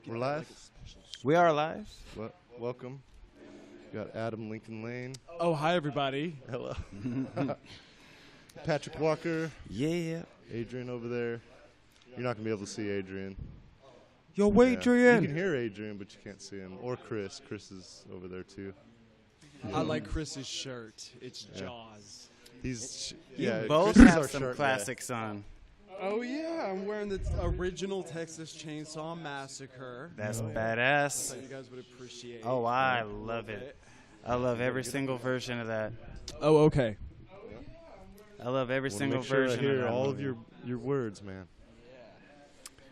We're live. We are live. Welcome. Got Adam Lincoln Lane. Oh, hi, everybody. Hello. Patrick Walker. Yeah. Adrian over there. You're not going to be able to see Adrian. Yo, Yeah. Adrian. You can hear Adrian, but you can't see him. Or Chris. Chris is over there, too. I like Chris's shirt. It's Yeah. Jaws. He's, You yeah, both Chris is have our some shirt classics on. Oh, yeah. I'm wearing the original Texas Chainsaw Massacre. That's So badass. you guys would appreciate. Oh, I love it. I love every single version of that. Oh, okay. I love every Wanna single make sure I version hear of that all movie. of your words, man.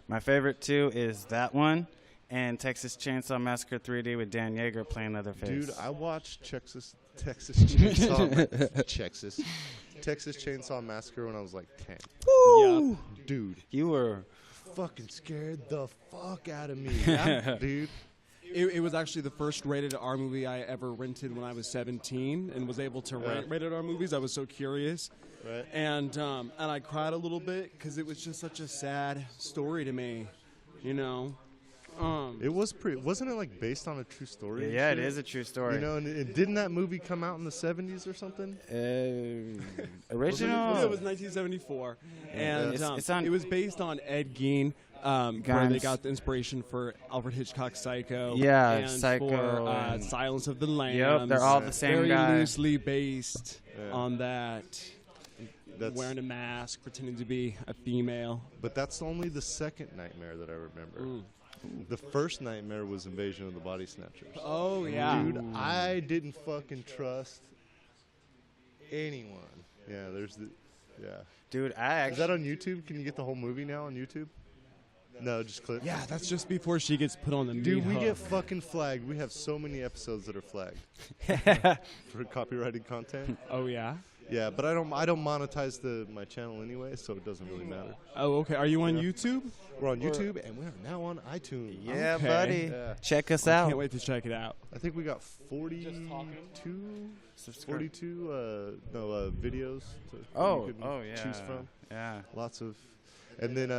My favorite, too, is that one and Texas Chainsaw Massacre 3D with Dan Yeager playing Leatherface. Dude, I watched Texas Chainsaw Texas Chainsaw Massacre when I was like 10. Woo! Dude, You were... fucking scared the fuck out of me. Dude. It was actually the first rated R movie I ever rented when I was 17 and was able to rent rated R movies. I was so curious. Right. And I cried a little bit because it was just such a sad story to me, you know. It was wasn't it like based on a true story? and Yeah, it shit? is a true story. You know, and didn't that movie come out in the 70s or something? Original... Yeah, it was 1974, and It's on- it was based on Ed Gein, where they Gein. got the inspiration for Alfred Hitchcock's Psycho. Yeah, and Psycho for and- Silence of the Lambs. Yep, they're all the same Very guy. loosely based Yeah. on that. That's, Wearing a mask, pretending to be a female. but that's only the second nightmare that I remember. Mm. The first nightmare was Invasion of the Body Snatchers. Oh yeah, Dude, I didn't fucking trust anyone. Yeah, Dude, I Is actually... that on YouTube? Can you get the whole movie now on YouTube? No, just clips. yeah. That's just before she gets put on the Dude, meat we hook. get fucking flagged. We have so many episodes that are flagged for copyrighted content. Oh yeah. Yeah, but I don't monetize my channel anyway, so it doesn't really matter. Oh okay. Are you on YouTube? We're on YouTube and we're now on iTunes. Yeah, Okay. buddy. Yeah. Check us I out. can't wait to check it out. I think we got 42 videos to Oh, you can oh yeah. choose from. Yeah. Lots of, and then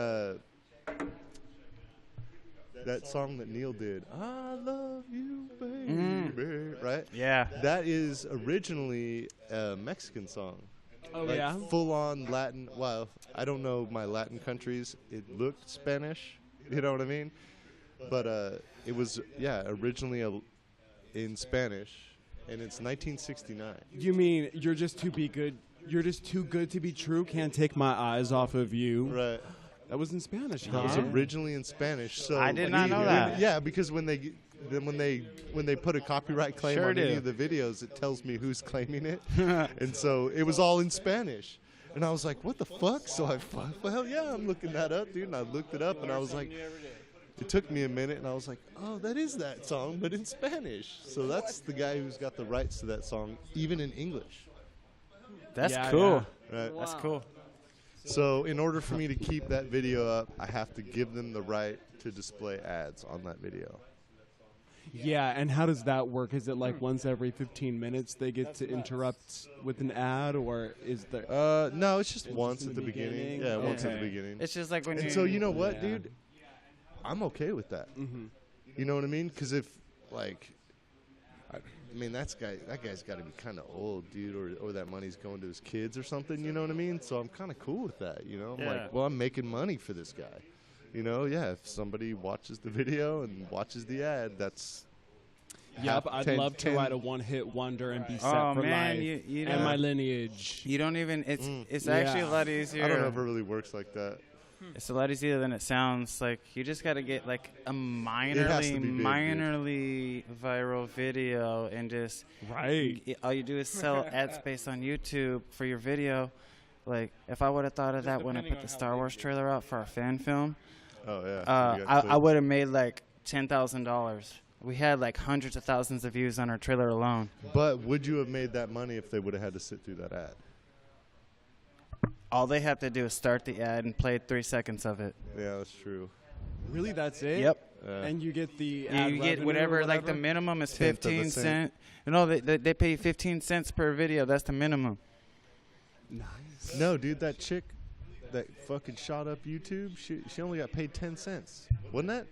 that song that Neil did, "I Love You, Baby," right? Yeah. That is originally a Mexican song. Oh Like yeah. full on Latin. Well, I don't know my Latin countries. It looked Spanish, you know what I mean? But it was originally in Spanish, and it's 1969. You mean you're just too good to be true? Can't take my eyes off of you. Right. That was in Spanish, It was huh? originally in Spanish. So I did not know that. Yeah, because when they put a copyright claim Sure on any do. of the videos, it tells me who's claiming it, and so it was all in Spanish. And I was like, what the fuck? So well, yeah, I'm looking that up, dude. And I looked it up, and I was like, it took me a minute, and I was like, oh, that is that song, but in Spanish. So that's the guy who's got the rights to that song, even in English. That's Yeah, cool. Right. That's cool. So in order for me to keep that video up, I have to give them the right to display ads on that video. Yeah, and how does that work? Is it like once every 15 minutes they get to interrupt with an ad, or is there? No, it's just It's once just at in the the beginning. beginning? Yeah, once at the Okay. beginning. It's just like when And you... so you know what, Yeah. dude? I'm okay with that. Mm-hmm. You know what I mean? Because if like, I mean that guy's got to be kind of old, dude, or that money's going to his kids or something. You know what I mean? So I'm kind of cool with that. You know, I'm Yeah. like, well, I'm making money for this guy. You know, yeah. If somebody watches the video and watches the ad, that's Yep, I'd love to 10 write a one-hit wonder and be set Oh, for man, life you and know- my lineage. You don't even... It's Yeah. actually a lot easier. I don't know if it really works like that. It's a lot easier than it sounds. Like, you just got to get, like, a has minorly, to be big, dude. minorly viral video and just... Right. All you do is sell ad space on YouTube for your video. Like, if I would have thought of that when I put the Star Wars trailer out for our fan film, Oh yeah. You got I clipped. would have made, like, $10,000. We had, like, hundreds of thousands of views on our trailer alone. But would you have made that money if they would have had to sit through that ad? All they have to do is start the ad and play 3 seconds of it. Yeah, that's true. Really, that's it? Yep. And you get the ad You get revenue or whatever, like the whatever? minimum is Tenth of a 15 cent. cent. No, they pay you 15 cents per video. That's the minimum. Nice. No, dude, that chick that fucking shot up YouTube, she only got paid 10 cents. Wasn't that?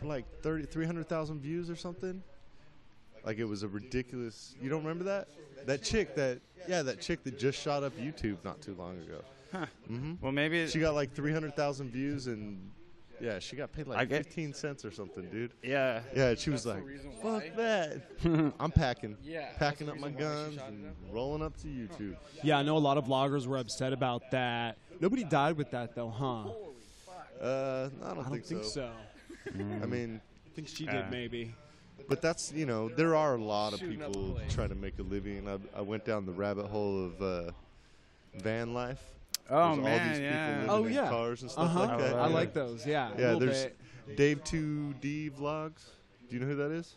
for like 300,000 views or something. Like it was a ridiculous. You don't remember that? That chick that just shot up YouTube not too long ago. Huh. Hmm. Well, maybe She got like 300,000 views and yeah, she got paid like 15 cents or something, dude. Yeah. Yeah, she was like, "Fuck that! I'm packing up my guns and rolling up to YouTube." Yeah, I know a lot of vloggers were upset about that. Nobody died with that though, huh? I don't I don't think so. I mean, I think she did maybe. but that's there are a lot of people trying to make a living. I went down the rabbit hole of van life. Oh There's all man, these yeah. people living in cars and stuff like that. I like those. Yeah. Yeah, a little there's bit. Dave 2D vlogs. Do you know who that is?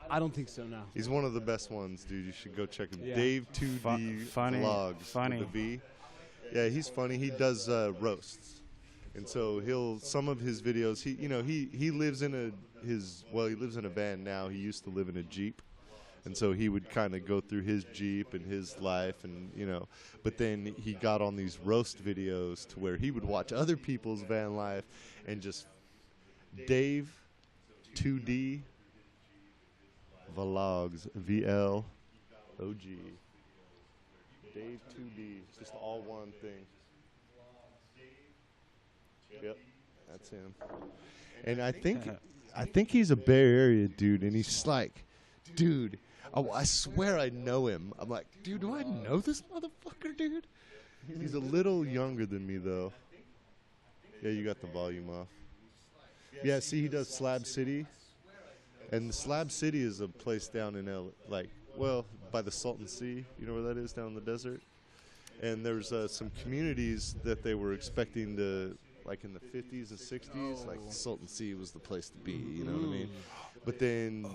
I don't think so. No. He's one of the best ones, dude. You should go check him. Yeah. Dave 2D Funny. vlogs. Funny. With a V. Yeah, he's funny. He does roasts, and so some of his videos. He lives in he lives in a van now. He used to live in a Jeep. And so he would kind of go through his Jeep and his life and, but then he got on these roast videos to where he would watch other people's van life and just Dave 2D Vlogs, VLOG. Dave 2D, just all one thing. Yep, that's him. And I think he's a Bay Area dude, and he's like, dude, I swear I know him. I'm like, dude, do I know this motherfucker, dude? He's a little younger than me, though. Yeah, you got the volume off. Yeah, see, he does Slab City. And the Slab City is a place down in by the Salton Sea. You know where that is, down in the desert? And there's some communities that they were expecting to, like in the 50s and 60s, like Salton Sea was the place to be, you know what I mean? But then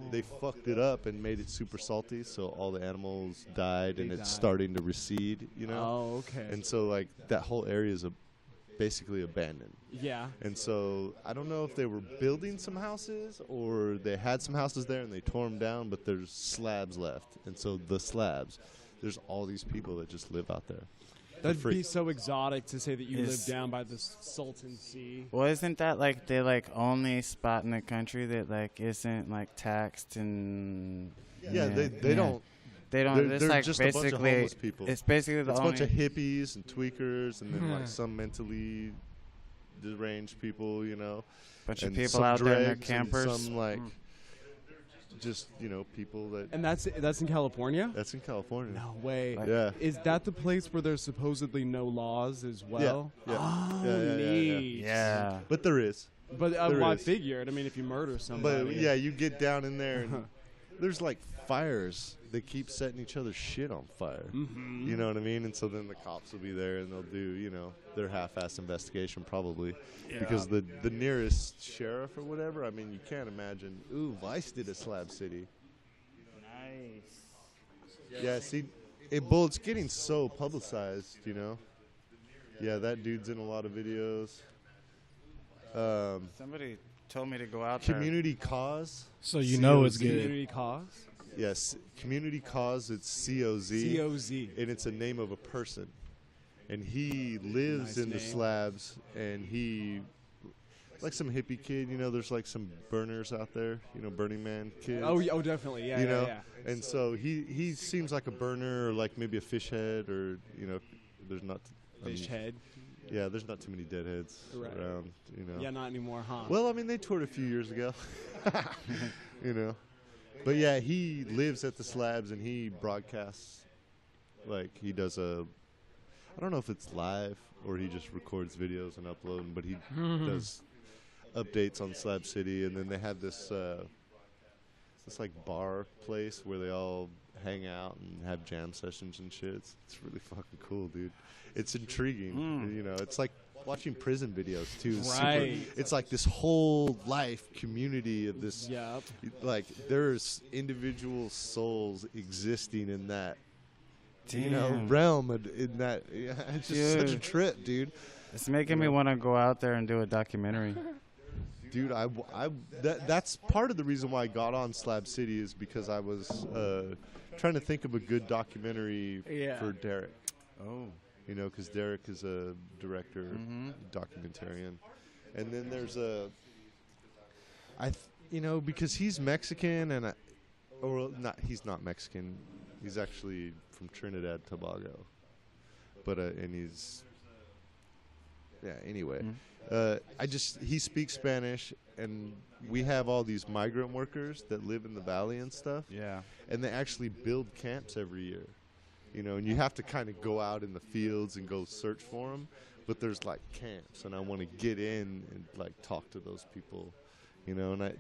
they fucked it up and made it super salty, so all the animals died and it's starting to recede, Oh, okay. And so like that whole area is basically abandoned. Yeah. And so I don't know if they were building some houses or they had some houses there and they tore them down, but there's slabs left. And so the slabs, there's all these people that just live out there. That'd free. be so exotic to say that you live down by the Salton Sea. Well, isn't that like the only spot in the country that isn't taxed and Yeah, they don't. They don't. They're It's like just a bunch of basically homeless people. It's basically the It's a only. bunch of hippies and tweakers and then like some mentally deranged people, bunch of and people some out there in their dregs and campers. some just people that. And that's in California? That's in California. No way. Yeah. Is that the place where there's supposedly no laws as well? Yeah. Oh, Yeah. neat. Yeah. But there is. But There I is. figured. I mean, if you murder somebody. But yeah, you get down in there and there's like fires. They keep setting each other's shit on fire. Mm-hmm. You know what I mean? And so then the cops will be there and they'll do, their half-assed investigation probably. Because the nearest sheriff or whatever, I mean, you can't imagine. Ooh, Vice did a Slab City. Nice. Yeah, see, it's getting so publicized, Yeah, that dude's in a lot of videos. Somebody told me to go out there. Community Cause. So you know it's COZ. good. Community cause? Yes, Community Cause, it's COZ. COZ. And it's a name of a person. And he lives Nice in the name. slabs, and he, like some hippie kid, there's like some burners out there, Burning Man kids. Oh, definitely. Yeah, yeah. And so he seems like a burner or like maybe a fish head or, there's not. Fish head. Yeah, there's not too many deadheads Right. around, Yeah, not anymore, huh? Well, I mean, they toured a few years ago, But yeah, he lives at the slabs and he broadcasts, like he does I don't know if it's live or he just records videos and uploads them, but he does updates on Slab City, and then they have this like bar place where they all hang out and have jam sessions and shit. It's really fucking cool, dude. It's intriguing, It's like watching prison videos too. It's Right. It's like this whole life community of this. Yep. Like there's individual souls existing in that, Damn. realm in that. Yeah, it's just such a Dude. trip, dude. It's making me want to go out there and do a documentary. Dude, that's part of the reason why I got on Slab City is because I was trying to think of a good documentary for Derek. Oh. Because Derek is a director, documentarian. And then there's you know, because he's Mexican and or not, he's not Mexican. He's actually from Trinidad Tobago. But and he's anyway. He speaks Spanish, and we have all these migrant workers that live in the valley and stuff. Yeah. And they actually build camps every year. You know, and you have to kind of go out in the fields and go search for them. But there's like camps, and I want to get in and like talk to those people, you know, and I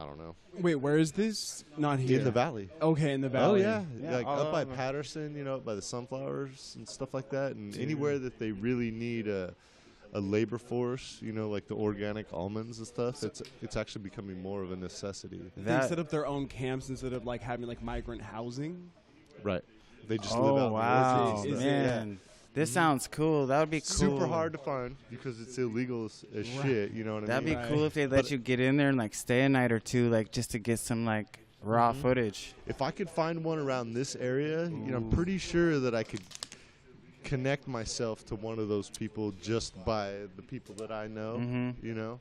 don't know. Wait, where is this? Not here. In the valley. Okay, in the Oh valley. yeah, Yeah, like all up by over. Patterson, you know, by the sunflowers and stuff like that, and anywhere that they really need a labor force, you know, like the organic almonds and stuff. It's actually becoming more of a necessity. They set up their own camps instead of like having like migrant housing. Right. They just Oh live out wow, in the woods. man! This sounds cool. That would be cool. Super hard to find because it's illegal as shit. You know what That'd I be mean? cool if they let you get in there and like stay a night or two, like just to get some like raw footage. If I could find one around this area, you know, I'm pretty sure that I could connect myself to one of those people just by the people that I know, you know,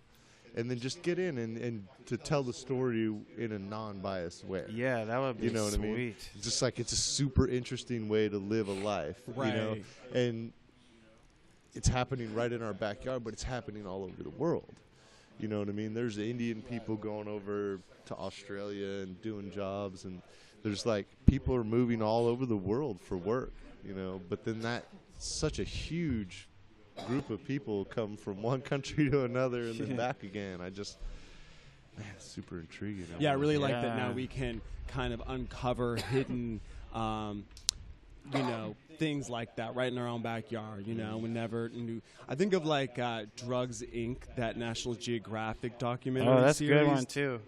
and then just get in and to tell the story in a non-biased way. Yeah, that would be You know what sweet. I mean? Just like it's a super interesting way to live a life, you know, Right. and it's happening right in our backyard, but it's happening all over the world. You know what I mean? There's Indian people going over to Australia and doing jobs, and there's like people are moving all over the world for work, you know, but then that such a huge group of people come from one country to another and then back again. Man, it's super intriguing. Yeah, I really like that Yeah. now we can kind of uncover hidden, you know, things like that right in our own backyard. You know, we never knew. I think of like Drugs Inc., that National Geographic documentary Oh, that's a series. good one too.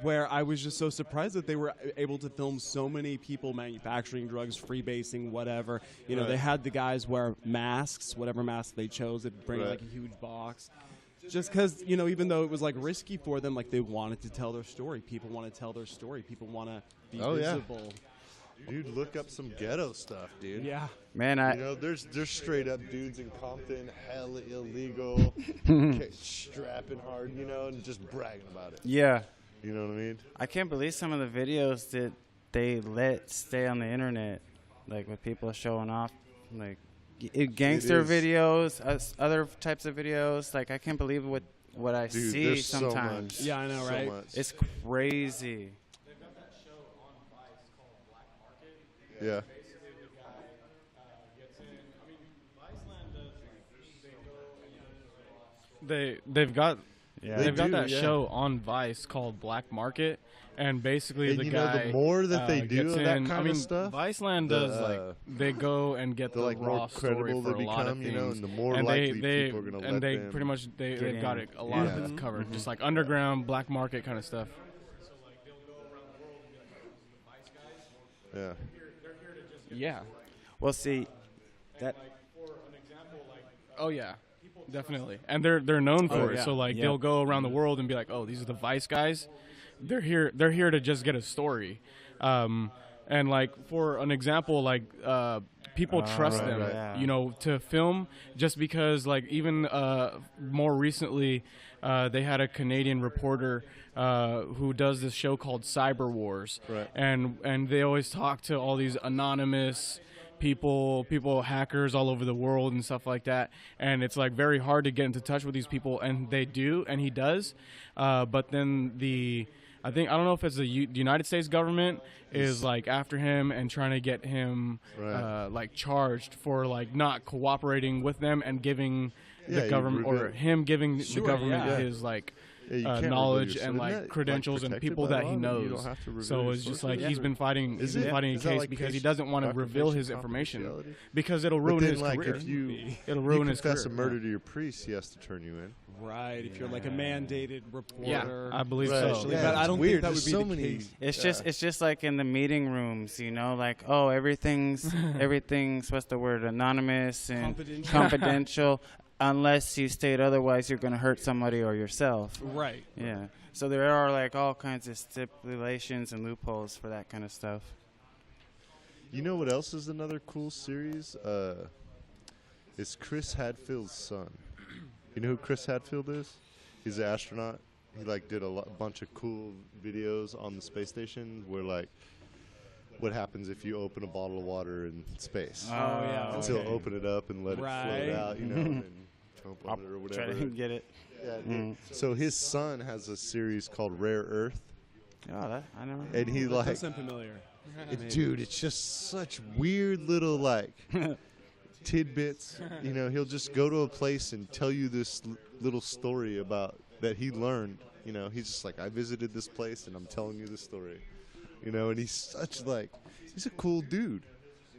Where I was just so surprised that they were able to film so many people manufacturing drugs, freebasing, whatever. You know, Right. they had the guys wear masks, whatever mask they chose. They'd bring Right. like a huge box. Just because, you know, even though it was like risky for them, like they wanted to tell their story. People want to tell their story. People want to be Oh, yeah. visible. Dude, look up some ghetto stuff, dude. Yeah. Man, You know, there's straight up dudes in Compton, hella illegal, strapping hard, you know, and just bragging about it. yeah, You know what I mean? I can't believe some of the videos that they let stay on the internet, like with people showing off, like gangster is. videos, other types of videos. Like I can't believe what I Dude, see there's sometimes. so much. Yeah, I know, so right? much. It's crazy. Yeah. They've got Yeah. They they've got do, that yeah. show on Vice called Black Market, and basically And the you know, guy the more that they do gets of that in, kind I of mean, stuff, Viceland the, does like they go and get the the like raw more story credible for they a lot of become, you know, things. and the more and likely they people are gonna let and they them pretty much get they've got in. it a lot Yeah. of it covered, just like underground black market kind of stuff. Yeah. Yeah. Well, see, that Oh yeah, definitely. And they're known for it. yeah. So like Yeah. they'll go around the world and be like, oh, these are the Vice guys. They're here to just get a story. And like for an example, like people trust right, them, right. Yeah. you know, to film just because like even more recently they had a Canadian reporter who does this show called Cyber Wars, Right. and they always talk to all these anonymous people, hackers all over the world and stuff like that. And it's like very hard to get into touch with these people, and they do, and he does. But then I don't know if it's the United States government is like after him and trying to get him Right. like charged for like not cooperating with them and giving Yeah, the you government or reveal- him giving Sure, the government yeah. his like Yeah, you can't reveal knowledge your- and isn't like that, credentials and protected people by that law? he You knows. don't have to reveal So your it's just sources? like he's been fighting. Is He's been it? fighting a Is that case like because he patient- doesn't want to doctor reveal patient his information confidentiality? because it'll But ruin then, his like, career. if you It'll ruin his confess career. a murder to your priest, he has to turn you in. Right. If you're like a mandated reporter. Yeah, I believe Right. so. Yeah, but I it's don't weird. think that There's would be so the many. case. it's just like in the meeting rooms, you know, like everything's what's the word, anonymous and Confidential. confidential, unless you state otherwise, you're going to hurt somebody or yourself. Right. Yeah. So there are like all kinds of stipulations and loopholes for that kind of stuff. You know what else is another cool series? It's Chris Hadfield's son. You know who Chris Hadfield is? He's an astronaut. He like did a bunch of cool videos on the space station where like what happens if you open a bottle of water in space. Oh, yeah. And so he'll open it up and let it Right. float out, you know, and jump on it or Try whatever. to get it. Yeah, dude. So his son has a series called Rare Earth, Oh, that I know. and he That like, does sound familiar. dude, it's just such weird little like tidbits. You know, he'll just go to a place and tell you this little story about that he learned. You know, he's just like, I visited this place and I'm telling you the story. You know, and he's such like, he's a cool dude.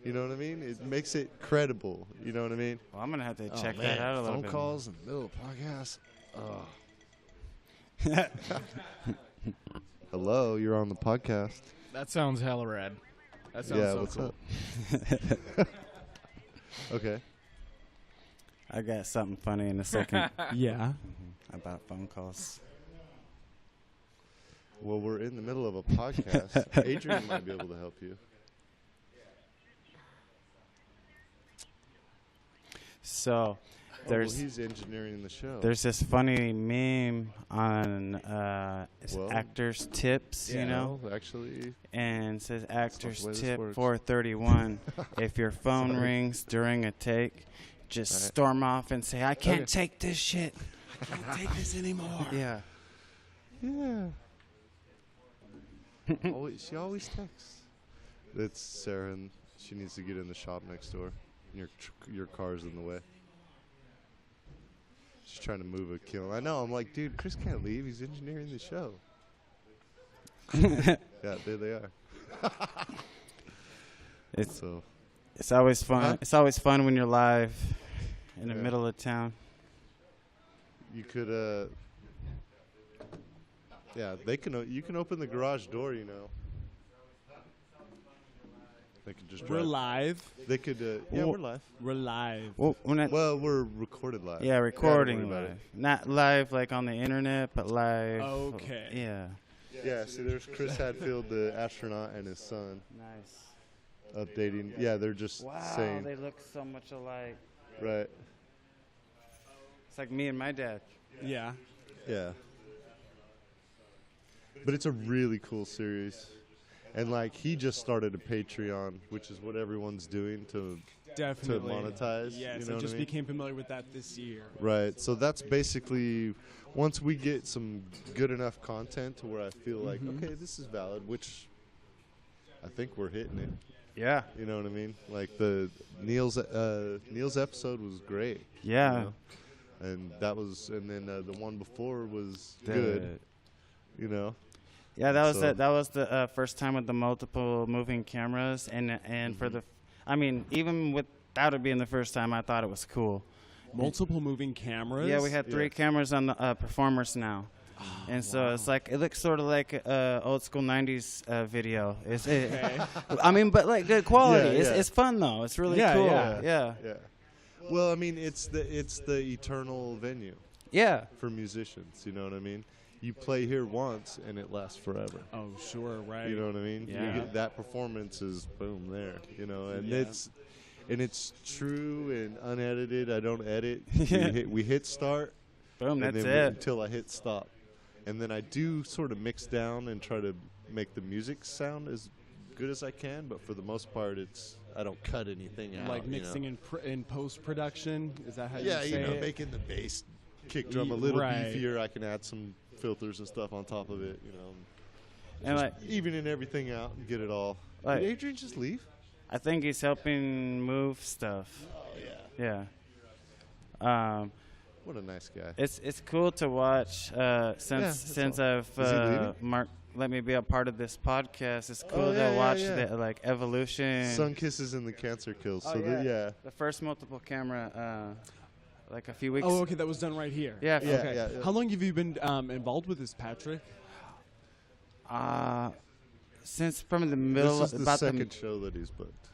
You know what I mean? It makes it credible. You know what I mean? Well, I'm gonna have to Oh, check man, that out a little phone bit. calls in the middle of podcasts. Oh. Hello, you're on the podcast. That sounds hella rad. That sounds Yeah, so what's cool. up? Okay. I got something funny in a second Yeah. about phone calls. Well, we're in the middle of a podcast. Adrian might be able to help you. So, there's he's engineering the show. there's this funny meme on it's Well, actors tips, you know, Well, actually, and it says actors the way this tip works. 431. If your phone Sorry. rings during a take, just Right. storm off and say, "I can't Okay. take this shit." I can't take this anymore. Yeah. yeah. She always texts. That's Sarah, and she needs to get in the shop next door. Your car's in the way. She's trying to move a kiln. I know. I'm like, dude, Chris can't leave. He's engineering the show. Yeah, there they are. It's So it's always fun. Huh? It's always fun when you're live in the Yeah. middle of town. you could, yeah, they can. You can open the garage door. You know. They could just We're drive. live. They could. Yeah, Well- we're live. We're live. Well, when it, Well, we're recorded live. yeah, Don't recording worry about live, not live like on the internet, but live. Okay. Yeah. Yeah, see, there's Chris Hadfield, the astronaut, and his son Nice. updating. Yeah, they're just Wow, saying, they look so much alike. right? It's like me and my dad. Yeah. Yeah. But it's a really cool series. And, like, he just started a Patreon, which is what everyone's doing to Definitely. monetize, Yes, you know I what I just mean? became familiar with that this year. Right. So that's basically once we get some good enough content to where I feel like, okay, this is valid, which I think we're hitting it. Yeah. You know what I mean? Like the Neil's episode was great. Yeah. You know? And that was, and then the one before was good. You know. Yeah, that was So- that was the first time with the multiple moving cameras, and for the, I mean, even without it being the first time, I thought it was cool. Multiple moving cameras. Yeah, we had 3 Yeah. cameras on the performers now. And so it's like, it looks sort of like old school 90s video. I mean, but like good quality. Yeah, yeah. It's fun though. It's really Yeah, cool. yeah. Yeah. Yeah. Well, I mean, it's the eternal venue Yeah. for musicians. You know what I mean? You play here once and it lasts forever. Oh, sure, right. You know what I mean? Yeah. You get, that performance is boom there. You know, and Yeah. it's true and unedited. I don't edit. Yeah. We hit start. Boom, and that's then it. until I hit stop. And then I do sort of mix down and try to make the music sound as good as I can, but for the most part, I don't cut anything out. Like you know? mixing in post production. Is that how Yeah, you you say know, it? making the bass kick drum a little Right. beefier. I can add some filters and stuff on top of it, you know. And like, Evening everything out and get it all. Like- Did Adrian just leave? I think he's helping move stuff. Oh, yeah. Yeah. What a nice guy. It's cool to watch that's since all. I've Is he leaving? Mark let me be a part of this podcast. It's cool Oh, yeah, to yeah, watch yeah. the like evolution. Sun kisses and the cancer kills. Oh, So yeah. yeah. The first multiple camera, like a few weeks. Oh, okay, that was done right here. Yeah. Yeah, Okay. yeah, yeah. How long have you been involved with this, Patrick? Since from the middle, This is the about second show that he's booked.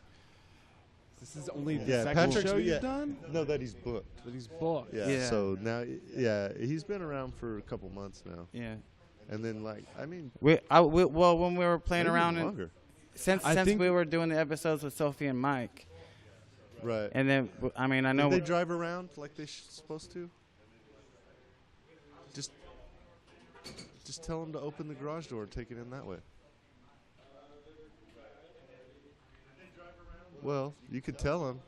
This is only the Yeah, second Patrick's show yeah. you've done No, that he's booked. that he's booked. Yeah. Yeah. So now, yeah, he's been around for a couple months now, yeah. and then like, I mean, Well, when we were playing maybe around, longer. since I think- we were doing the episodes with Sophie and Mike, Right. and then I mean I know Did they drive around like they're supposed to? Just Just tell him to open the garage door and take it in that way. Well, you could tell him.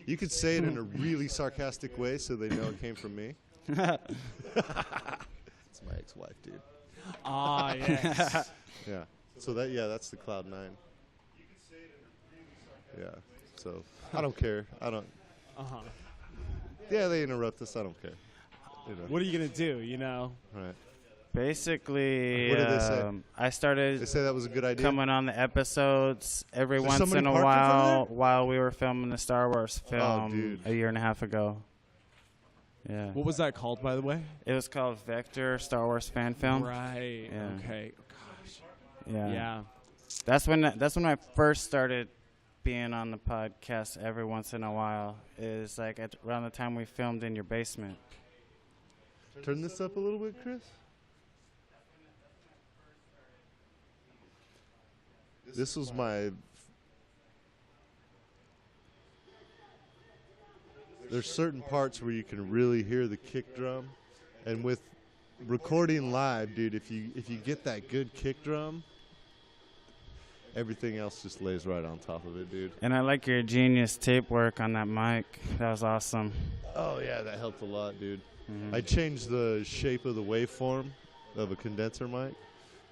You could say it in a really sarcastic way so they know it came from me. It's my ex-wife, dude. Ah, yes. Yeah. So that's the Cloud 9. Yeah. So I don't care. I don't. Uh-huh. Yeah, they interrupt us. I don't care. You know. What are you going to do, you know? Right. Basically, What did they say? I started They say that was a good idea. coming on the episodes every Is there once somebody in a parked in front while of there? while we were filming the Star Wars film dude. a year and a half ago. Yeah. What was that called, by the way? It was called Vector Star Wars fan film. Right. Yeah. Okay. Gosh. Yeah. Yeah. That's when I first started being on the podcast every once in a while. Is like around the time we filmed in your basement. Turn this up a little bit, Chris. This was my. There's certain parts where you can really hear the kick drum, and with recording live, dude, if you get that good kick drum, everything else just lays right on top of it, dude. And I like your genius tape work on that mic. That was awesome. Oh yeah, that helped a lot, dude. Mhm. I changed the shape of the waveform of a condenser mic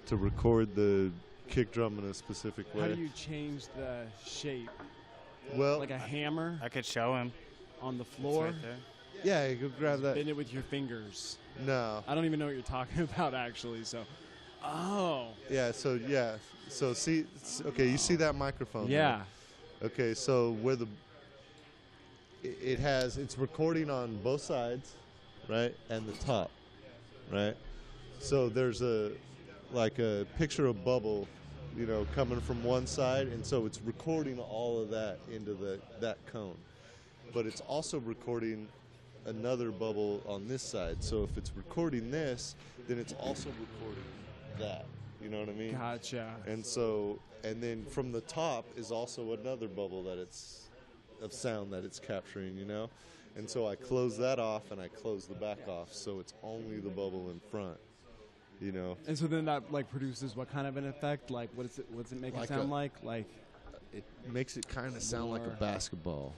to record the kick drum in a specific way. How do you change the shape? Well, Like a hammer I could show him. on the It's floor? right there. yeah, you go grab that. Spin it with your fingers. No. I don't even know what you're talking about, actually. So, oh, Yeah, so see, okay, you see that microphone there? yeah. Okay, so where it's recording on both sides, right, and the top, right? So there's a picture of bubble, you know, coming from one side, and so it's recording all of that into that cone, but it's also recording another bubble on this side. So if it's recording this, then it's also recording that. You know what I mean? Gotcha. And then from the top is also another bubble of sound that it's capturing, you know? And so I close that off and I close the back off, so it's only the bubble in front, you know? And so then that like produces what kind of an effect? Like what does it make Like it sound a- like? Like It makes it kind of sound like a More- basketball.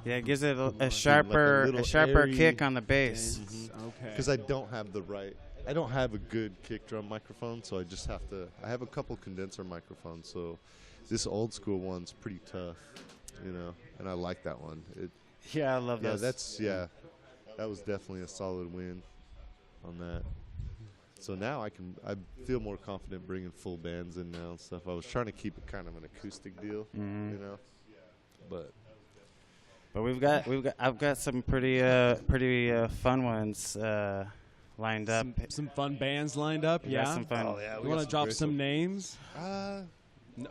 Yeah, it gives it a Like a sharper little airy kick on the bass. okay. Because I don't have a good kick drum microphone, so I have a couple condenser microphones, so this old school one's pretty tough, you know, and I like that one. Yeah, I love those. That was definitely a solid win on that. So now I feel more confident bringing full bands in now and stuff. I was trying to keep it kind of an acoustic deal, Mhm. you know, but But I've got some pretty fun ones lined up. Some fun bands lined up. We got Yeah. some fun. oh yeah, You want to drop some names?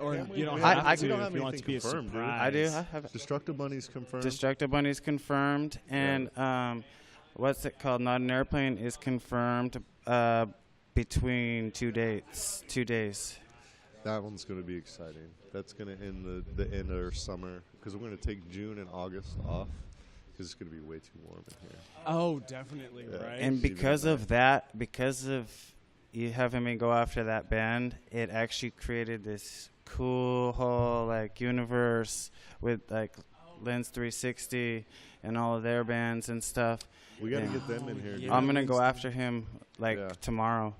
Or Yeah, you don't we have I- to don't have if you want it to be a anything confirmed, dude. surprise. I do. I have Destructive Bunny's confirmed. Destructive Bunny's confirmed, and what's it called? Not an Airplane is confirmed between 2 days. That one's going to be exciting. That's going to end the end of our summer because we're going to take June and August off because it's going to be way too warm in here. Oh, definitely, Yeah. right? And because of that, because of you having me go after that band, it actually created this cool whole like universe with like Lens 360 and all of their bands and stuff. We got to Yeah. get them in here. Yeah. dude. I'm gonna go after him like Yeah. tomorrow.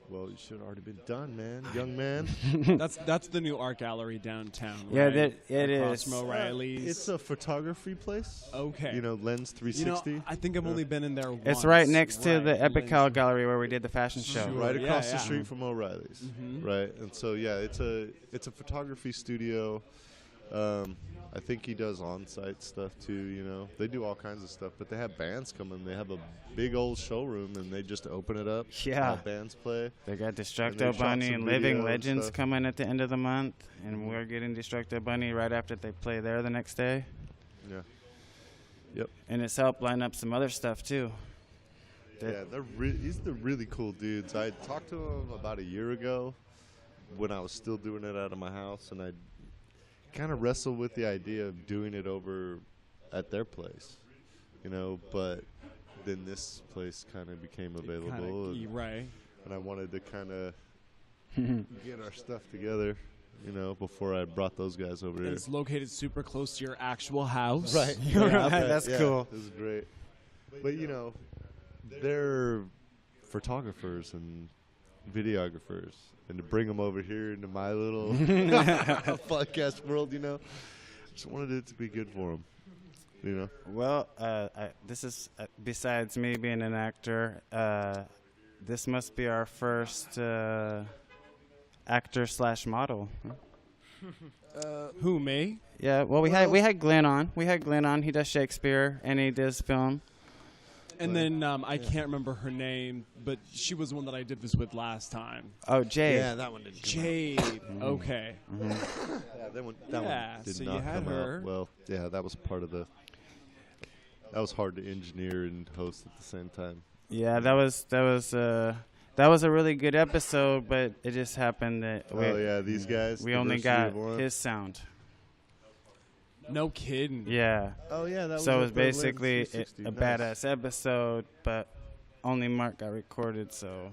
Well, you should have already been done, man. Young man. that's the new art gallery downtown. Yeah, right? it Across is. from O'Reilly's. It's a photography place. Okay. You know, Lens You 360. know, I think I've only been in there once. It's right next to the Right, Epic Lens- Gallery where we did the fashion show. Sure. right Yeah, across yeah. the street from O'Reilly's. Mhm. Right. And so yeah, it's a photography studio. I think he does on-site stuff too, you know. They do all kinds of stuff, but they have bands coming. They have a big old showroom and they just open it up. Yeah. Have bands play. They got And they Destructo shot Bunny some and video Living and Legends stuff. coming at the end of the month, and we're getting Destructo Bunny right after they play there the next day. Yeah. Yep. And it's helped line up some other stuff too. Yeah, these are really cool dudes. I talked to them about a year ago when I was still doing it out of my house, and I kind of wrestled with the idea of doing it over at their place, you know, but then this place kind of became available. Kinda, right. and I wanted to kind of get our stuff together, you know, before I brought those guys over And here. it's located super close to your actual house. Right. Right, that's yeah, cool. This is great. But you know, they're photographers and videographers, and to bring them over here into my little podcast world, you know, just wanted it to be good for them. You know. Well, this is besides me being an actor. This must be our first actor/model. Who, me? Yeah. Well, we had Glenn on. We had Glenn on. He does Shakespeare and he does film. And then I can't remember her name, but she was the one that I did this with last time. Oh, Jade. Yeah, that one didn't come Jade. Okay. out. Yeah, that one Yeah, did so you not had come her. out. Well, yeah, that was part of the. That was hard to engineer and host at the same time. Yeah, that was a really good episode, but it just happened that Oh yeah, these guys. we only Diversity got of One. his sound. No kidding. Yeah. Oh yeah, that was. So it was at the Lens basically a 360. Nice. badass episode, but only Mark got recorded, so.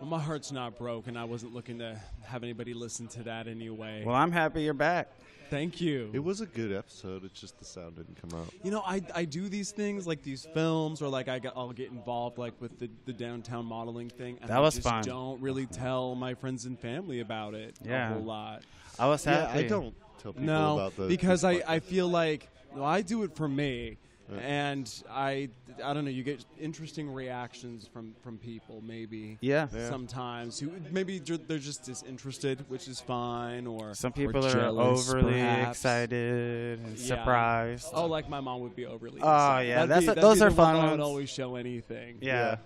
Well, my heart's not broken. I wasn't looking to have anybody listen to that anyway. Well, I'm happy you're back. Thank you. It was a good episode. It's just the sound didn't come out. You know, I do these things like these films, or like I'll get involved like with the downtown modeling thing, and That was I just fun. don't really tell my friends and family about it Yeah. a whole lot. I was Yeah, happy. I don't tell people No, about the because I podcast. feel like I do it for me, Yeah. and I don't know. You get interesting reactions from people maybe. Yeah. Yeah. Sometimes who maybe they're just disinterested, which is fine, or Some or people are jealous, overly perhaps. excited and Yeah. surprised. Oh, like my mom would be overly. Oh, excited. yeah, That'd those be are the one fun that I would ones. always show anything. Yeah. Yeah.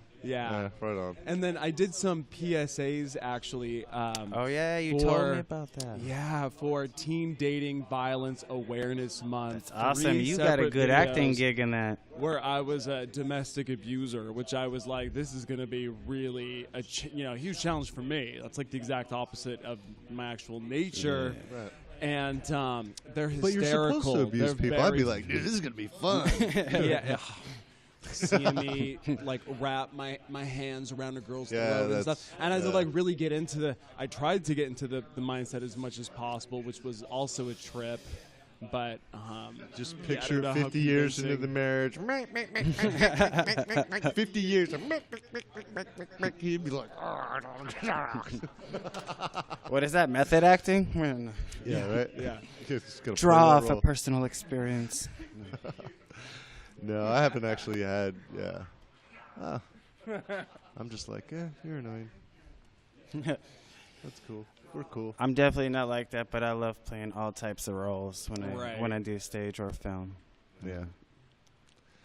Yeah, right on. And then I did some PSAs actually. Oh, yeah, you For- told me about that. Yeah, for Teen Dating Violence Awareness Month. That's awesome. 3 You got a separate good acting videos gig in that. where I was a domestic abuser, which I was like, this is going to be really a huge challenge for me. That's like the exact opposite of my actual nature. Right. And they're hysterical. But you're supposed to abuse They're people. I'd be very- like, dude, this is gonna be fun. yeah. Seeing me like wrap my hands around a girl's Yeah, throat and that's- stuff, and I had to yeah. like really get into I tried to get into the mindset as much as possible, which was also a trip. But Just I picture don't know how 50 years into convincing. the marriage. 50 years. He'd be like, What is that, method acting? yeah, right? Yeah. Just gonna Draw play that off a role. personal experience. No, I haven't actually had, yeah. Ah. I'm just like, you're annoying. That's cool. We're cool. I'm definitely not like that, but I love playing all types of roles Right. when I do stage or film. Yeah.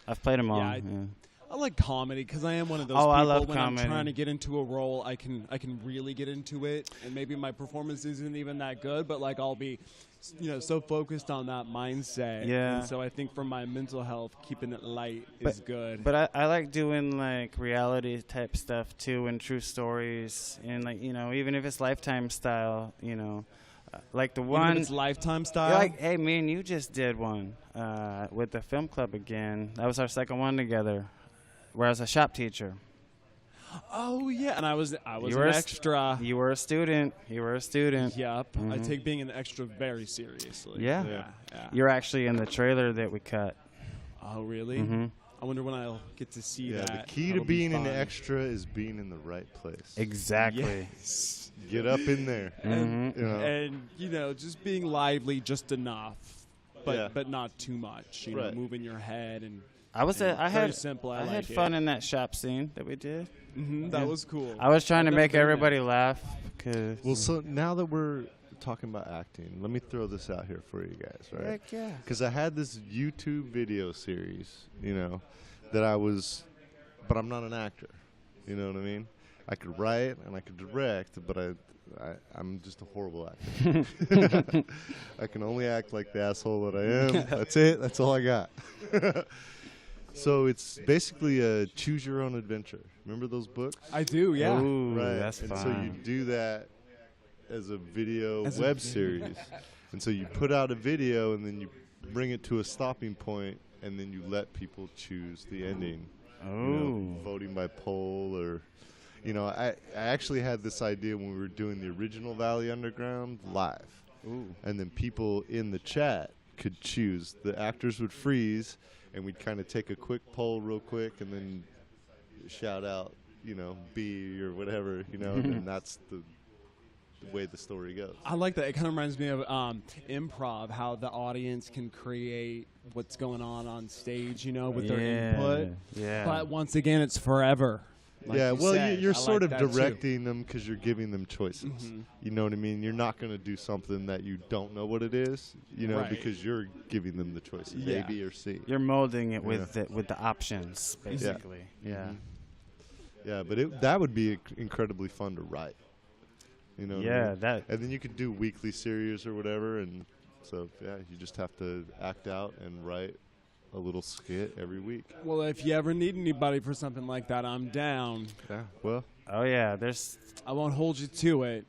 I've played them all. Yeah, Yeah. I like comedy because I am one of those Oh, people I love when comedy. I'm trying to get into a role, I can really get into it, and maybe my performance isn't even that good, but like I'll be, so focused on that mindset. Yeah. And so I think for my mental health, keeping it light is good. But I like doing like reality type stuff too, and true stories, and like even if it's Lifetime style, like the Even one. if it's Lifetime You're style. like, hey, me and you just did one with the film club again. That was our second one together, where I was a shop teacher. oh yeah, and I was You were an a extra. You were a student. Yep. I Mhm. take being an extra very seriously. Yeah. Yeah. You're actually in the trailer that we cut. Oh really? Mm-hmm. I wonder when I'll get to see Yeah, that. the key That'll to be being an fun. extra is being in the right place. Exactly. Yes. Get up in there. Mhm. You know? And just being lively just enough, but Yeah. but not too much. Right. Moving your head and I very had simple. I I had like it. fun in that shop scene that we did. That Yeah. was cool. I was trying to I've never make been there. everybody laugh because. Well, so now that we're talking about acting, let me throw this out here for you guys, right? Heck yeah. Because I had this YouTube video series, that I was, but I'm not an actor. You know what I mean? I could write and I could direct, but I'm just a horrible actor. I can only act like the asshole that I am. That's it. That's all I got. So it's basically a choose your own adventure. Remember those books? I do. Yeah. Ooh, Right. that's and fun. so you do that as a video As a web video. series. And so you put out a video and then you bring it to a stopping point and then you let people choose the ending. Oh. Voting by poll or You know, I actually had this idea when we were doing the original Valley Underground live. Ooh. And then people in the chat could choose. The actors would freeze, and we'd kind of take a quick poll real quick and then shout out, you know, B or whatever, you know, and that's the way the story goes. I like that. It kind of reminds me of improv, how the audience can create what's going on stage, you know, with their input. Yeah. But once again, it's forever. Like yeah, you well, said. you're I sort like of that too. directing them because you're giving them choices. You know what I mean? You're not going to do something that you don't know what it is, you know, Right. because you're giving them the choices, Yeah. A, B, or C. You're molding it with the options, Yeah. basically. Yeah. Mhm. Yeah, but that would be incredibly fun to write. You know what I Yeah, mean? that. And then you could do weekly series or whatever, and so yeah, you just have to act out and write a little skit every week. Well, if you ever need anybody for something like that, I'm down. Yeah. Well, Oh yeah, there's. I won't hold you to it.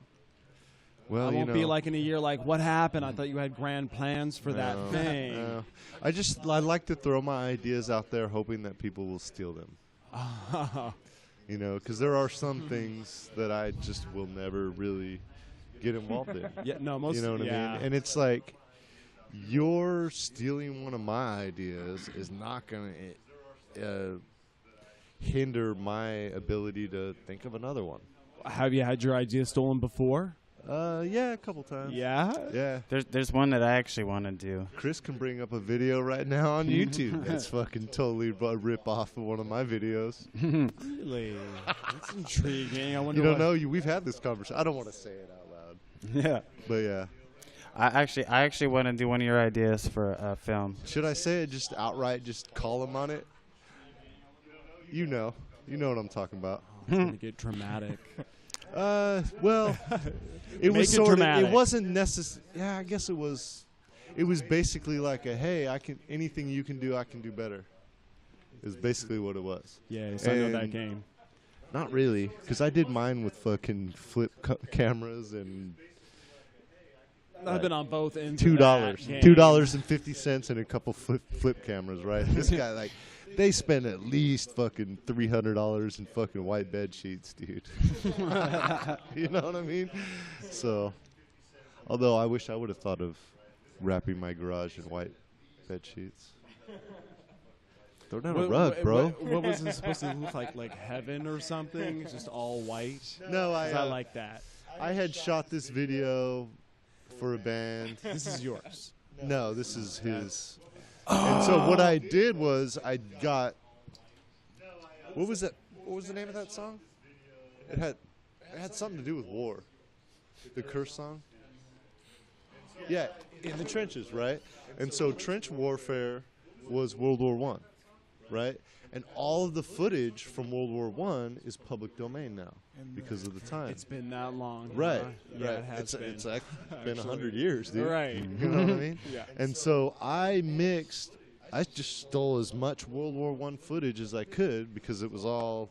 well, I you won't know, be like in a year like, what happened? I thought you had grand plans for that no, thing. no. I like to throw my ideas out there, hoping that people will steal them. You know, because there are some things that I just will never really get involved in. Yeah, no, most. You know what yeah. I mean? And it's like, you're stealing one of my ideas is not going to hinder my ability to think of another one. Have you had your idea stolen before? Yeah, a couple times. Yeah. Yeah. There's one that I actually want to do. Chris can bring up a video right now on YouTube that's fucking totally a rip off of one of my videos. Really? That's intriguing. I wonder. You don't what- know? We've had this conversation. I don't want to say it out loud. Yeah. But yeah. I actually want to do one of your ideas for a film. Should I say it just outright, just call him on it? You know what I'm talking about. It's gonna get dramatic. Well, it Make was it sort of, dramatic. it wasn't necessary. Yeah, I guess it was. It was basically like a, hey, anything you can do, I can do better. Is basically what it was. Yeah, so I know that And- game. Not really, because I did mine with fucking flip cameras and I've been on both ends. $2, of that game. $2.50 and a couple flip cameras. Right? This guy like. They spend at least fucking $300 in fucking white bed sheets, dude. You know what I mean? So, although I wish I would have thought of wrapping my garage in white bed sheets. Throw down a rug, bro. What was it supposed to look like? Like heaven or something? Just all white? No, 'Cause I like that. I had shot this video for a band. This is yours. No, this is his. And so what I did was I got. What was that? What was the name of that song? It had something to do with war. The Curse song. Yeah, in the trenches, right? And so trench warfare was World War I, right? And all of the footage from World War I is public domain now because of the time. It's been that long. Right, huh? Yeah, right. it has been. It's like been 100 years, dude. Right. You know what I mean? Yeah. And so I just stole as much World War I footage as I could because it was all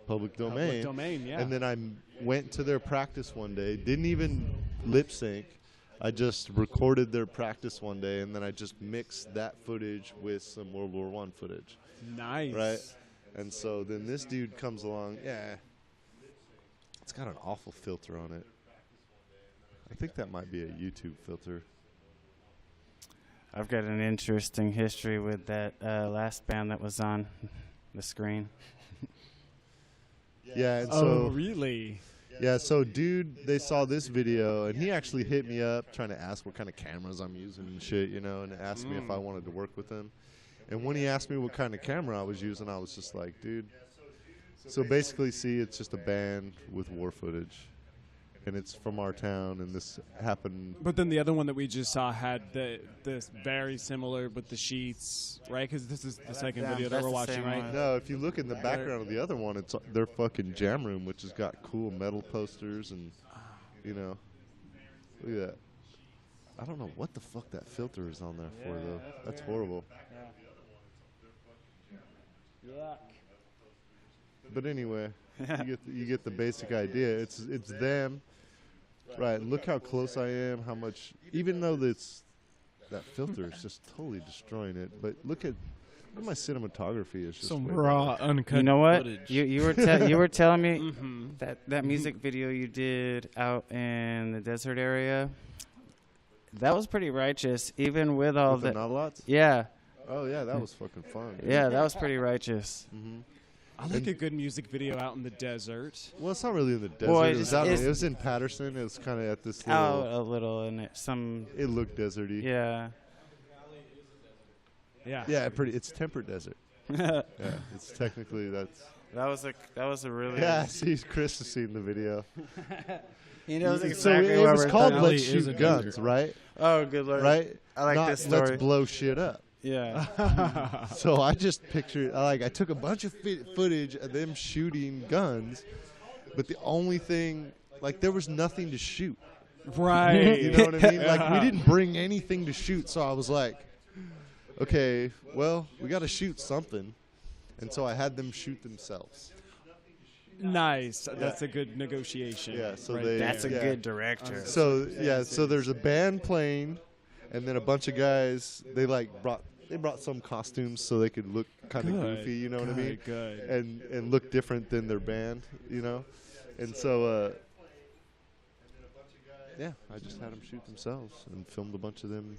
public domain. Public domain, yeah. And then I went to their practice one day, didn't even lip sync. I just recorded their practice one day, and then I just mixed that footage with some World War I footage. Nice. Right? And so then this dude comes along. Yeah. It's got an awful filter on it. I think that might be a YouTube filter. I've got an interesting history with that last band that was on the screen. Yeah, and Oh, so really? yeah, so dude, they saw this video, and he actually hit me up trying to ask what kind of cameras I'm using and shit, you know, and asked me if I wanted to work with him. And when he asked me what kind of camera I was using, I was just like, dude. So basically, see, it's just a band with war footage, and it's from our town, and this happened. But then the other one that we just saw had this very similar with the sheets, right? Because this is the second Yeah, video that that's we're the watching, same right? one. No, if you look in the background of the other one, it's their fucking jam room, which has got cool metal posters and, you know, look at that. I don't know what the fuck that filter is on there for, though. That's horrible. But anyway, you get the basic idea. It's them, right? Look how close I am. How much, even though that filter is just totally destroying it. But look at My cinematography is just Some way raw, uncut. You know what? footage. You were telling me Mm-hmm. that music video you did out in the desert area. That was pretty righteous, even with all With the the. not lots. Yeah, Oh yeah, that was fucking fun. dude. yeah, that was pretty righteous. I like a good music video out in the desert. Well, it's not really in the desert. Well, it, was out, it's- it was in Patterson. It was kind of at this Out little. a little in it, some. It looked deserty. Yeah. Yeah. Yeah, it's temperate desert. Yeah, it's technically that's. That was a really. Yeah, see, Chris has seen the video. He knows So exactly it what was we're called talking Valley "Let's is Shoot a Guns," desert. right? Oh, good lord. Right? I like Not this story. "Let's blow shit up." Yeah. So I just pictured, I took a bunch of footage of them shooting guns, but the only thing, like, there was nothing to shoot. Right. You know what I mean? Like, we didn't bring anything to shoot, so I was like, okay, well, we got to shoot something. And so I had them shoot themselves. Nice. That's a good negotiation. Yeah, so right they- there. That's a Yeah. good director. So, yeah, so there's a band playing, and then a bunch of guys, they brought some costumes so they could look kind of Good, goofy, you know what I mean? Good. And look different than their band, you know? And so, yeah, I just had them shoot themselves and filmed a bunch of them.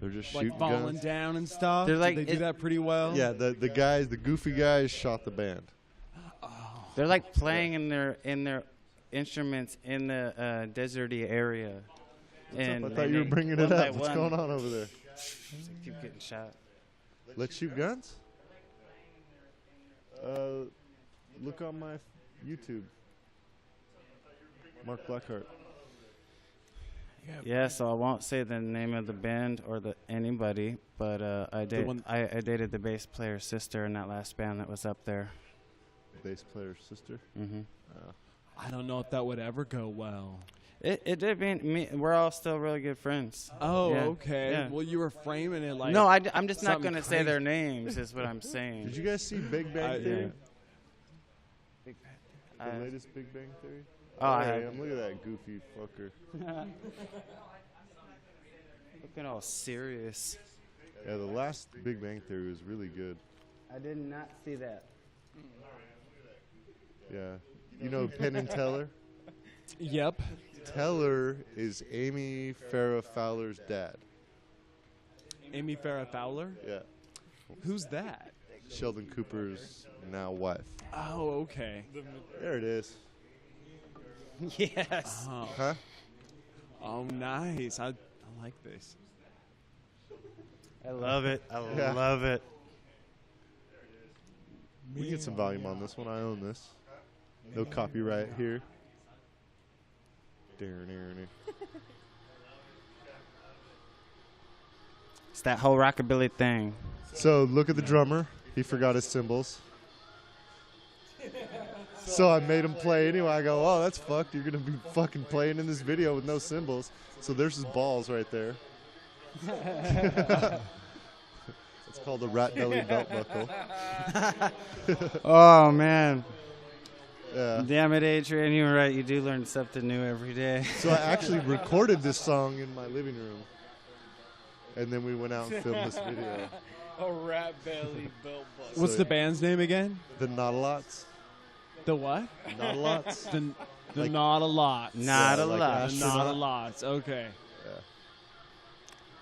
They're just Like shooting falling guns. down and stuff. They're like- Did they do that pretty well. Yeah, the goofy guys shot the band. They're like playing in their instruments in the deserty area. And I thought you were they- bringing one it by up. What's one, going on over there? they keep getting shot. Let's shoot guns? Look on my YouTube. Mark Blackheart. Yeah, so I won't say the name of the band or anybody, but I dated the bass player's sister in that last band that was up there. Bass player's sister. Hmm I don't know if that would ever go well. It did mean we're all still really good friends. Oh, Yeah, okay. yeah. Well, you were framing it like No, I'm just not something going to say their crazy. names, is what I'm saying. Did you guys see Big Bang I- Theory? I- The latest Big Bang Theory? Oh, I Hey, have. look at that goofy fucker. Looking all serious. Yeah, the last Big Bang Theory was really good. I did not see that. Yeah. You know Penn and Teller? Yep. Teller is Amy Farrah Fowler's dad. Amy Farrah Fowler. Yeah. Who's that? Sheldon Cooper's now wife. Oh, okay. There it is. Yes. Oh, Huh? oh nice. I like this. I love it. I Yeah. love it. We can get some volume on this one. I own this. No copyright here. It's that whole rockabilly thing. So look at the drummer. He forgot his cymbals. So I made him play anyway. I go, oh, that's fucked. You're going to be fucking playing in this video with no cymbals. So there's his balls right there. It's called a rat belly belt buckle. Oh, man. Yeah. Damn it, Adrian. You were right. You do learn something new every day. So I actually recorded this song in my living room. And then we went out and filmed this video. A rat belly belt buckle. What's the band's name again? The Not-A-Lots. The what? Not-A-Lots. The Like- Not a Lot. Not a like lot. The astronaut. Not a Lot. Okay.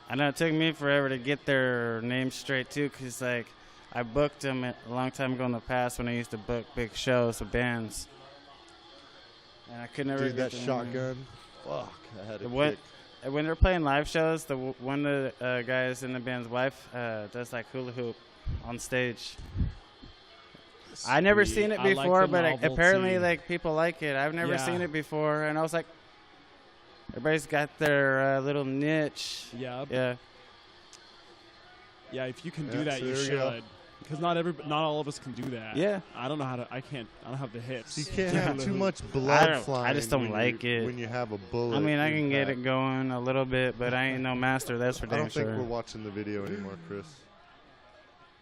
I know it took me forever to get their names straight, too, because, like, I booked them a long time ago in the past when I used to book big shows with bands. And I could never Dude, get that the name. shotgun. Fuck. I had a What? kick. When they're playing live shows, one of the guys in the band's wife does like hula hoop on stage. I never Sweet. seen it I like before, the but apparently novelty. like people like it. I've never Yeah. seen it before, and I was like, everybody's got their little niche. Yep. Yeah, Yeah, if you can Yeah, do that, so you there we go. should. Because not all of us can do that. Yeah. I don't know how to. I don't have the hips. You can't have too much I blood don't- I flying. just don't when like you- it. When you have a bullet. I mean I in can the get back. it going a little bit, but I ain't no master. That's for I damn don't think sure. we're watching the video anymore, Chris.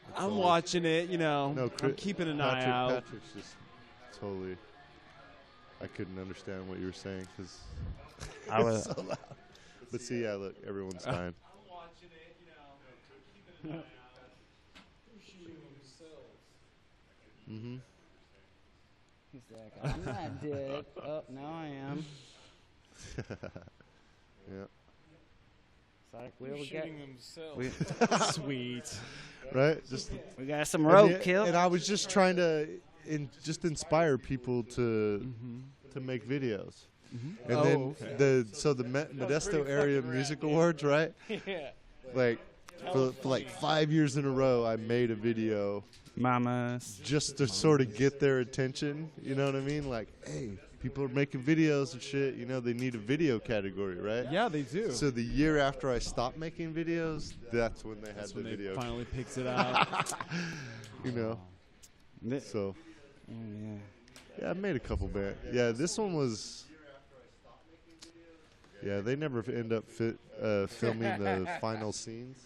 That's I'm all. watching it. No, I'm keeping an eye out. Patrick's just totally. I couldn't understand what you were saying because I was. so loud. But see, yeah, look, everyone's fine. Mm-hmm. He's like, I'm not dead. Oh, now I am. Yeah. It's like, we'll get. Sweet. Right. Just We got some and roadkill. and I was just trying to just inspire people to make videos. And Oh, then okay. the Modesto Area Music Awards, right? Yeah. Like for like 5 years in a row, I made a video Mamas. just to sort of get their attention. You know what I mean? Like, hey, people are making videos and shit. You know, they need a video category, right? Yeah, they do. So the year after I stopped making videos, that's when they had That's the when they video. finally picks it up. You know, so Yeah. yeah, I made a couple band. Yeah, this one was. Yeah, they never end up filming the final scenes.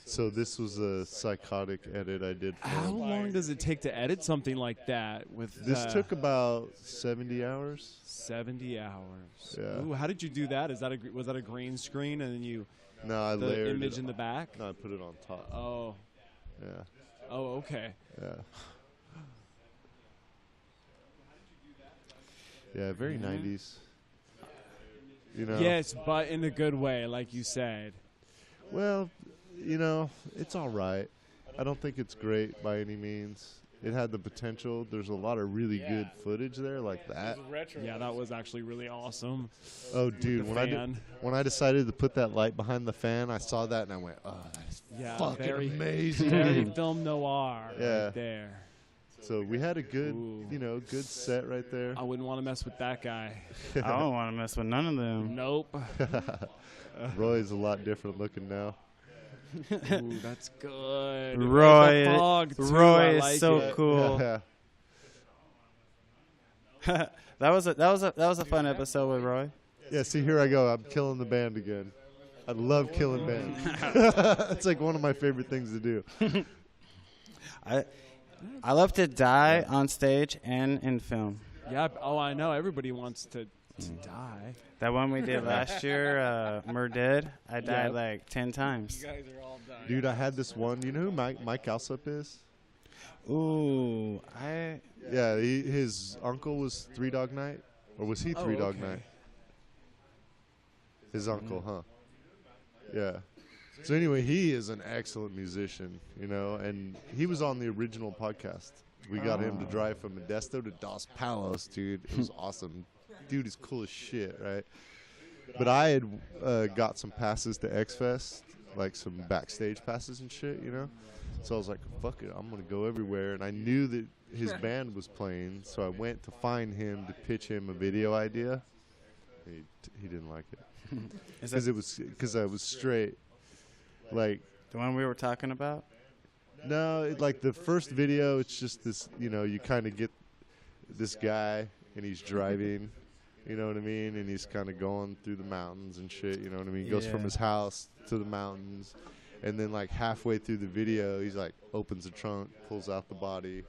So this was a psychotic edit I did for How them. long does it take to edit something like that? With This took about 70 hours. 70 hours. Yeah. Ooh, how did you do that? Was that a green screen and then you No, I the layered image it. in the back? No, I put it on top. Oh, Yeah, oh, okay. yeah. Yeah, very 90s. You know. Yes, but in a good way, like you said. Well, you know, it's all right. I don't think it's great by any means. It had the potential. There's a lot of really good footage there, like that. Yeah, that was actually really awesome. Oh, dude, the when I decided to put that light behind the fan, I saw that and I went, "Oh, that's Yeah, fucking very, amazing." very film noir Yeah. right there. So we had a good, Ooh. good set right there. I wouldn't want to mess with that guy. I don't want to mess with none of them. Nope. Roy's a lot different looking now. Ooh, that's good. Roy, The fog, too, Roy I is like so it. cool. Yeah. That was a fun episode with Roy. Yeah, see, here I go. I'm killing the band again. I love killing band. It's like one of my favorite things to do. I love to die on stage and in film. Yeah. Oh, I know. Everybody wants to die. That one we did last year, Murdered, I died Yep. like 10 times. Dude, I had this one. You know who Mike Alsop is? Ooh, Yeah, his uncle was Three Dog Night. Or was he Three Dog okay. Night? His uncle, huh? Yeah. So anyway, he is an excellent musician, and he was on the original podcast. We got him to drive from Modesto to Dos Palos, dude. It was awesome. Dude is cool as shit, right? But I had got some passes to X-Fest, like some backstage passes and shit, So I was like, fuck it, I'm going to go everywhere. And I knew that his band was playing, so I went to find him to pitch him a video idea. He didn't like it. Because I was straight. Like, the one we were talking about? no, like the first video, it's just this, you kind of get this guy and he's driving, you know what I mean? And he's kind of going through the mountains and shit, you know what I mean? He goes from Yeah. his house to the mountains. And then like halfway through the video, he's like opens the trunk, pulls out the body,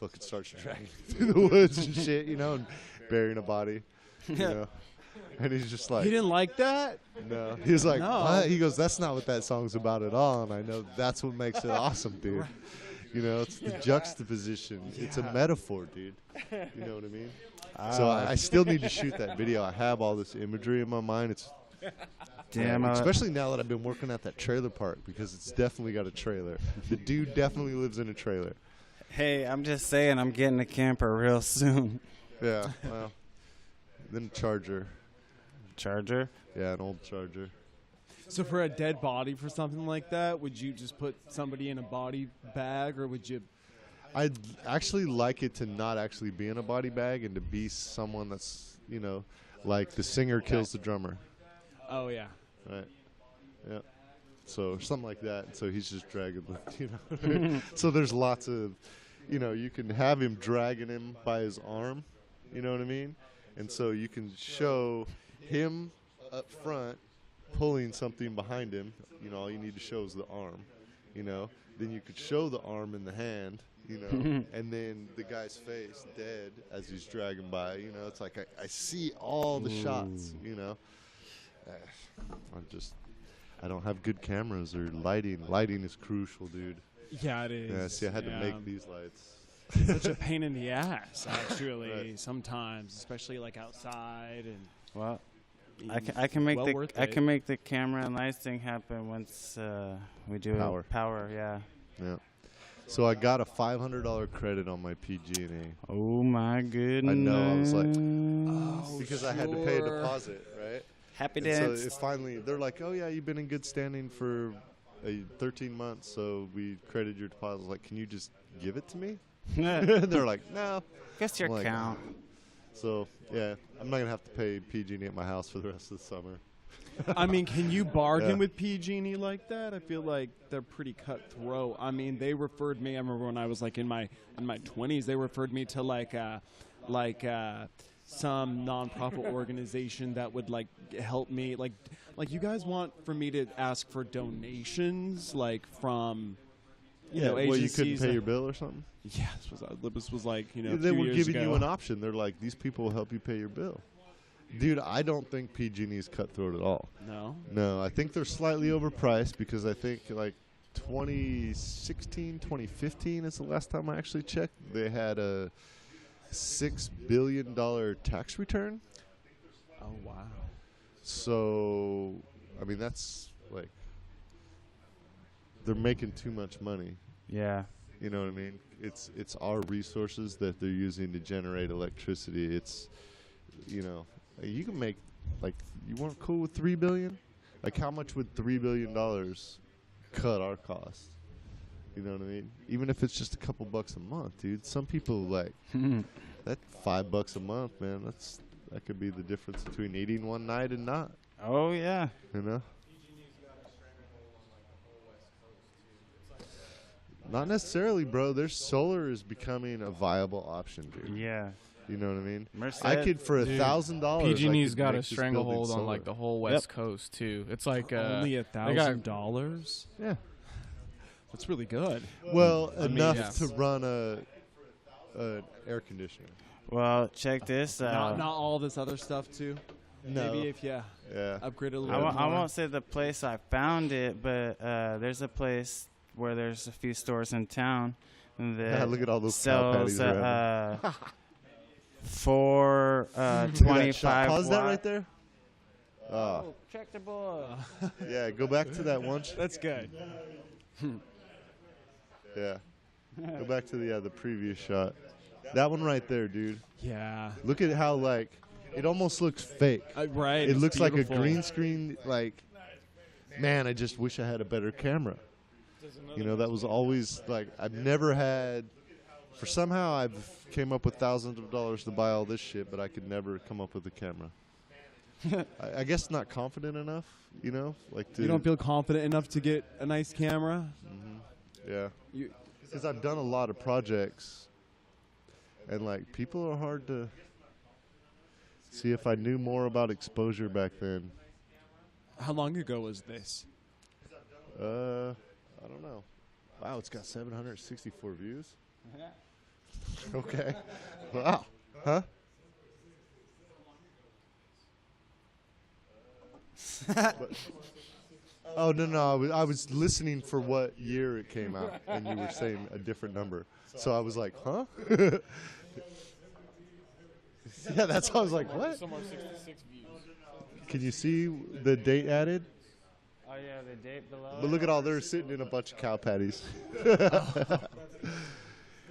fucking starts dragging through the woods and shit, and burying a body, you know? And he's just like, He didn't like that? no. He was like, No. what? He goes, that's not what that song's about at all. And I know that's what makes it awesome, dude. It's the juxtaposition. It's a metaphor, dude. You know what I mean? So I still need to shoot that video. I have all this imagery in my mind. It's Damn. especially now that I've been working at that trailer park because it's definitely got a trailer. The dude definitely lives in a trailer. Hey, I'm just saying I'm getting a camper real soon. Yeah, well, then a Charger. Charger? Yeah, an old Charger. So for a dead body for something like that, would you just put somebody in a body bag, or would you? I'd actually like it to not actually be in a body bag and to be someone that's, like the singer kills the drummer, Oh yeah. right? Yeah. So something like that. So he's just dragging the, So there's lots of, you can have him dragging him by his arm, you know what I mean? And so you can show him up front pulling something behind him. All you need to show is the arm, Then you could show the arm and the hand, and then the guy's face dead as he's dragging by. It's like I see all the shots, I don't have good cameras or lighting. Lighting is crucial, dude. Yeah, it is. Yeah, see, I had to Yeah. make these lights. such a pain in the ass, actually. Right. Sometimes, especially like outside and. Well, I can make well the worth I it. can make the camera and lights thing happen once we do Power. Power, yeah. Yeah. So I got a $500 credit on my PG&E Oh my goodness. know, I was like, Oh, because I had to pay a sure. deposit, right? Happy And so dance. it finally, they're like, oh yeah, you've been in good standing for 13 months, so we credited your deposit. I was like, can you just give it to me? They're like, no. Guess your I'm like, account. So yeah, I'm not gonna have to pay PG&E at my house for the rest of the summer. I mean, can you bargain Yeah. with PG&E like that? I feel like they're pretty cutthroat. I mean, they referred me. I remember when I was like in my 20s, they referred me to some nonprofit organization that would like help me. Like you guys want for me to ask for donations, like from you know well, you agencies. couldn't pay your bill or something. Yeah, this was like They 2 were years giving ago. you an option. They're like, these people will help you pay your bill. Dude, I don't think PG&E is cutthroat at all. No. No, I think they're slightly overpriced because I think like 2016, 2015 is the last time I actually checked. They had a $6 billion tax return. Oh wow. So, I mean, that's like, they're making too much money. Yeah. You know what I mean? It's our resources that they're using to generate electricity. It's, you know, you can make, like, you weren't cool with $3 billion? Like, how much would $3 billion cut our cost? You know what I mean? Even if it's just a couple bucks a month, dude. Some people like that $5 a month, man. That could be the difference between eating one night and not. Oh yeah. You know? Not necessarily, bro. Their solar is becoming a viable option, dude. Yeah. You know what I mean? Merced. I could for Dude, $1,000. PG&E's I could got a make this stranglehold building on like solar. the whole West Coast too. It's like Only they got- $1,000. Yeah. That's really good. Well, I mean, enough yeah. to run a air conditioner. Well, check this out. Not all this other stuff too. No. Maybe if you Yeah. upgrade a little I bit won't, more. I won't say the place I found it, but there's a place where there's a few stores in town that Look at all those cow sells patties around. for Look at that 25 shot. Pause that watt- right there. Oh, Check the boy. yeah. Go back to that one. That's good. Yeah. Go back to the previous shot. That one right there, dude. Yeah. Look at how like it almost looks fake. Right. It it's looks like a beautiful. green screen. Like, man, I just wish I had a better camera. You know, that was always like I've never had. For somehow I've came up with thousands of dollars to buy all this shit, but I could never come up with a camera. I guess not confident enough. You know, like to. You don't feel confident enough to get a nice camera. Yeah. You, Because I've done a lot of projects, and like people are hard to see. If I knew more about exposure back then, how long ago was this? I don't know. Wow, it's got 764 views. Okay. Wow. Huh? But- oh no! I was listening for what year it came out, and you were saying a different number. So I was like, huh? Yeah, that's why I was like, what? Somewhere 66 views. Can you see the date added? Oh yeah, the date below. But look at all, they're sitting in a bunch of cow patties.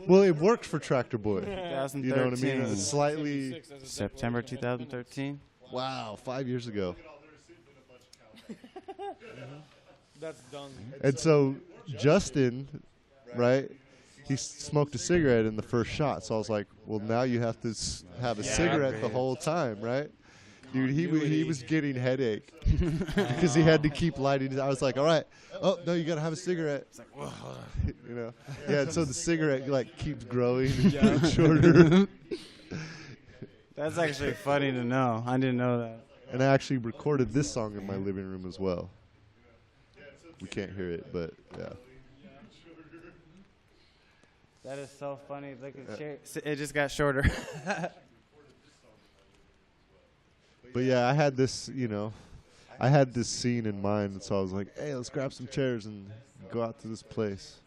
Well, it worked for Tractor Boy. 2013. You know what I mean? It's slightly, September 2013. wow, 5 years ago. That's done. And so Justin, right, he smoked a cigarette in the first shot. So I was like, well, now you have to have a cigarette the whole time, right? Dude, he was getting headache because he had to keep lighting it. I was like, all right, oh, no, you got to have a cigarette. It's like, whoa. You know? Yeah, and so the cigarette, like, keeps growing and getting shorter. That's actually funny to know. I didn't know that. And I actually recorded this song in my living room as well. We can't hear it, but yeah. That is so funny. Look at it just got shorter. But yeah, I had this, I had this scene in mind, so I was like, hey, let's grab some chairs and go out to this place.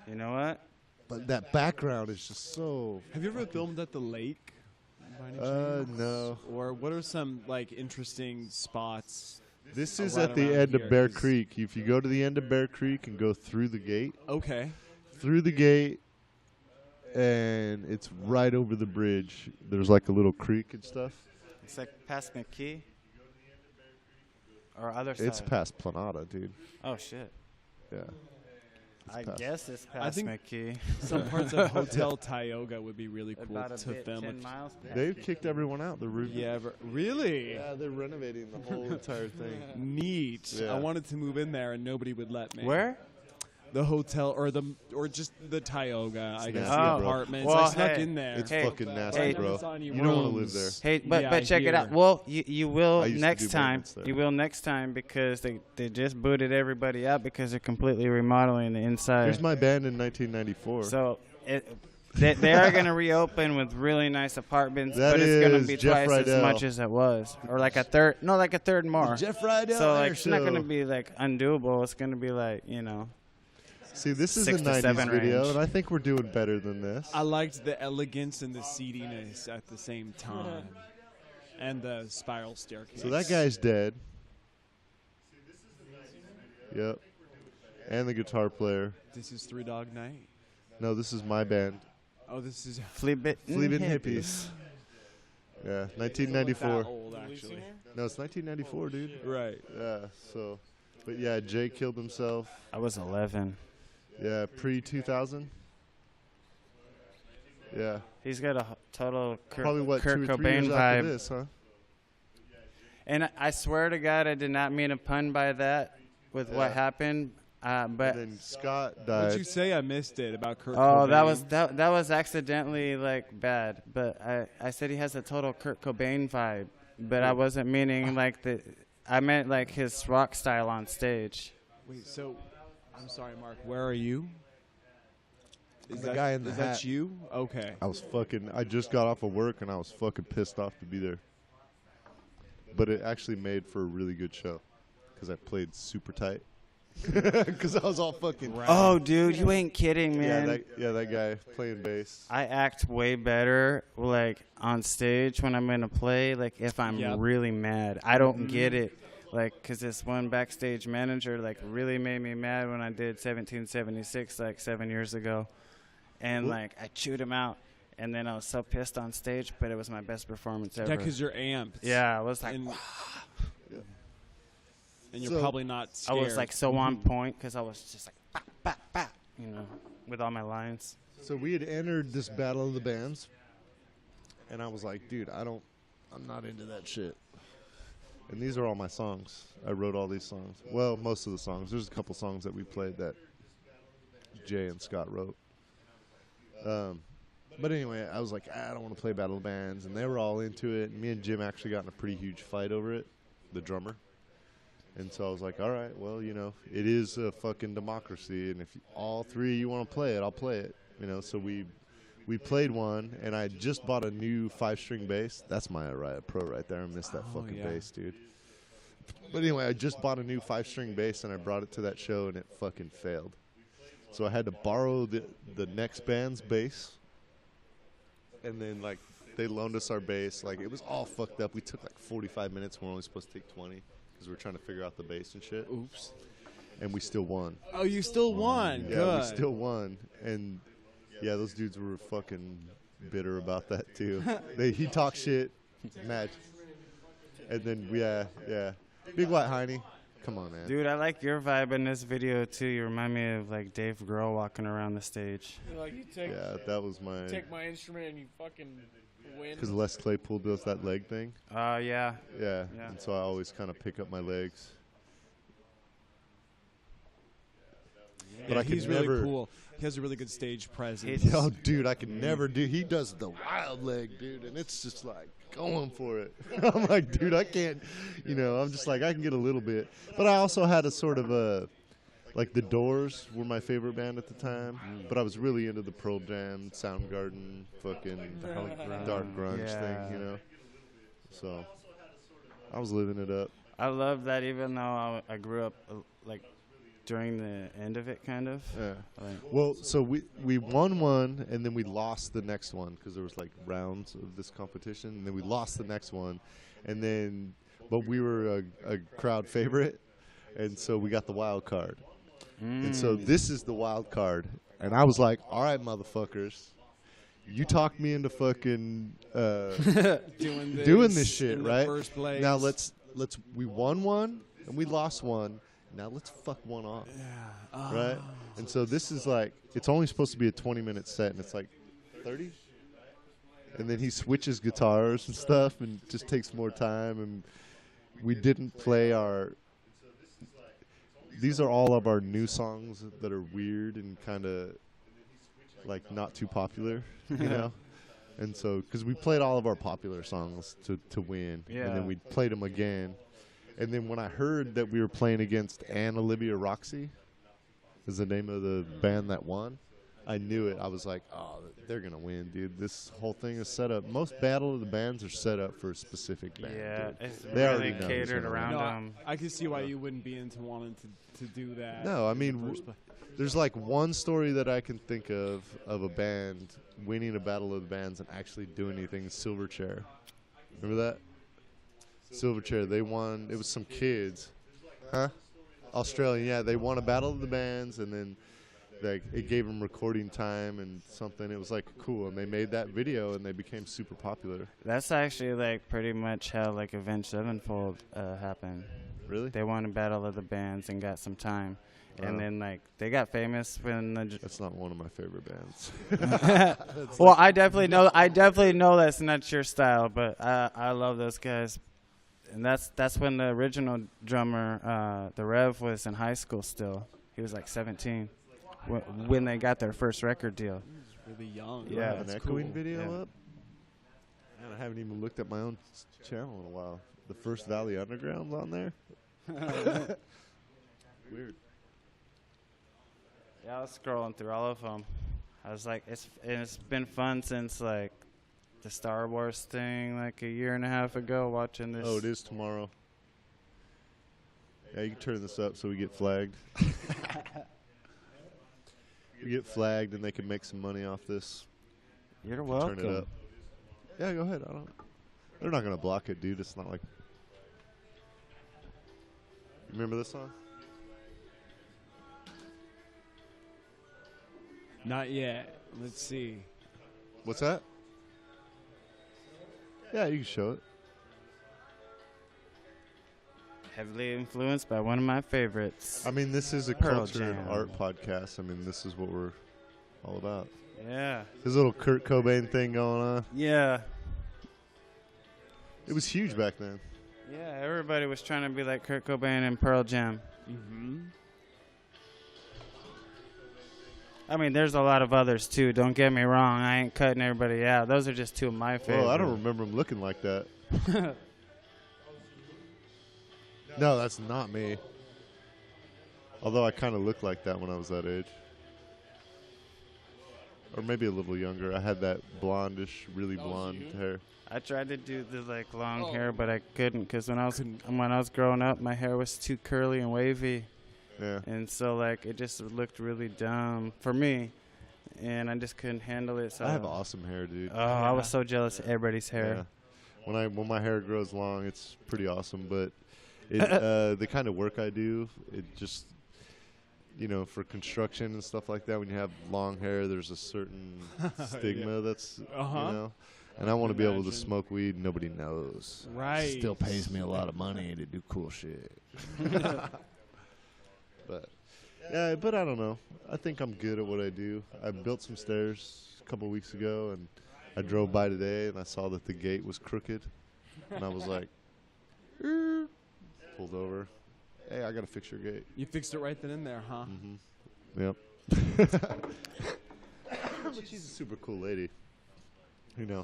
You know what? but that background is just so. Have you ever filmed at the lake? By any chance? No. Or what are some like interesting spots? This is right at the around end here, of Bear 'cause- Creek. If you go to the end of Bear Creek and go through the gate, Okay. and it's right over the bridge. There's like a little creek and stuff. It's like past McKee or other side. It's past Planada, dude. Oh shit. Yeah. I past. guess it's past think- McKee. Some parts of Hotel Tioga would be really cool About a to bit, film. 10 miles past They've McKee. kicked everyone out. The roof. Yeah, really? Yeah, they're renovating the whole entire thing. Neat. Yeah. I wanted to move in there and nobody would let me. Where? The hotel or just the Tioga, I guess, nasty, the bro. apartments. Well, I snuck hey, in there. It's Hey, fucking nasty, hey, bro. It's on You your don't want to live rooms. there. Hey, but Yeah, I check it out. hear. Well, you will I used to next do time. maintenance there. You will next time because they just booted everybody out because they're completely remodeling the inside. Here's my band in 1994. So they are going to reopen with really nice apartments, That but it's going to is be Jeff twice as Rydell. much as it was, or like a third. No, like a third more. Jeff Rydell. So like Air it's not going to Show. be like undoable. It's going to be like See, this is 6 a to 7 '90s video, range. and I think we're doing better than this. I liked the elegance and the seediness at the same time. And the spiral staircase. So that guy's dead. Yep. And the guitar player. This is Three Dog Night. No, this is my band. Oh, this is Fleabit Fleabit Hippies. Yeah, 1994. That old, actually. No, it's 1994, dude. Right. Yeah, so. But yeah, Jay killed himself. I was 11. Yeah, pre-2000. Yeah. He's got a total Probably what, Kurt 2 or 3 Cobain years after vibe. this, huh? And I swear to God, I did not mean a pun by that with what Yeah. happened. But And then Scott What'd died. you say? I missed it about Kurt oh, Cobain. that was accidentally like bad. But I said he has a total Kurt Cobain vibe. But I wasn't meaning like the. I meant like his rock style on stage. Wait, so I'm sorry, Mark. Where are you? Is The guy in the is hat. that you? Okay. I just got off of work and I was fucking pissed off to be there. But it actually made for a really good show because I played super tight. Because I was all fucking. Oh, dude, you ain't kidding, man. That guy playing bass. I act way better like on stage when I'm gonna play. Like if I'm Yep. really mad, I don't get it. Like, cause this one backstage manager like really made me mad when I did 1776 like 7 years ago, and like I chewed him out, and then I was so pissed on stage, but it was my best performance ever. Yeah, because you're amped. Yeah, I was like, And you're So- probably not I scared. was like so on point because I was just like, bah, bah, bah, with all my lines. So we had entered this battle of the bands, and I was like, dude, I'm not into that shit. And these are all my songs. I wrote all these songs. Well, most of the songs. There's a couple songs that we played that Jay and Scott wrote. But anyway, I was like, I don't want to play battle of the bands, and they were all into it. And me and Jim actually got in a pretty huge fight over it, the drummer. And so I was like, all right, well, it is a fucking democracy, and if all three of you want to play it, I'll play it. So we played one, and I just bought a new 5-string bass. That's my Ariya Pro right there. I missed that fucking yeah. bass, dude. But anyway, I just bought a new 5-string bass, and I brought it to that show, and it fucking failed. So I had to borrow the next band's bass, and then, like, they loaned us our bass. Like, it was all fucked up. We took, like, 45 minutes. We're only supposed to take 20 because we were trying to figure out the bass and shit. Oops. And we still won. Oh, you still won. Yeah, Good. we still won. And, yeah, those dudes were fucking bitter about that, too. He talked shit. Mad. And then, yeah. Big White Heine. Come on, man. Dude, I like your vibe in this video too. You remind me of like Dave Grohl walking around the stage. Like you take Yeah, that was my... take my instrument and you fucking win. Because Les Claypool does that leg thing. Yeah. Yeah. Yeah. And so I always kind of pick up my legs. But Yeah, I could he's never... really cool. He has a really good stage presence. He's- Oh, dude, I can never do... He does the wild leg, dude, and it's just like going for it. I'm like, dude, I can't... I'm just like, I can get a little bit. But I also had a sort of a... Like, The Doors were my favorite band at the time, but I was really into the Pearl Jam, Soundgarden, fucking dark grunge Yeah. thing, So, I was living it up. I love that even though I grew up like during the end of it, kind of. Yeah. Like, Well, so we won one, and then we lost the next one because there was like rounds of this competition, and then we lost the next one, and then but we were a crowd favorite, and so we got the wild card, and so this is the wild card, and I was like, all right, motherfuckers, you talked me into fucking doing this shit, in the right? first place. Now we won one and we lost one. Now let's fuck one off. Right? And so this is like, it's only supposed to be a 20-minute set, and it's like 30. And then he switches guitars and stuff, and it just takes more time. And we didn't play these are all of our new songs that are weird and kind of like not too popular, you know? And so, because we played all of our popular songs to win, and Yeah. then we played them again. And then when I heard that we were playing against Ann Olivia Roxy, is the name of the band that won, I knew it. I was like, oh, they're going to win, dude. This whole thing is set up. Most battle of the bands are set up for a specific band. yeah, dude. it's They already really know who's catered gonna win. around No, them. I can see why you wouldn't be into wanting to do that. No, I in the mean, first place. there's like one story that I can think of a band winning a battle of the bands and actually doing anything. Silverchair. Remember that? Silverchair. They won. It was some kids. Huh? Australian. Yeah, they won a battle of the bands, and then like it gave them recording time and something. It was like cool, and they made that video, and they became super popular. That's actually like pretty much how like Avenged Sevenfold happened. Really? They won a battle of the bands and got some time, and Wow. then like they got famous when the. That's not one of my favorite bands. Well, I definitely know that's not your style, but I love those guys, and that's when the original drummer, the Rev, was in high school still. He was like 17 when they got their first record deal. Really young. Yeah, An that's echoing cool. video Yeah. up. Man, I haven't even looked at my own channel in a while. The first Valley Underground's on there. Weird. Yeah, I was scrolling through all of them. I was like, it's been fun since like the Star Wars thing, like a year and a half ago, watching this. Oh, it is tomorrow. Yeah, you can turn this up so we get flagged. We get flagged, and they can make some money off this. You're welcome. Turn it up. Yeah, go ahead. They're not gonna block it, dude. It's not like. Remember this song? Not yet. Let's see. What's that? Yeah, you can show it. Heavily influenced by one of my favorites. I mean, this is a Pearl culture and Jam. art podcast. I mean, this is what we're all about. Yeah. This little Kurt Cobain thing going on. Yeah. It was huge back then. Yeah, everybody was trying to be like Kurt Cobain and Pearl Jam. Mm-hmm. I mean, there's a lot of others too. Don't get me wrong. I ain't cutting everybody out. Those are just two of my favorites. Well, I don't remember him looking like that. No, that's not me. Although I kind of looked like that when I was that age. Or maybe a little younger. I had that blondish, really blonde hair. I tried to do the like long hair, but I couldn't because when I was growing up, my hair was too curly and wavy, Yeah. and so like it just looked really dumb for me, and I just couldn't handle it. So I have awesome hair, dude. Oh, I was so jealous of everybody's hair. Yeah. When my hair grows long, it's pretty awesome. But it, the kind of work I do, it just, for construction and stuff like that, when you have long hair, there's a certain stigma that's, and I want to be able to Imagine. smoke weed. Nobody knows. Right. Still pays me a lot of money to do cool shit. But I don't know. I think I'm good at what I do. I built some stairs a couple weeks ago, and I drove by today, and I saw that the gate was crooked, and I was like, pulled over. Hey, I gotta fix your gate. You fixed it right then and there, huh? Yep. But she's a super cool lady.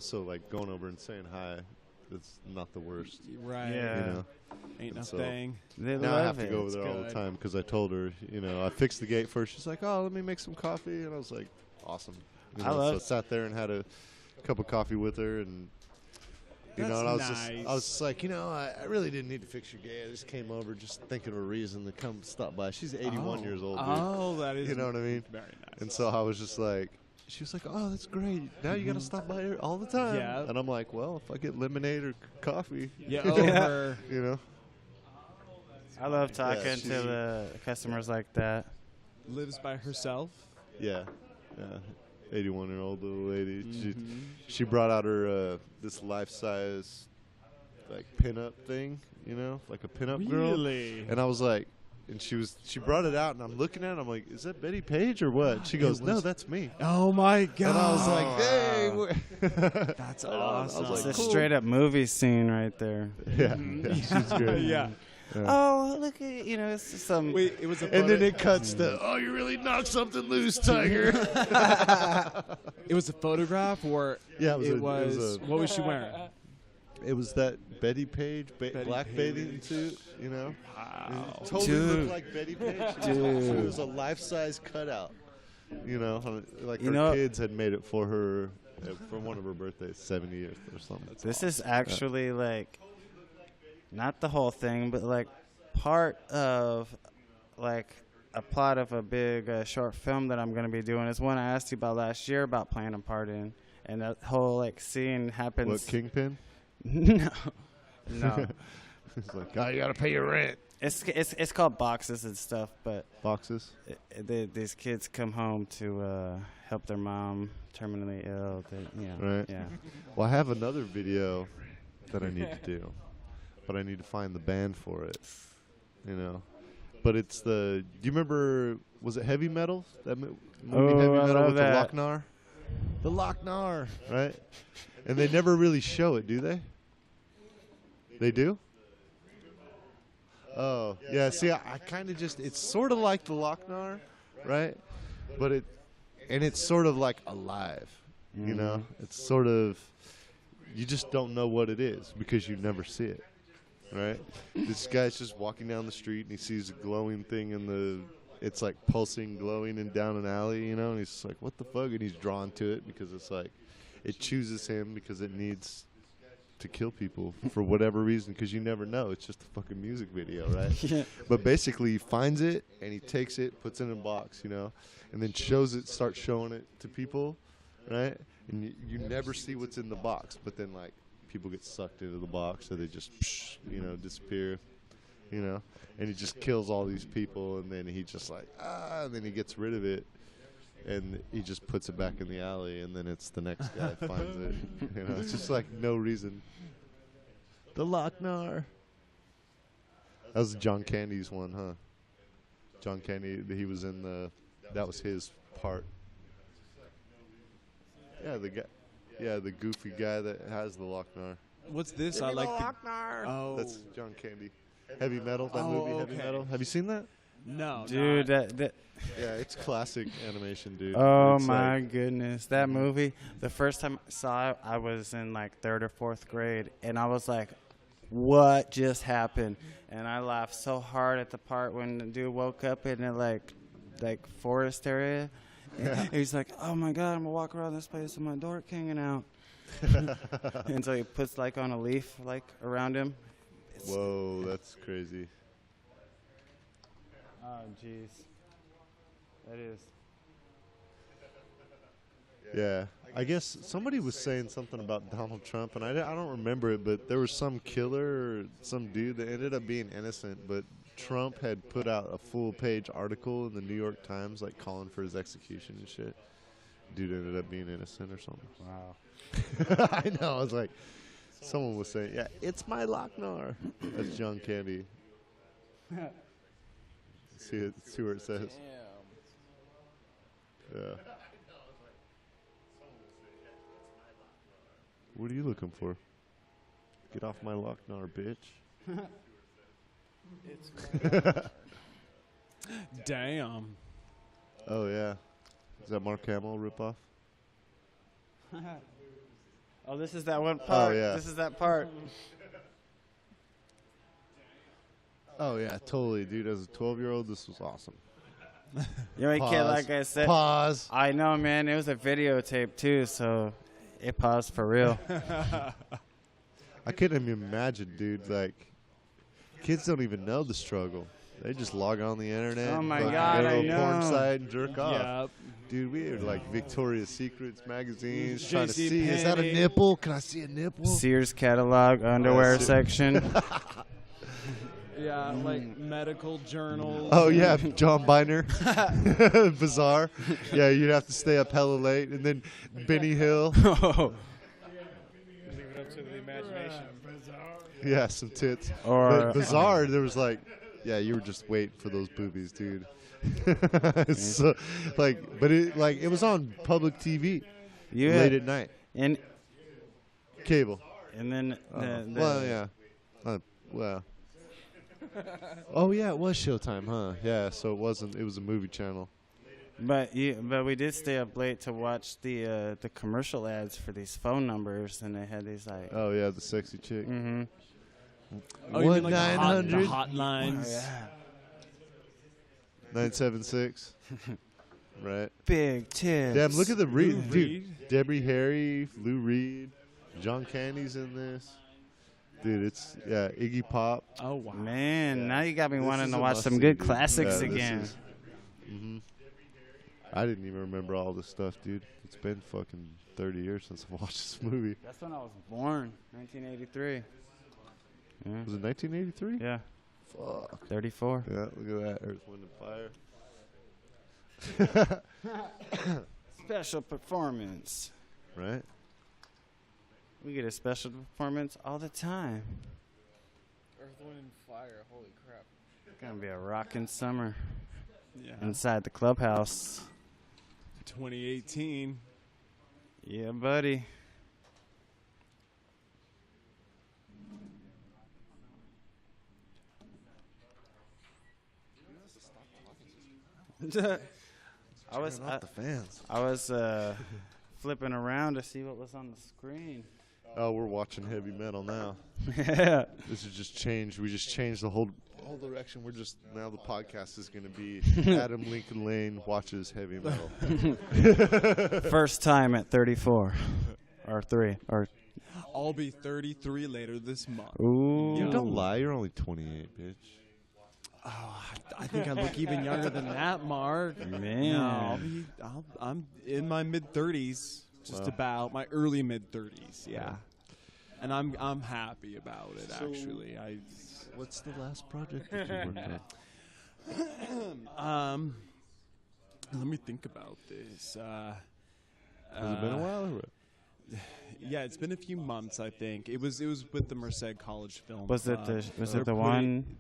So like going over and saying hi, it's not the worst. Right. Yeah. Ain't no So- thing. They Now I love have to it. go over there all the good. time because I told her, I fixed the gate first. She's like, oh, let me make some coffee. And I was like, awesome. I love- So I sat there and had a cup of coffee with her. And You know, That's and I was nice. just like, I really didn't need to fix your gate. I just came over just thinking of a reason to come stop by. She's 81 years old, dude. Oh, that is. You know what I mean? Very nice. And so I was just like, she was like, oh, that's great. Now you got to stop by here all the time. Yeah. And I'm like, well, if I get lemonade or coffee, Yeah, over. you know. I love talking Yeah, to the customers like that. Lives by herself. Yeah. 81-year-old little lady. She brought out her this life-size like pinup thing, like a pinup girl. Really? And I was like, and she brought it out, and I'm looking at it. I'm like, is that Betty Page or what? She goes, no, that's me. Oh my god! And I was like, hey, that's I was awesome. like, It's a cool. straight up movie scene right there. yeah, she's good. yeah. Oh, look at it's just some. Wait, it was a. And then photo- it cuts to, oh, you really knocked something loose, Tiger. It was a photograph, or Yeah, it it was was. a- What was she wearing? It was that Betty Page black Page. bathing suit, Wow. It totally Dude. looked like Betty Page. Dude. It was a life-size cutout. Like You her know- kids had made it for her for one of her birthdays, 70th or something. This is actually like, not the whole thing, but like part of like a plot of a big short film that I'm going to be doing. Is one I asked you about last year about playing a part in, and that whole like scene happens. What, Kingpin? No. It's like, oh, you gotta pay your rent. It's called Boxes and stuff, but Boxes. these kids come home to help their mom terminally ill. Right. Yeah. Well, I have another video that I need to do, but I need to find the band for it. But it's the. Do you remember? Was it Heavy Metal? That movie Oh, Heavy I Metal love with that. the Lochnar. The Lochnar, right? And they never really show it, do they? They do? Oh, yeah. See, I kind of just. It's sort of like the Lochnar, right? But it's sort of like alive. It's sort of. You just don't know what it is because you never see it, right? This guy's just walking down the street and he sees a glowing thing it's like pulsing, glowing, and down an alley, and he's just like, what the fuck? And he's drawn to it because it's like, it chooses him because it needs to kill people for whatever reason because you never know. It's just a fucking music video, right? Yeah. But basically, he finds it and he takes it, puts it in a box, and then starts showing it to people, right? And you never see what's in the box, but then like people get sucked into the box, so they just disappear, and he just kills all these people, and then he just like and then he gets rid of it, and he just puts it back in the alley, and then it's the next guy finds it. It's just like no reason. The Lochnar. That was John Candy's one, huh? John Candy, he was in that was his part. Yeah, the goofy guy that has the Lochnar. What's this? I like. Oh, That's John Candy. Heavy Metal, that Oh, movie Heavy okay. Metal. Have you seen that? no, Dude, not- that Yeah, it's classic animation, dude. oh It's my like- goodness, that movie. The first time I saw it, I was in like 3rd or 4th grade, and I was like, "What just happened?" And I laughed so hard at the part when the dude woke up in a like forest area. And he's like, "Oh my god, I'm gonna walk around this place with my dork hanging out." And so he puts like on a leaf like around him. Whoa, that's crazy. Oh jeez, that is. Yeah, I guess somebody was saying something about Donald Trump, and I don't remember it, but there was some killer or some dude that ended up being innocent, but Trump had put out a full-page article in the New York Times, like calling for his execution and shit. Dude ended up being innocent or something. Wow. I know. I was like, someone was saying, "Yeah, it's my Lochnar." That's John Candy. See what it says. Yeah. What are you looking for? Get off my Lochnar, bitch. damn. Oh yeah. Is that Mark Hamill ripoff? Oh, this is that one part. yeah. This is that part. Oh yeah, totally, dude. As a 12-year-old, this was awesome. You know, kid, like I said, Pause. I know, man. It was a videotape too, so it paused for real. I couldn't even imagine, dude. Like, kids don't even know the struggle. They just log on the internet. Oh my fucking God, go to I a porn know. site and jerk off. Yep. Dude, we had like Victoria's Secrets magazines trying to JC see, is that a Penney. nipple? Can I see a nipple? Sears catalog underwear Sears. section. Yeah, like medical journals. Oh yeah, John Biner, Bizarre. Yeah, you'd have to stay up hella late, and then Benny Hill. Oh. Leave it up to the imagination. Yeah, some tits. Or But Bizarre, there was like, yeah, you were just waiting for those boobies, dude. So, like, but it was on public TV you late had, at night, and cable. then the Well, yeah, well. Oh yeah, it was Showtime, huh? Yeah, so it wasn't. It was a movie channel. but we did stay up late to watch the commercial ads for these phone numbers, and they had these like. Oh yeah, the sexy chick. Mm-hmm. Oh, you mean like the 1-900? hotlines? 976. Right. Big tits. Damn, look at the Lou Reed, dude. Reed. Debbie Harry, Lou Reed, John Candy's in this. Dude, it's Iggy Pop. Oh wow. Man, now you got me This wanting is to a watch some must-see, good dude. classics Yeah, this again. is- I didn't even remember all this stuff, dude. It's been fucking 30 years since I watched this movie. That's when I was born, 1983. Yeah. Was it 1983? Yeah. Fuck. 34. Yeah, look at that. Earth, Wind, and Fire. Special performance. Right? We get a special performance all the time. Earth, Wind, and Fire. Holy crap. It's gonna be a rockin' summer Yeah. inside the clubhouse. 2018. Yeah, buddy. I was Turn off the fans. I was flipping around to see what was on the screen. Oh, we're watching heavy metal now. Yeah. This is just changed. We just changed the whole direction. We're just now the podcast is going to be Adam Lincoln Lane watches heavy metal. First time at 34 or 3 or I'll be 33 later this month. ooh. You don't lie. You're only 28, bitch. Oh, I think I look even younger than that, Mark. Man. No, I'm in my mid 30s, just Wow. about my early mid 30s. Yeah, and I'm happy about it. So- Actually, What's the last project that you worked on? let me think about this. Has it been a while? Or what? Yeah, it's been a few months. I think it was with the Merced College Film. Was it Club. the was They're it the putting- one?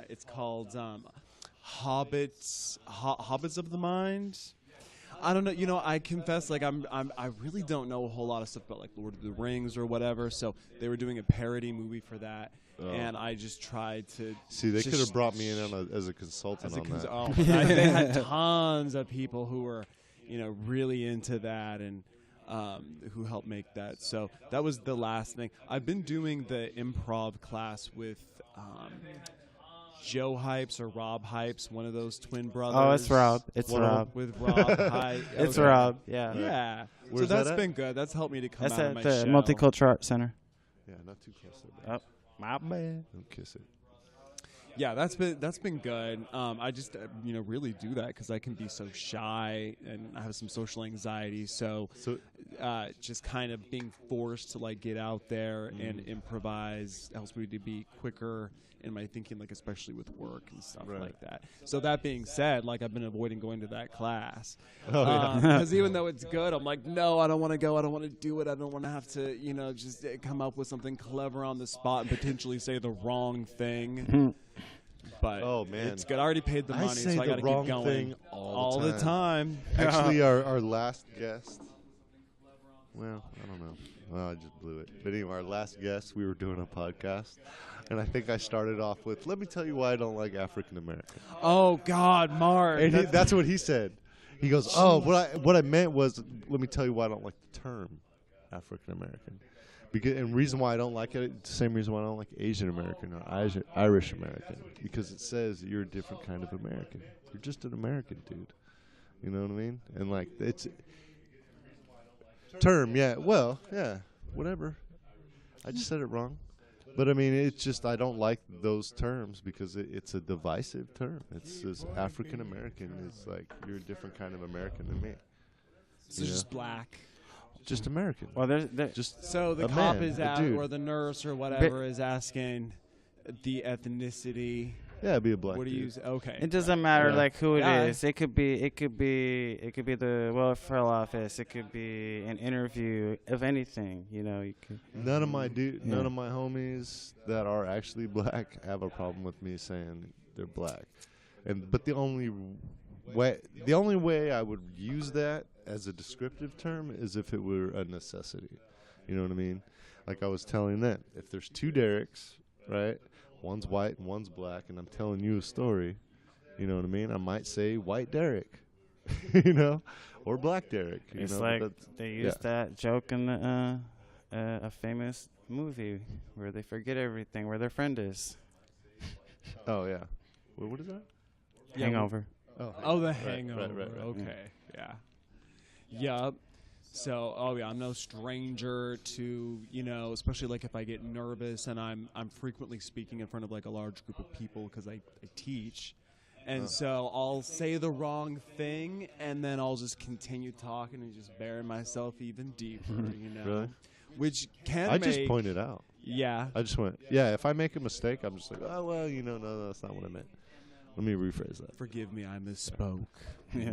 It's called Hobbits of the Mind. I don't know. You know, I confess, like I really don't know a whole lot of stuff about like Lord of the Rings or whatever. So they were doing a parody movie for that, Oh. and I just tried to. See, they could have just- brought me in as a consultant as a on cons- that. oh, my God, they had tons of people who were, really into that and who helped make that. So that was the last thing. I've been doing the improv class with Joe Hypes or Rob Hypes, one of those twin brothers. Oh, it's Rob. It's One of Rob. With Rob Hype. It's Okay. Rob. Yeah. Yeah. Where's so that that's at? been good. That's helped me to come That's out of at my the shell. Multicultural Arts Center. Yeah, not too close there. Oh, my bad. Don't kiss it. Yeah, that's been good. I just really do that because I can be so shy and I have some social anxiety. So So just kind of being forced to like get out there and improvise helps me to be quicker in my thinking, like especially with work and stuff Right. like that. So that being said, like I've been avoiding going to that class Oh, yeah. because even though it's good, I'm like, no, I don't want to go. I don't want to do it. I don't want to have to, just come up with something clever on the spot and potentially say the wrong thing. But Oh, man. it's good. I already paid the I money, say so I the got to wrong keep going thing all the the time. actually, our last guest. Well, I don't know. Well, I just blew it. But anyway, our last guest, we were doing a podcast, and I think I started off with, "Let me tell you why I don't like African American." Oh God, Mark. And that's what he said. He goes, "Oh, what I meant was, let me tell you why I don't like the term African American." Because and reason why I don't like it, it's the same reason why I don't like Asian American or Irish American, because it says that you're a different kind of American. You're just an American, dude. You know what I mean? And like it's term, yeah. Well, yeah, whatever. I just said it wrong. But I mean, it's just I don't like those terms because it's a divisive term. It's just African American. It's like you're a different kind of American than me. So just black. Just American. Well, there's Just So the a cop man, is a out, dude. or the nurse or whatever is asking the ethnicity. Yeah, be a black What do you? dude. Okay. It doesn't matter Yeah. like who it Yeah. is. It could be the welfare office. It could be an interview of anything. You know, you could. None of my none Yeah. of my homies that are actually black have a problem with me saying they're black. But the only way I would use that as a descriptive term is if it were a necessity. You know what I mean? Like I was telling them, if there's two Dereks, right? One's white and one's black, and I'm telling you a story, you know what I mean? I might say white Derek, you know, or black Derek. You It's know, like but they used that joke in a famous movie where they forget everything, where their friend is. oh yeah, what is that? Yeah, Hangover. Oh, the Right, Hangover. right. Okay. Yeah. Yup. So, I'm no stranger to, especially like if I get nervous and I'm frequently speaking in front of like a large group of people because I teach. And so I'll say the wrong thing and then I'll just continue talking and just bury myself even deeper, Really? Which can I make... just pointed out. Yeah. I just went, yeah, if I make a mistake, I'm just like, oh, well, no, that's not what I meant. Let me rephrase that. Forgive me, I misspoke. Yeah.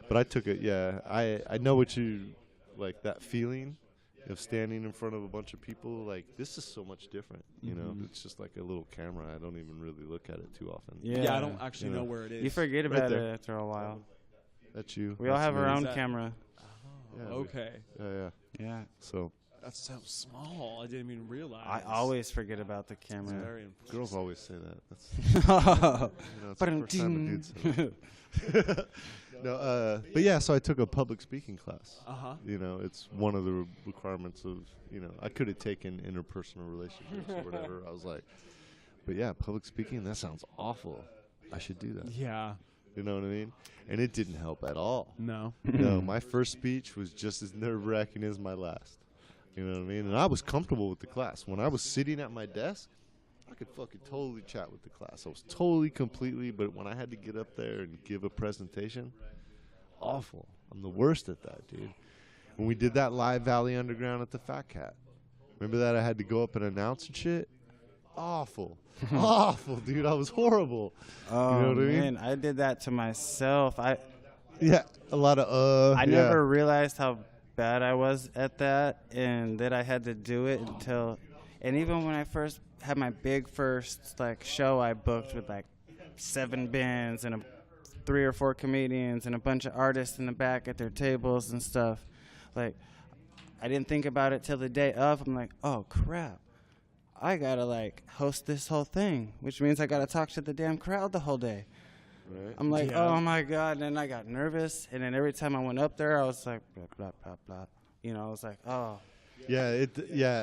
But I took it, yeah. I know what you, like that feeling of standing in front of a bunch of people. Like, this is so much different, you know? It's just like a little camera. I don't even really look at it too often. Yeah, I don't actually You know know. where it is. You forget Right about there. it after a while. That's you. We all That's have our me. own that- camera. Yeah, Okay. Yeah. Yeah. So, That's so small. I didn't even realize. I always forget about the It's camera. very impressive. girls always say that. That's, it's the first time a dude said it. No, but yeah, so I took a public speaking class. Uh-huh. You know, it's one of the requirements of, I could have taken interpersonal relationships or whatever. I was like, but yeah, public speaking, that sounds awful. I should do that. Yeah. You know what I mean? And it didn't help at all. No. No, my first speech was just as nerve-wracking as my last. You know what I mean? And I was comfortable with the class. When I was sitting at my desk, I could fucking totally chat with the class. I was totally, completely, but when I had to get up there and give a presentation, awful. I'm the worst at that, dude. When we did that live Valley Underground at the Fat Cat, remember that I had to go up and announce and shit? Awful. Awful, dude. I was horrible. Oh, You know what I mean? man, I did that to myself. Yeah, a lot of I yeah. never realized how bad I was at that, and that I had to do it until, and even when I first had my big first like show, I booked with like 7 bands and 3 or 4 comedians and a bunch of artists in the back at their tables and stuff. Like, I didn't think about it till the day of. I'm like, oh crap, I gotta like host this whole thing, which means I gotta talk to the damn crowd the whole day. Right. I'm like, Yeah. oh my God. And then I got nervous. And then every time I went up there, I was like, blah, blah, blah, blah. You know, I was like, oh. Yeah,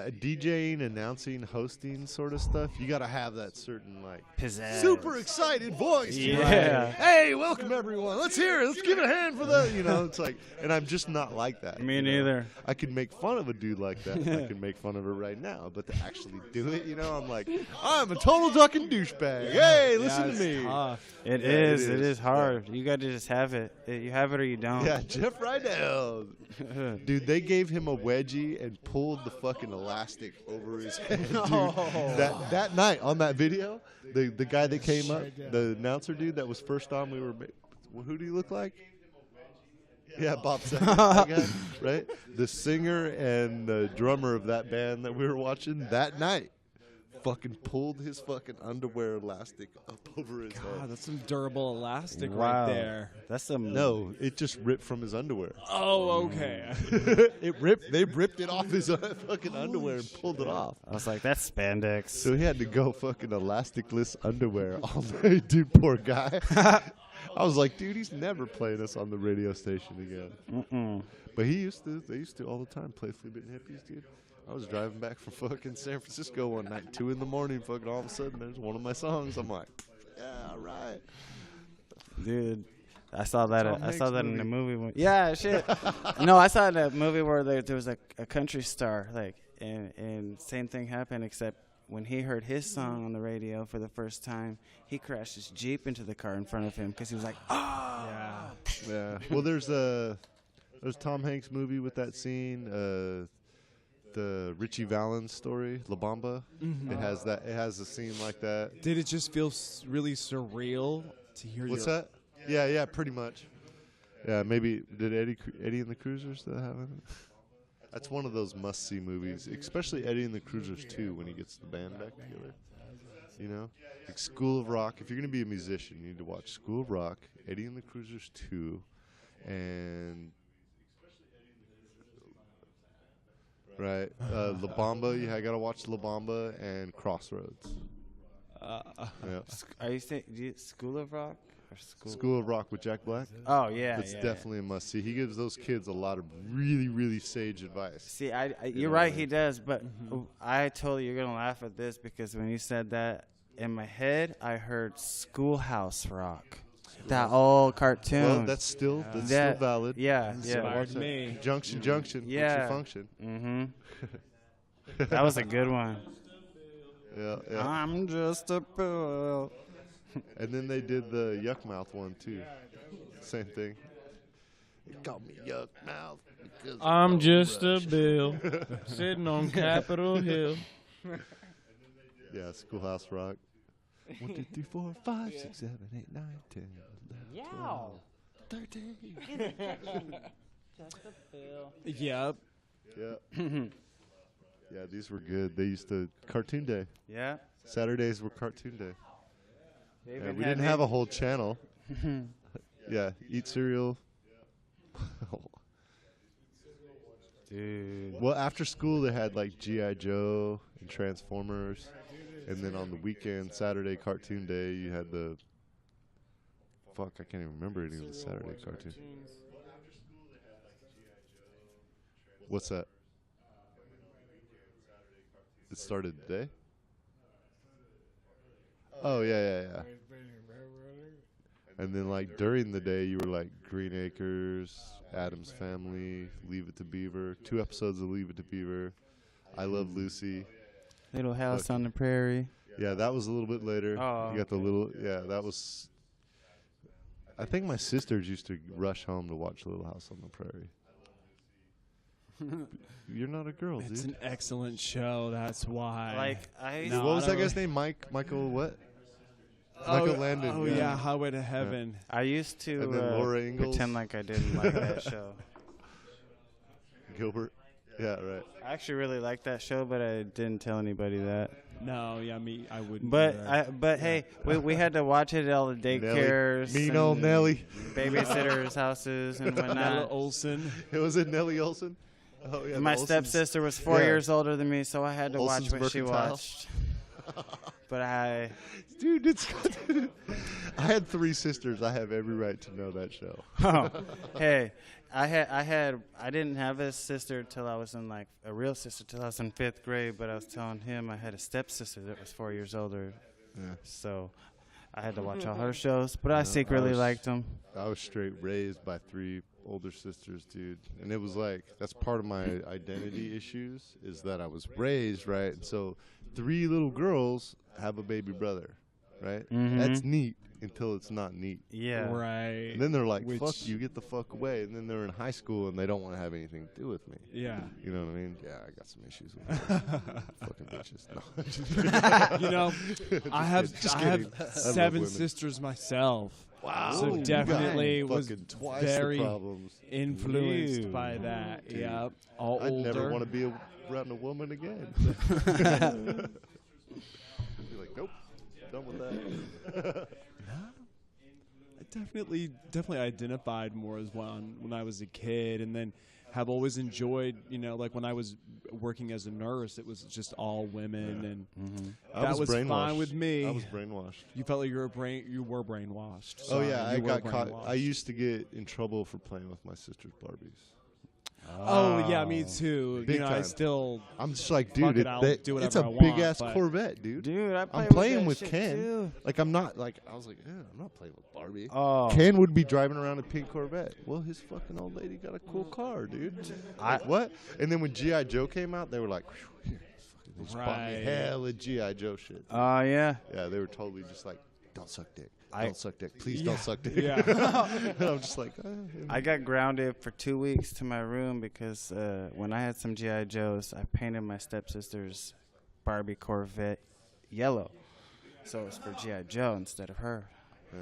DJing, announcing, hosting sort of stuff. You got to have that certain like Pizzazz. super excited voice. Yeah. Right? Hey, welcome everyone. Let's hear it. Let's give it a hand for the, it's like, and I'm just not like that. Me you know? neither. I could make fun of a dude like that. I can make fun of her right now, but to actually do it, I'm like, I'm a total fucking douchebag. Hey, listen it's to me. tough. It Yeah, is. it It is. is hard. You got to just have it. You have it or you don't. Yeah, Jeff Rydell. Dude, they gave him a wedgie and pulled the fucking elastic over his head, dude. That night on that video, the guy that came up, the announcer dude that was first on, who do you look like? Yeah, Bob Saget, that guy, right? The singer and the drummer of that band that we were watching that night fucking pulled his fucking underwear elastic up over his God, head. that's some durable elastic Wow. right there. That's some. No, it just ripped from his underwear. Oh, okay. It ripped. They ripped it off his fucking underwear and pulled it off. I was like, that's spandex. So he had to go fucking elasticless underwear all night, dude. Poor guy. I was like, dude, he's never playing us on the radio station again. Mm-mm. But they used to all the time play Fleabit Hippies, dude. I was driving back from fucking San Francisco one night, 2 in the morning, fucking all of a sudden there's one of my songs. I'm like, yeah, all right. Dude, I saw that. Tom I saw Hanks that in the movie. movie. Yeah, shit. No, I saw that movie where there was a country star. Like, and same thing happened, except when he heard his song on the radio for the first time, he crashed his Jeep into the car in front of him because he was like, "Oh!" Yeah. Well, there's Tom Hanks movie with that scene, the Richie Valens story, La Bamba. It has a scene like that. Did it just feel really surreal to hear? What's that? Yeah, pretty much. Yeah, maybe did Eddie and the Cruisers that have it? That's one of those must-see movies, especially Eddie and the Cruisers 2 when he gets the band back together. You know, like School of Rock. If you're gonna be a musician, you need to watch School of Rock, Eddie and the Cruisers 2, and right, La Bamba. I gotta watch La Bamba and Crossroads. Yeah. Are you saying School of Rock or School of Rock with Jack Black. Oh yeah, It's yeah, definitely a must see. He gives those kids a lot of really, really sage advice. See, you're know right, what I he mean? does, but I told you you're gonna laugh at this because when you said that, in my head, I heard Schoolhouse Rock, that old cartoon. Well, that's still valid. Yeah, Inspired yeah. me. Junction, Yeah. function. Mm-hmm. That was a good one. Yeah, yeah. I'm just a fool. And then they did the Yuck Mouth one too. Same thing. They call me Yuck Mouth. because I'm of just a Rush. bill sitting on Capitol Hill. Yeah, Schoolhouse Rock. 1, 2, 3, 4, 5, 6, 7, 8, 9, 10, 11, 12, 13. Yep. Yeah. Yeah, these were good. They used to Cartoon Day. Yeah. Saturdays were Cartoon Day. They Yeah, even we had didn't have a whole channel. Yeah, eat cereal. Dude. Well, after school they had like G.I. Joe and Transformers, and then on the weekend, Saturday Cartoon Day, you had the. Fuck, I can't even remember any of the Saturday cartoons. What's that? It started today. Oh yeah. And then like during the day, you were like Green Acres, Addams Family, Leave It to Beaver. 2 episodes of Leave It to Beaver. I Love Lucy. Little House on the Prairie. Yeah, that was a little bit later. Oh, You got the little. Yeah, that was. I think my sisters used to rush home to watch Little House on the Prairie. You're not a girl, It's dude. an excellent show. That's why. Like I. No, What was I that don't guy's name? Michael what? Michael Landon. Oh yeah, Highway to Heaven. I used to And then Laura Ingalls. pretend like I didn't like that show. Gilbert. Yeah, right. I actually really liked that show, but I didn't tell anybody that. No, yeah, me, I wouldn't. But either. hey, we had to watch it at all the daycares, Mean old and Nelly. babysitters' houses, and Nella whatnot. Olsen. Was it Nellie Olson? Oh yeah. My the Olsons. stepsister was 4 Yeah. years older than me, so I had to Olsen's watch what she Mercantile. watched. But Dude, it's. I had 3 sisters. I have every right to know that show. hey, I didn't have a sister till I was in like a real sister till I was in 5th grade. But I was telling him I had a stepsister that was 4 years older, Yeah. so I had to watch all her shows. But I I secretly was- liked them. I was straight raised by 3 older sisters, dude. And it was like, that's part of my identity issues, is that I was raised, right? And so 3 little girls have a baby brother, right? Mhm. That's neat until it's not neat. Yeah. Right. And then they're like, Which- fuck you, get the fuck away. And then they're in high school and they don't want to have anything to do with me. Yeah. You know what I mean? Yeah, I got some issues with that. Fucking bitches. No, I'm just You know, I have Just I kidding. have I love 7 women. sisters myself. Wow. So You got definitely was fucking twice very the problems. influenced Ew. by that. Dude. Yeah. All I'd older. never want to be around a woman again. Be like, nope, done with that. I definitely identified more as one when I was a kid, and then have always enjoyed, like when I was working as a nurse, it was just all women, and I that was brainwashed. fine with me. I was brainwashed. You felt like you were brainwashed. Oh Sorry, yeah, I you were got caught. brainwashed. I used to get in trouble for playing with my sister's Barbies. Oh yeah, me too. Big you know, I time. still I'm just like, Fuck dude, it, I'll do it's whatever a I want, big ass but- Corvette, dude. Dude, I I'm play playing with that shit Ken. too. Like I'm not like I was like, I'm not playing with Barbie. Oh, Ken would be driving around a pink Corvette. Well, his fucking old lady got a cool car, dude. Like, what? And then when G.I. Joe came out, they were like, here, fucking, they just bought me Right. hella G.I. Joe shit. oh yeah. Yeah, they were totally just like, don't suck dick. I- Don't suck dick. Please Yeah. don't suck dick. Yeah. And I'm just like, I got grounded for 2 weeks to my room because when I had some GI Joes, I painted my stepsister's Barbie Corvette yellow, so it's for GI Joe instead of her. yeah.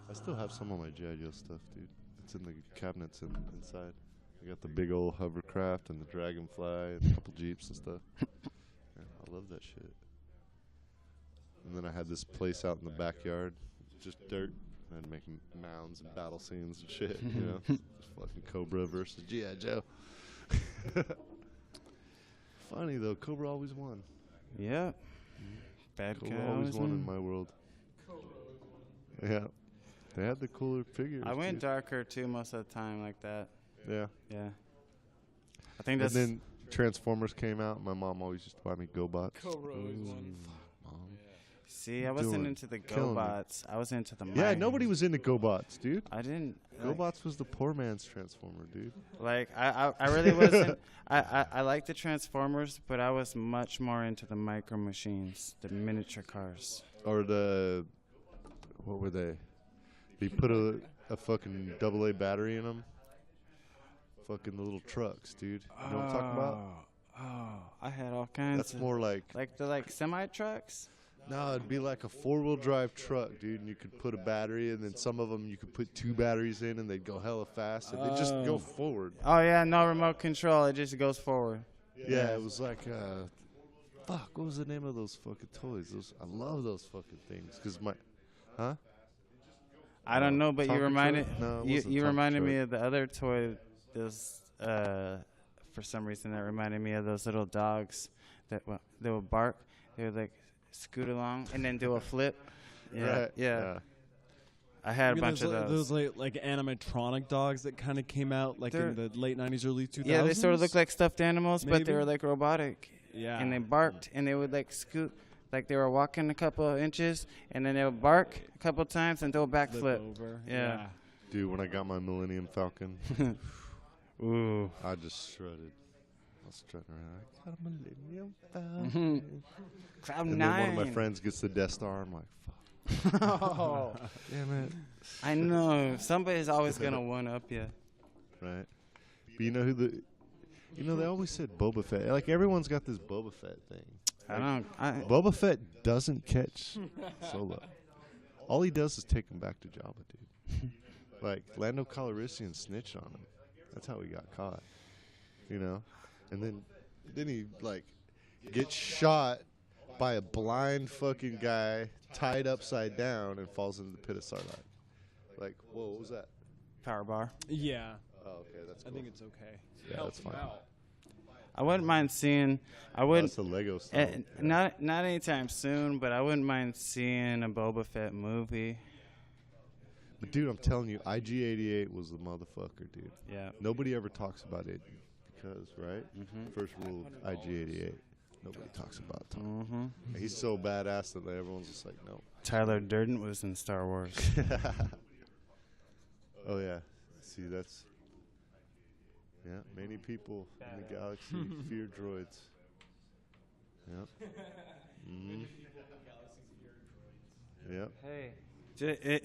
I still have some of my G.I. Joe stuff, dude. It's in the cabinets inside. I got the big old hovercraft and the Dragonfly and a couple Jeeps and stuff. Yeah, I love that shit. And then I had this place out in the backyard, just dirt. I had to make mounds and battle scenes and shit, you know. Just fucking Cobra versus G.I. Joe. Funny though, Cobra always won. Yep. Bad guy Cobra always won in my world. Yeah. They had the cooler figures. I went dude. darker too most of the time like that. Yeah. Yeah. I think And that's then Transformers came out. My mom always used to buy me GoBots. Mom. see, I wasn't doing- into the killing me. GoBots. I was into the Yeah, mic. nobody was into GoBots, dude. I didn't like, GoBots was the poor man's Transformer, dude. like I really wasn't. I liked the Transformers, but I was much more into the micro machines, the miniature cars. Or the, what were they? They put a fucking AA battery in them. Fucking the little trucks, dude. You know what I'm talking about? Oh, I had all kinds. That's of, more like, like semi trucks. no, it'd be like a 4-wheel drive truck, dude. And you could put a battery, and then some of them you could put 2 batteries in, and they'd go hella fast, and they'd just go forward. Oh yeah, no remote control. It just goes forward. Yeah, it was like, fuck, what was the name of those fucking toys? I love those fucking things, cause huh? I don't know, but you Tonka reminded truck? No, it you wasn't you Tonka reminded me truck. of the other toy. Those for some reason that reminded me of those little dogs that they would bark. They would like scoot along and then do a flip. Yeah, Right, yeah. I had a You mean bunch of those like animatronic dogs that kind of came out like in the late 90s, early 2000s. Yeah, they sort of looked like stuffed animals, but they Maybe? were like robotic. Yeah. And they barked, and they would like scoot, like they were walking a couple of inches, and then they would bark a couple times and do a flip backflip. over. Yeah. Dude, when I got my Millennium Falcon, Ooh. I just strutted. I was strutting around. I got a Millennium Falcon. Cloud And nine. then one of my friends gets the Death Star. I'm like, fuck. Oh, Damn it. I know. Somebody's always gonna one up you. Right. But you know who they always said Boba Fett. Like, everyone's got this Boba Fett thing. I don't. Boba Fett doesn't catch Solo. All he does is take him back to Jabba, dude. Like, Lando Calrissian snitched on him. That's how he got caught. You know? And then he, like, gets shot by a blind fucking guy tied upside down and falls into the pit of Sarlacc. Like, whoa, what was that? Power bar. Yeah. Oh, okay, that's I cool. think it's okay. Yeah, that's fine. I wouldn't mind seeing. I Oh, wouldn't. that's a Lego style. Not anytime soon, but I wouldn't mind seeing a Boba Fett movie. But, dude, I'm telling you, IG-88 was the motherfucker, dude. Yeah. Nobody ever talks about it because, right? First rule of IG-88. Nobody talks about Tom. Mm-hmm. He's so badass that everyone's just like, no. Tyler Durden was in Star Wars. Oh, yeah. See, that's... Yeah, many people in the galaxy fear droids. Yep. Yep. Hey.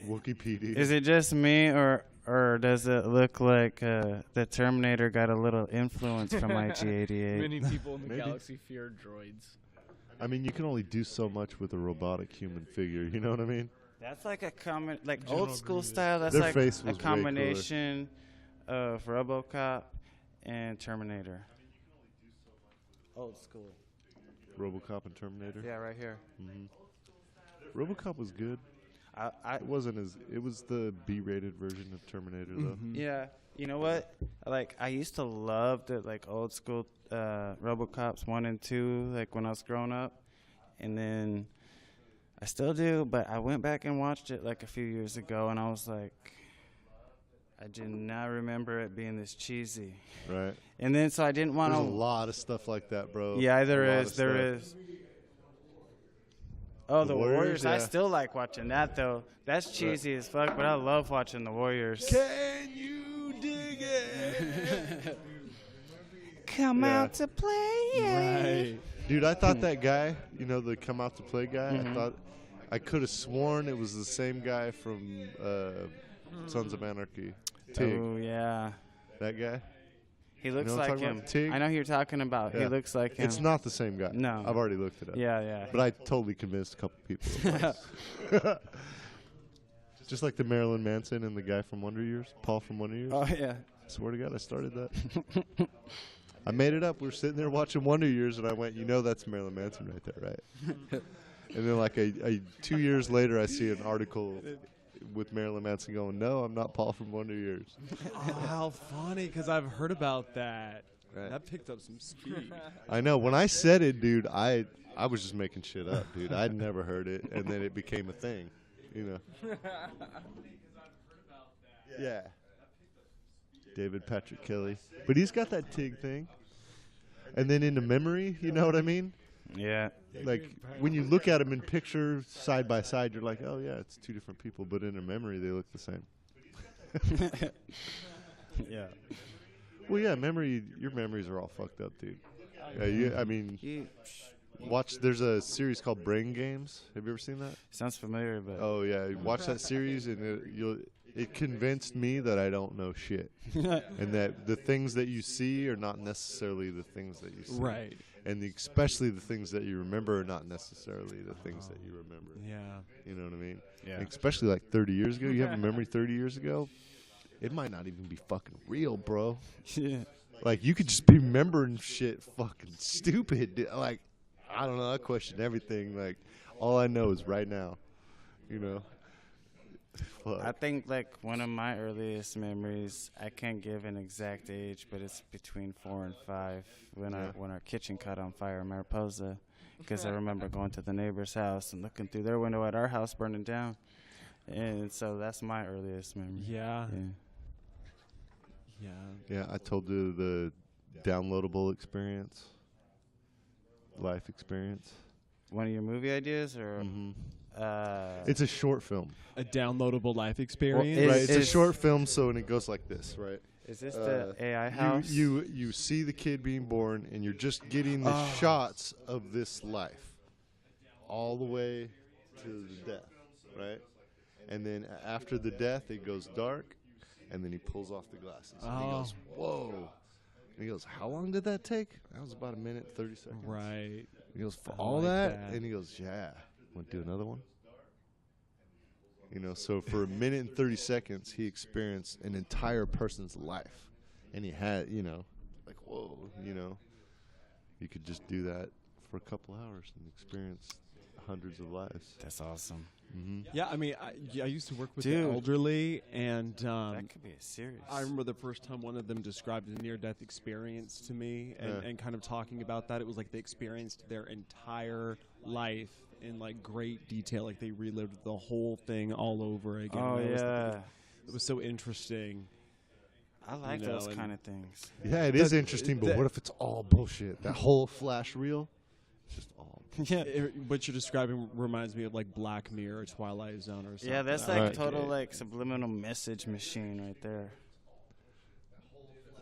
Wikipedia. Is it just me, or does it look like the Terminator got a little influence from IG-88? Many people in the Maybe. galaxy fear droids. I mean, you can only do so much with a robotic human figure. You know what I mean? That's like a old school style. That's Their like face a was way combination of RoboCop and Terminator. Old school. RoboCop and Terminator. Yeah, right here. RoboCop was good. It wasn't as. It was the B-rated version of Terminator, though. Yeah, you know what? Like, I used to love the old school RoboCops 1 and 2, like when I was growing up, and then I still do. But I went back and watched it like a few years ago, and I was like, I do not remember it being this cheesy. Right. And then so I didn't want There's a to. lot of stuff like that, bro. Yeah, A there lot is. of There stuff. is. Oh, The the Warriors, Warriors. I yeah. still like watching that though. That's cheesy as fuck, but I love watching the Warriors. Can you dig it? Come Yeah. out to play. Right. Dude, I thought that guy, you know, the come out to play guy, Mm-hmm. I thought I could have sworn it was the same guy from Sons of Anarchy. Tig. Oh yeah. That guy? He looks know what I'm like talking him. about? Tig? I know who you're talking about. He Yeah. looks like him. It's not the same guy. No. I've already looked it up. Yeah, yeah. But I totally convinced a couple people. It was. Just like the Marilyn Manson and the guy from Wonder Years, Paul from Wonder Years. Oh yeah. Swear to God, I started that. I made it up. We were sitting there watching Wonder Years, and I went, you know, that's Marilyn Manson right there, right? And then, like, 2 years later, I see an article with Marilyn Manson going, no, I'm not Paul from Wonder Years. Oh, how funny, because I've heard about that. Right. That picked up some speed. I know. When I said it, dude, I was just making shit up, dude. I'd never heard it, and then it became a thing, you know. Yeah. David Patrick Kelly. But he's got that Tig thing. And then into memory, you know what I mean? Yeah. Like, when you look at them in picture side by side, you're like, oh, yeah, it's two different people. But in a memory, they look the same. Yeah. Well, yeah, your memories are all fucked up, dude. I mean, there's a series called Brain Games. Have you ever seen that? Sounds familiar, but Oh, yeah. Watch that series, and it convinced me that I don't know shit. And that the things that you see are not necessarily the things that you see. Right. And especially the things that you remember are not necessarily the things that you remember. Yeah. You know what I mean? Yeah. And especially like 30 years ago. You have a memory 30 years ago. It might not even be fucking real, bro. yeah. Like, you could just be remembering shit fucking stupid. Like, I don't know. I question everything. Like, all I know is right now. You know? Fuck. I think like one of my earliest memories, I can't give an exact age, but it's between 4 and 5 when our kitchen caught on fire in Mariposa, because I remember going to the neighbor's house and looking through their window at our house burning down, and so that's my earliest memory. Yeah. Yeah. Yeah. Yeah, I told you the downloadable experience. Life experience. One of your movie ideas, or Mm-hmm. uh, It's a short film. A downloadable life experience. Is- Right, it's a is- short film, so and it goes like this, right? is this the uh, AI house? You see the kid being born, and you're just getting the shots of this life, all the way to the death, right? And then after the death, it goes dark, and then he pulls off the glasses. And he Oh. goes, "Whoa!" And he goes, "How long did that take?" That was about 1:30. Right. He goes, "For I all like that?" that. And he goes, "Yeah." Want to do another one? You know, so for 1:30, he experienced an entire person's life. And he had, you know, like, whoa, you know. You could just do that for a couple hours and experience hundreds of lives. That's awesome. Mm-hmm. Yeah, I mean, I used to work with Dude. the elderly, and That could be a series. I remember the first time one of them described a near-death experience to me, and kind of talking about that. It was like they experienced their entire life in like great detail, like they relived the whole thing all over again. Oh And yeah, it was so interesting. I like you know, those and- kind of things. Yeah, it is interesting, but what if it's all bullshit? That whole flash reel, just all. Yeah. What you're describing reminds me of like Black Mirror, Twilight Zone, or something. Yeah, that's like like that. total like subliminal message machine right there.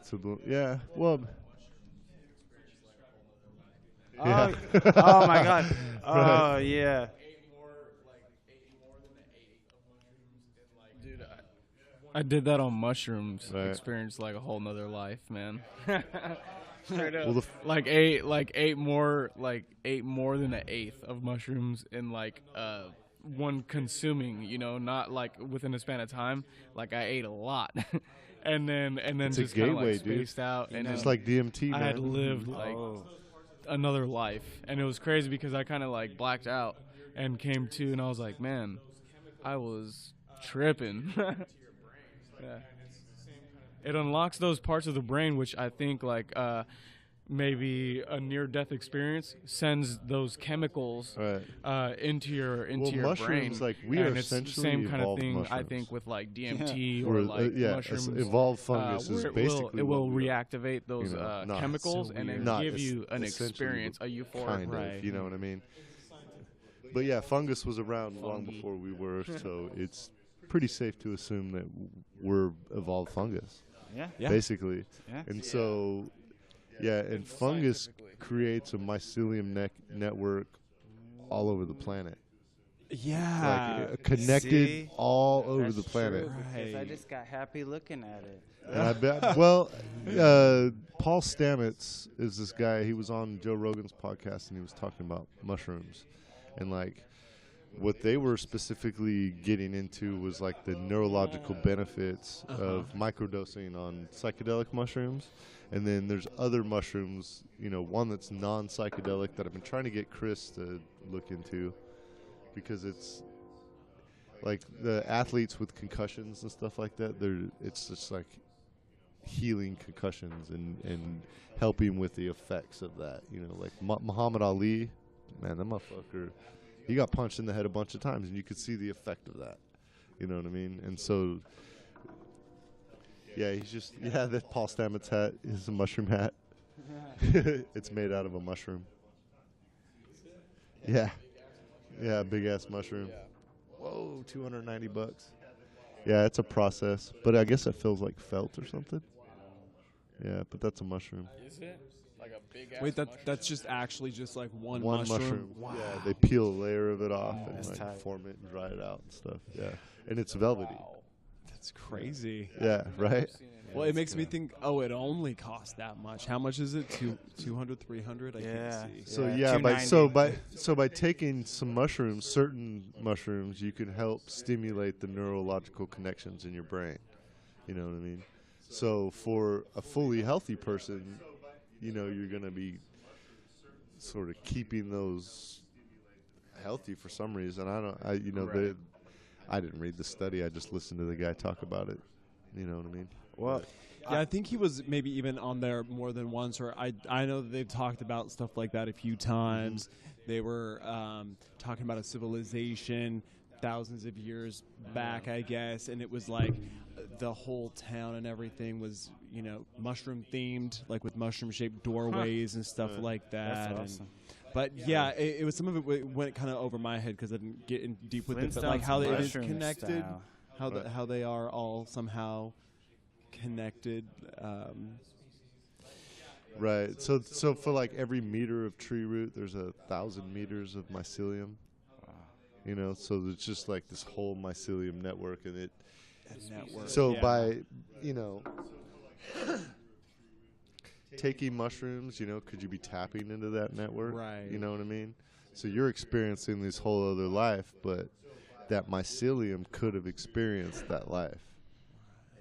So, yeah, well. Oh, oh my god. Oh yeah. I did that on mushrooms. Right. Experienced like a whole nother life, man. Well, the Like ate more than an eighth of mushrooms in like one consuming, you know, not like within a span of time. Like I ate a lot. and then It's a just kind of gateway, like dude. spaced out, and it's then like DMT, man. I had lived like another life, and it was crazy because I kind of like blacked out and came to, and I was like, man, I was tripping. Yeah. It unlocks those parts of the brain which I think like maybe a near-death experience sends those chemicals Right. into your Well, brain. mushrooms, like, we and are it's the essentially same kind of evolved thing I mushrooms. think with like DMT We're, or like mushrooms. evolved fungus is where basically it will what we are. reactivate those not- chemicals so and then weird. Not give you an essentially, experience, a but euphoric. kind Right. of, you know what I mean? But yeah, fungus was around long Fungi. before we were, so it's pretty safe to assume that we're evolved fungus, Yeah. Yeah. basically. Yeah. And so, yeah, and fungus creates a mycelium network all over the planet, Yeah. like connected See? all over That's the planet. true, because I Right. just got happy looking at it. And I bet, well, Paul Stamets is this guy. He was on Joe Rogan's podcast and he was talking about mushrooms. And like what they were specifically getting into was like the neurological benefits of microdosing on psychedelic mushrooms. And then there's other mushrooms, you know, one that's non-psychedelic that I've been trying to get Chris to look into because it's like the athletes with concussions and stuff like that. It's just like healing concussions and helping with the effects of that. You know, like Muhammad Ali, man, that motherfucker, he got punched in the head a bunch of times, and you could see the effect of that. You know what I mean? And so, yeah, that Paul Stamets hat is a mushroom hat. It's made out of a mushroom. Yeah. Yeah, big ass mushroom. Whoa, $290. Yeah, it's a process, but I guess it feels like felt or something. Yeah, but that's a mushroom. Is it like a big ass Wait, that's just actually just like one mushroom. Wow. Yeah, they peel a layer of it off and That's like tight. form it and dry it out and stuff. Yeah, and it's velvety. That's crazy. Yeah, right. Well, it makes me think. Oh, it only costs that much. How much is it? 200, 300? I Yeah. can't see. So Yeah, by taking some mushrooms, certain mushrooms, you can help stimulate the neurological connections in your brain. You know what I mean? So for a fully healthy person, you know, you're gonna be sort of keeping those healthy for some reason. I didn't read the study. I just listened to the guy talk about it. You know what I mean? Well, Yeah, I think he was maybe even on there more than once, or I know that they've talked about stuff like that a few times. They were talking about a civilization thousands of years back, I guess, and it was like the whole town and everything was, you know, mushroom themed, like with mushroom shaped doorways and stuff like that. that's awesome. But yeah, it was some of it went kind of over my head because I didn't get in deep with it. But like Flintstones how it is mushroom connected, style. how they are all somehow connected. Right. So for like every meter of tree root, there's 1,000 meters of mycelium. You know, so it's just like this whole mycelium network, and it. Network. So yeah. by, you know, taking mushrooms, you know, could you be tapping into that network? Right. You know what I mean? So you're experiencing this whole other life, but that mycelium could have experienced that life.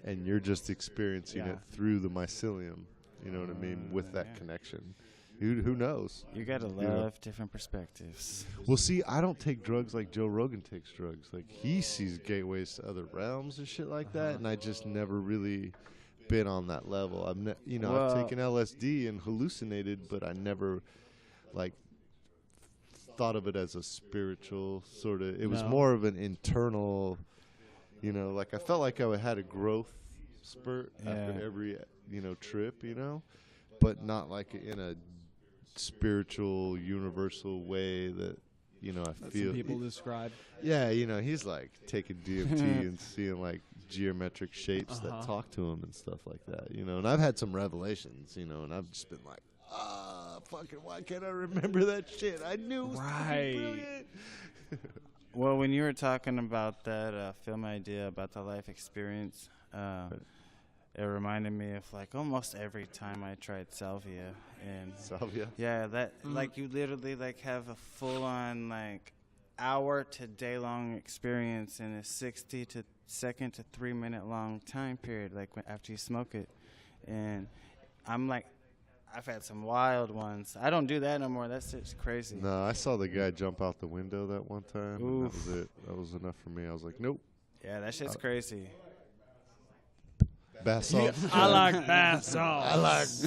And you're just experiencing Yeah. it through the mycelium. You know what I mean? With that yeah. connection. Who knows? You gotta know. love different perspectives. Well, see, I don't take drugs like Joe Rogan takes drugs. Like, he sees gateways to other realms and shit like that, and I just never really been on that level. I've Well- taken LSD and hallucinated, but I never, like, thought of it as a spiritual sort of. It was No. more of an internal, you know, like I felt like I had a growth spurt after Yeah. every, you know, trip, you know, but not like in a spiritual, universal way that, you know, I That feel. some people describe. Yeah, you know, he's like taking DMT and seeing like geometric shapes that Uh-huh. talk to him and stuff like that, you know. And I've had some revelations, you know, and I've just been like, fucking, why can't I remember that shit? I knew it was fucking Right. brilliant. Well, when you were talking about that film idea about the life experience, it reminded me of like almost every time I tried salvia, and Salvia. yeah, that like you literally like have a full-on like hour to day-long experience in a 60 to second to 3 minute long time period, like after you smoke it, and I'm like, I've had some wild ones. I don't do that no more. That's just crazy. No, I saw the guy jump out the window that one time, and that was Oof. it. That was enough for me. I was like, nope. Yeah, that shit's crazy. bath salts. I like bath salts.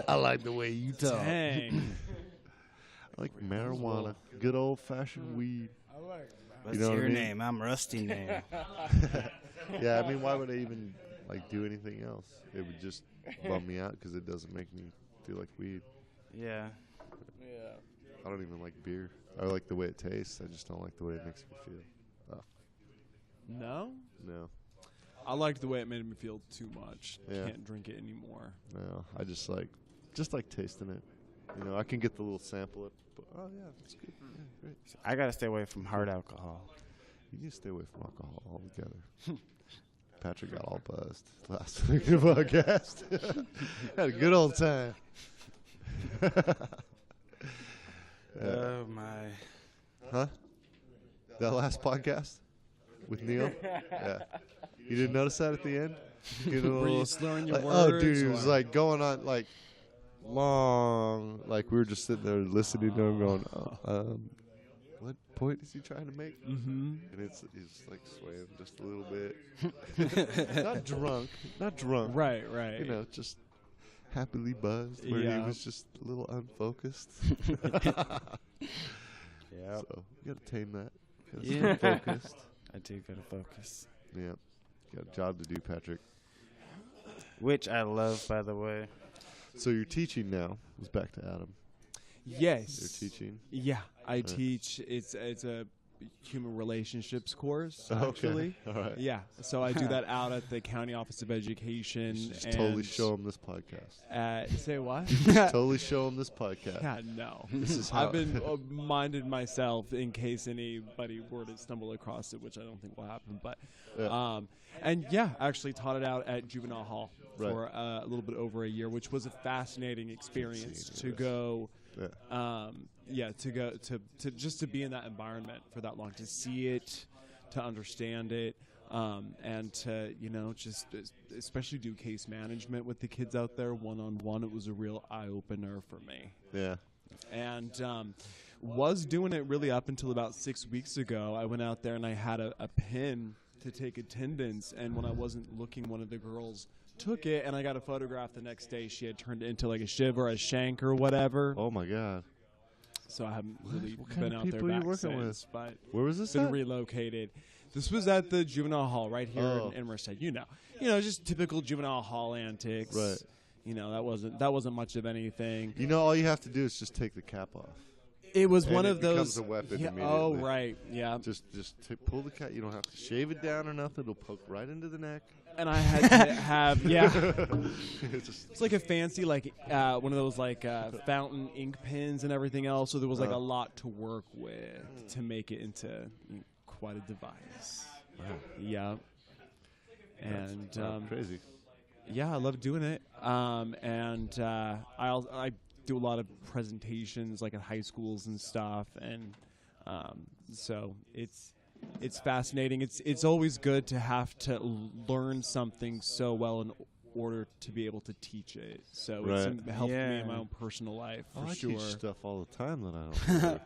I like the way you talk. Dang. I like marijuana, good old fashioned weed. What's know what your I mean? name? I'm Rusty Name. Yeah, I mean, why would I even like do anything else? It would just bum me out because it doesn't make me feel like weed. Yeah. I don't even like beer. I like the way it tastes. I just don't like the way it makes me feel. No? No, I liked the way it made me feel too much. Yeah. Can't drink it anymore. no. I just like tasting it. You know, I can get the little sample. But, oh yeah, it's good. Yeah, great. I gotta stay away from hard alcohol. You need to stay away from alcohol altogether. Patrick got all buzzed last week of the podcast. Had a good old time. Oh my. Huh? That last podcast with Neil? Yeah. You didn't notice that at the end? Get a Were you little- slurring your like, words? oh, dude, it was or- like going on like long. Like we were just sitting there listening to him going, what point is he trying to make? Mm-hmm. And he's like swaying just a little bit. Not drunk. Right. You know, just happily buzzed where Yeah. he was just a little unfocused. Yeah. So you gotta tame that. Gotta Yeah. stay focused. I do gotta focus. Yeah. Got a job to do, Patrick. Which I love, by the way. So you're teaching now. It's back to Adam. Yes. You're teaching. Yeah, I teach. It's a human relationships course, actually. Okay. All right. Yeah, so I do that out at the County Office of Education. You should just and totally show him this podcast. Say what? Totally show him this podcast. Yeah, no. This is how I've been minded myself in case anybody were to stumble across it, which I don't think will happen. But, Yeah. and yeah, actually taught it out at Juvenile Hall Right. for a little bit over a year, which was a fascinating experience any of to this. go. Yeah. To go to just to be in that environment for that long, to see it, to understand it, and to just especially do case management with the kids out there one-on-one. It was a real eye-opener for me, Yeah. and was doing it really up until about 6 weeks ago. I went out there and I had a pin to take attendance, and when I wasn't looking, one of the girls took it, and I got a photograph the next day. She had turned it into like a shiv or a shank or whatever. Oh my God. So I haven't really What kind been of out there people are you back working with? since, but Where was this been at? relocated. This was at the Juvenile Hall right here Oh. in Merced. You know, just typical Juvenile Hall antics. Right. That wasn't much of anything. You know, all you have to do is just take the cap off. It was And one it of those. becomes a weapon yeah, immediately. oh right, yeah. Just pull the cap. You don't have to shave it down or nothing. It'll poke right into the neck. And I had to have It's just It's like a fancy one of those fountain ink pens and everything else. So there was like a lot to work with to make it into quite a device. Yeah. And crazy. yeah, I love doing it. I do a lot of presentations like at high schools and stuff, and so it's fascinating. It's always good to have to learn something so well in order to be able to teach it. So Right. it's helped me Yeah. in my own personal life for I sure. teach stuff all the time that I don't know.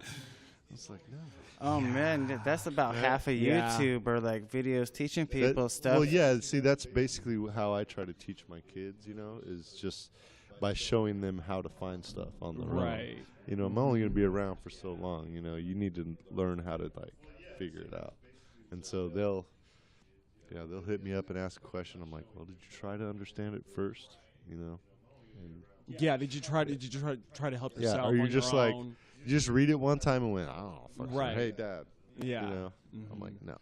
It's like, no. Oh man, that's about half of Yeah. YouTube or like videos teaching people That- stuff. Well, yeah, see, that's basically how I try to teach my kids, is just by showing them how to find stuff on their own. Right. I'm only going to be around for so long, you need to learn how to, figure it out. And so they'll hit me up and ask a question. I'm like, well, did you try to understand it first, And Yeah. Did you try to help Yeah, yourself? or you on just your like- own? you just read it one time and went, oh, fuck. Right. Hey, Dad. Yeah. I'm like, no.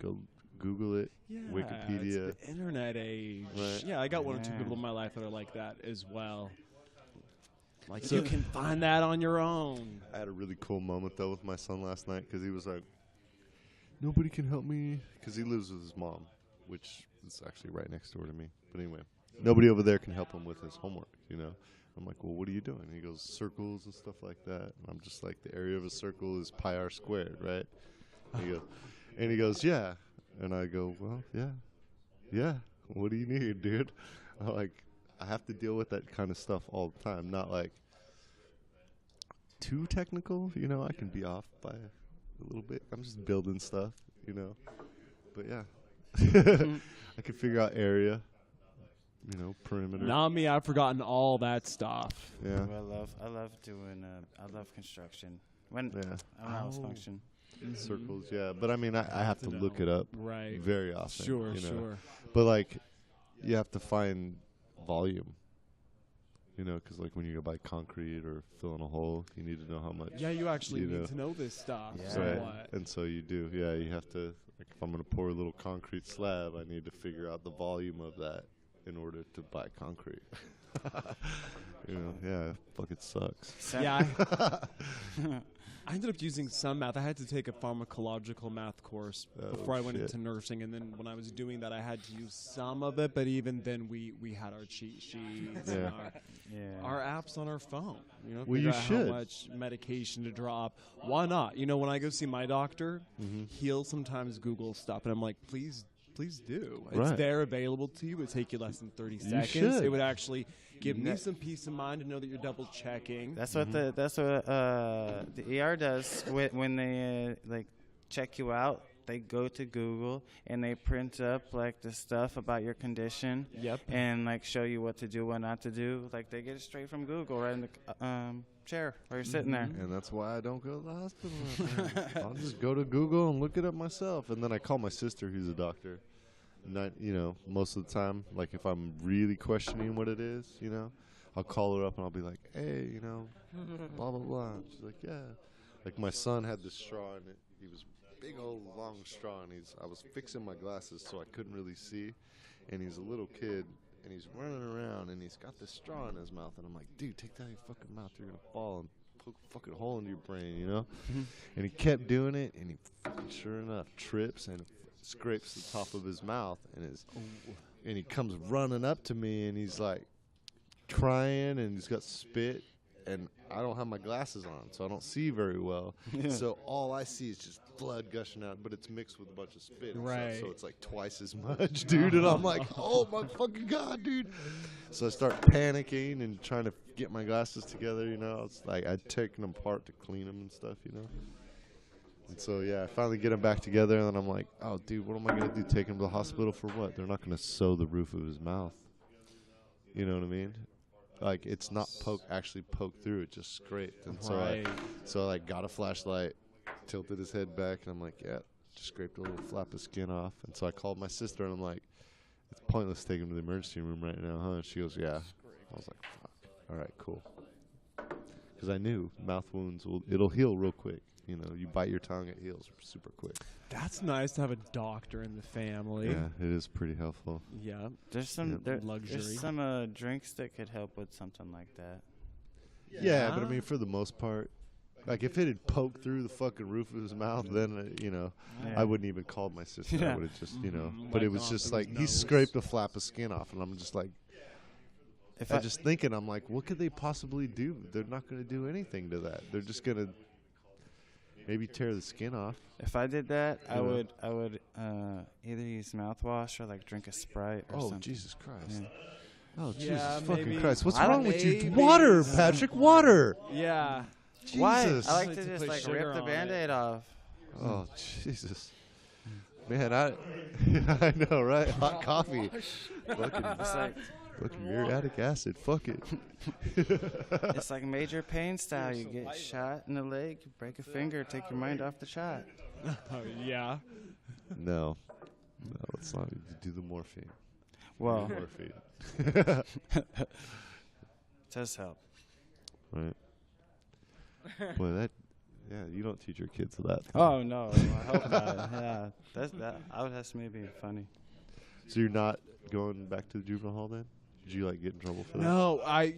Go Google it. Yeah, Wikipedia. It's the internet age. Right. Yeah, I got one or two Yeah. people in my life that are like that as well. Like So- you can find that on your own. I had a really cool moment, though, with my son last night because he was like, nobody can help me because he lives with his mom, which is actually right next door to me. But anyway, nobody over there can help him with his homework, I'm like, well, what are you doing? He goes, circles and stuff like that. And I'm just like, the area of a circle is pi r squared, right? And he goes, yeah. And I go, well, yeah. What do you need, dude? I have to deal with that kind of stuff all the time, not like too technical, I can be off by a little bit. I'm just building stuff, But yeah, I can figure out area. perimeter. Not me. I've forgotten all that stuff. Yeah. I love doing I love construction. When Yeah. I don't know how it's function. Circles, yeah. But I mean, I have to look it up Right. very often. Sure, you know? sure. But like, you have to find volume. Because like when you go buy concrete or fill in a hole, you need to know how much. Yeah, you actually you need know. to know this stuff. Yeah. Somewhat. And so you do. Yeah, you have to. Like, if I'm gonna pour a little concrete slab, I need to figure out the volume of that in order to buy concrete. Yeah, fuck, it sucks. Yeah. I ended up using some math. I had to take a pharmacological math course Oh, before I went shit. into nursing, and then when I was doing that, I had to use some of it. But even then, we had our cheat sheets and Yeah. our apps on our phone. Well, figure you out should. how much medication to drop. Why not? When I go see my doctor, he'll sometimes Google stuff, and I'm like, please do. It's Right. there available to you. It would take you less than 30 You seconds. should. It would actually give me some peace of mind to know that you're double checking. That's what the ER does when they like check you out. They go to Google and they print up like the stuff about your condition. Yep. And like show you what to do, what not to do. Like they get it straight from Google right in the chair while you're sitting there. And that's why I don't go to the hospital. I'll just go to Google and look it up myself. And then I call my sister, who's a doctor. Not, most of the time, like if I'm really questioning what it is, I'll call her up and I'll be like, hey, blah, blah, blah. And she's like, yeah. Like my son had this straw in it. He was big old long straw, and I was fixing my glasses so I couldn't really see. And he's a little kid, and he's running around, and he's got this straw in his mouth. And I'm like, dude, take that out of your fucking mouth. You're going to fall and poke a fucking hole into your brain, And he kept doing it, and he fucking, sure enough, trips and scrapes the top of his mouth, and he comes running up to me, and he's like crying, and he's got spit, and I don't have my glasses on, so I don't see very well. So all I see is just blood gushing out, but it's mixed with a bunch of spit and Right. stuff, so it's like twice as much, dude. And I'm like, oh my fucking god, dude. So I start panicking and trying to get my glasses together, It's like I'd taken them apart to clean them and stuff, And so, yeah, I finally get him back together, and then I'm like, oh, dude, what am I going to do? Take him to the hospital for what? They're not going to sew the roof of his mouth. You know what I mean? Like, it's not actually poked through. It just scraped. And so I got a flashlight, tilted his head back, and I'm like, yeah, just scraped a little flap of skin off. And so I called my sister, and I'm like, it's pointless to take him to the emergency room right now, huh? And she goes, yeah. I was like, fuck. All right, cool. Because I knew mouth wounds, it'll heal real quick. You bite your tongue, it heals super quick. That's nice to have a doctor in the family. Yeah, it is pretty helpful. Yeah. There's some Luxury. there's some drinks that could help with something like that. Yeah, but I mean, for the most part, like if it had poked through the fucking roof of his mouth, then I wouldn't even called my sister. I would have just, But it was Wiped just off like his he nose. scraped a flap of skin off, and I'm just like, If I'm just thinking, I'm like, what could they possibly do? They're not going to do anything to that. They're just going to maybe tear the skin off. If I did that, I Yeah. would either use mouthwash or like drink a Sprite or Oh, something. Jesus Christ. Yeah. Oh, Yeah, Jesus fucking maybe- Christ. What's I wrong don't- with you? maybe Water, some- Patrick, water. Yeah. Why? Jesus. I like Like to to just put like sugar rip the on it. Band-Aid off. Oh, Jesus. Man, I know, right? Hot coffee. Fucking muriatic acid. Fuck it. It's like Major Payne style. You get shot in the leg, you break a finger, take your mind off the shot. Oh, yeah. No, it's not. You do the morphine. Well, Morphine. it does help. Right. Boy, you don't teach your kids that. Oh no, I hope not. Yeah, that would have to maybe funny. So you're not going back to the juvenile hall then? Did you like get in trouble for that? No, I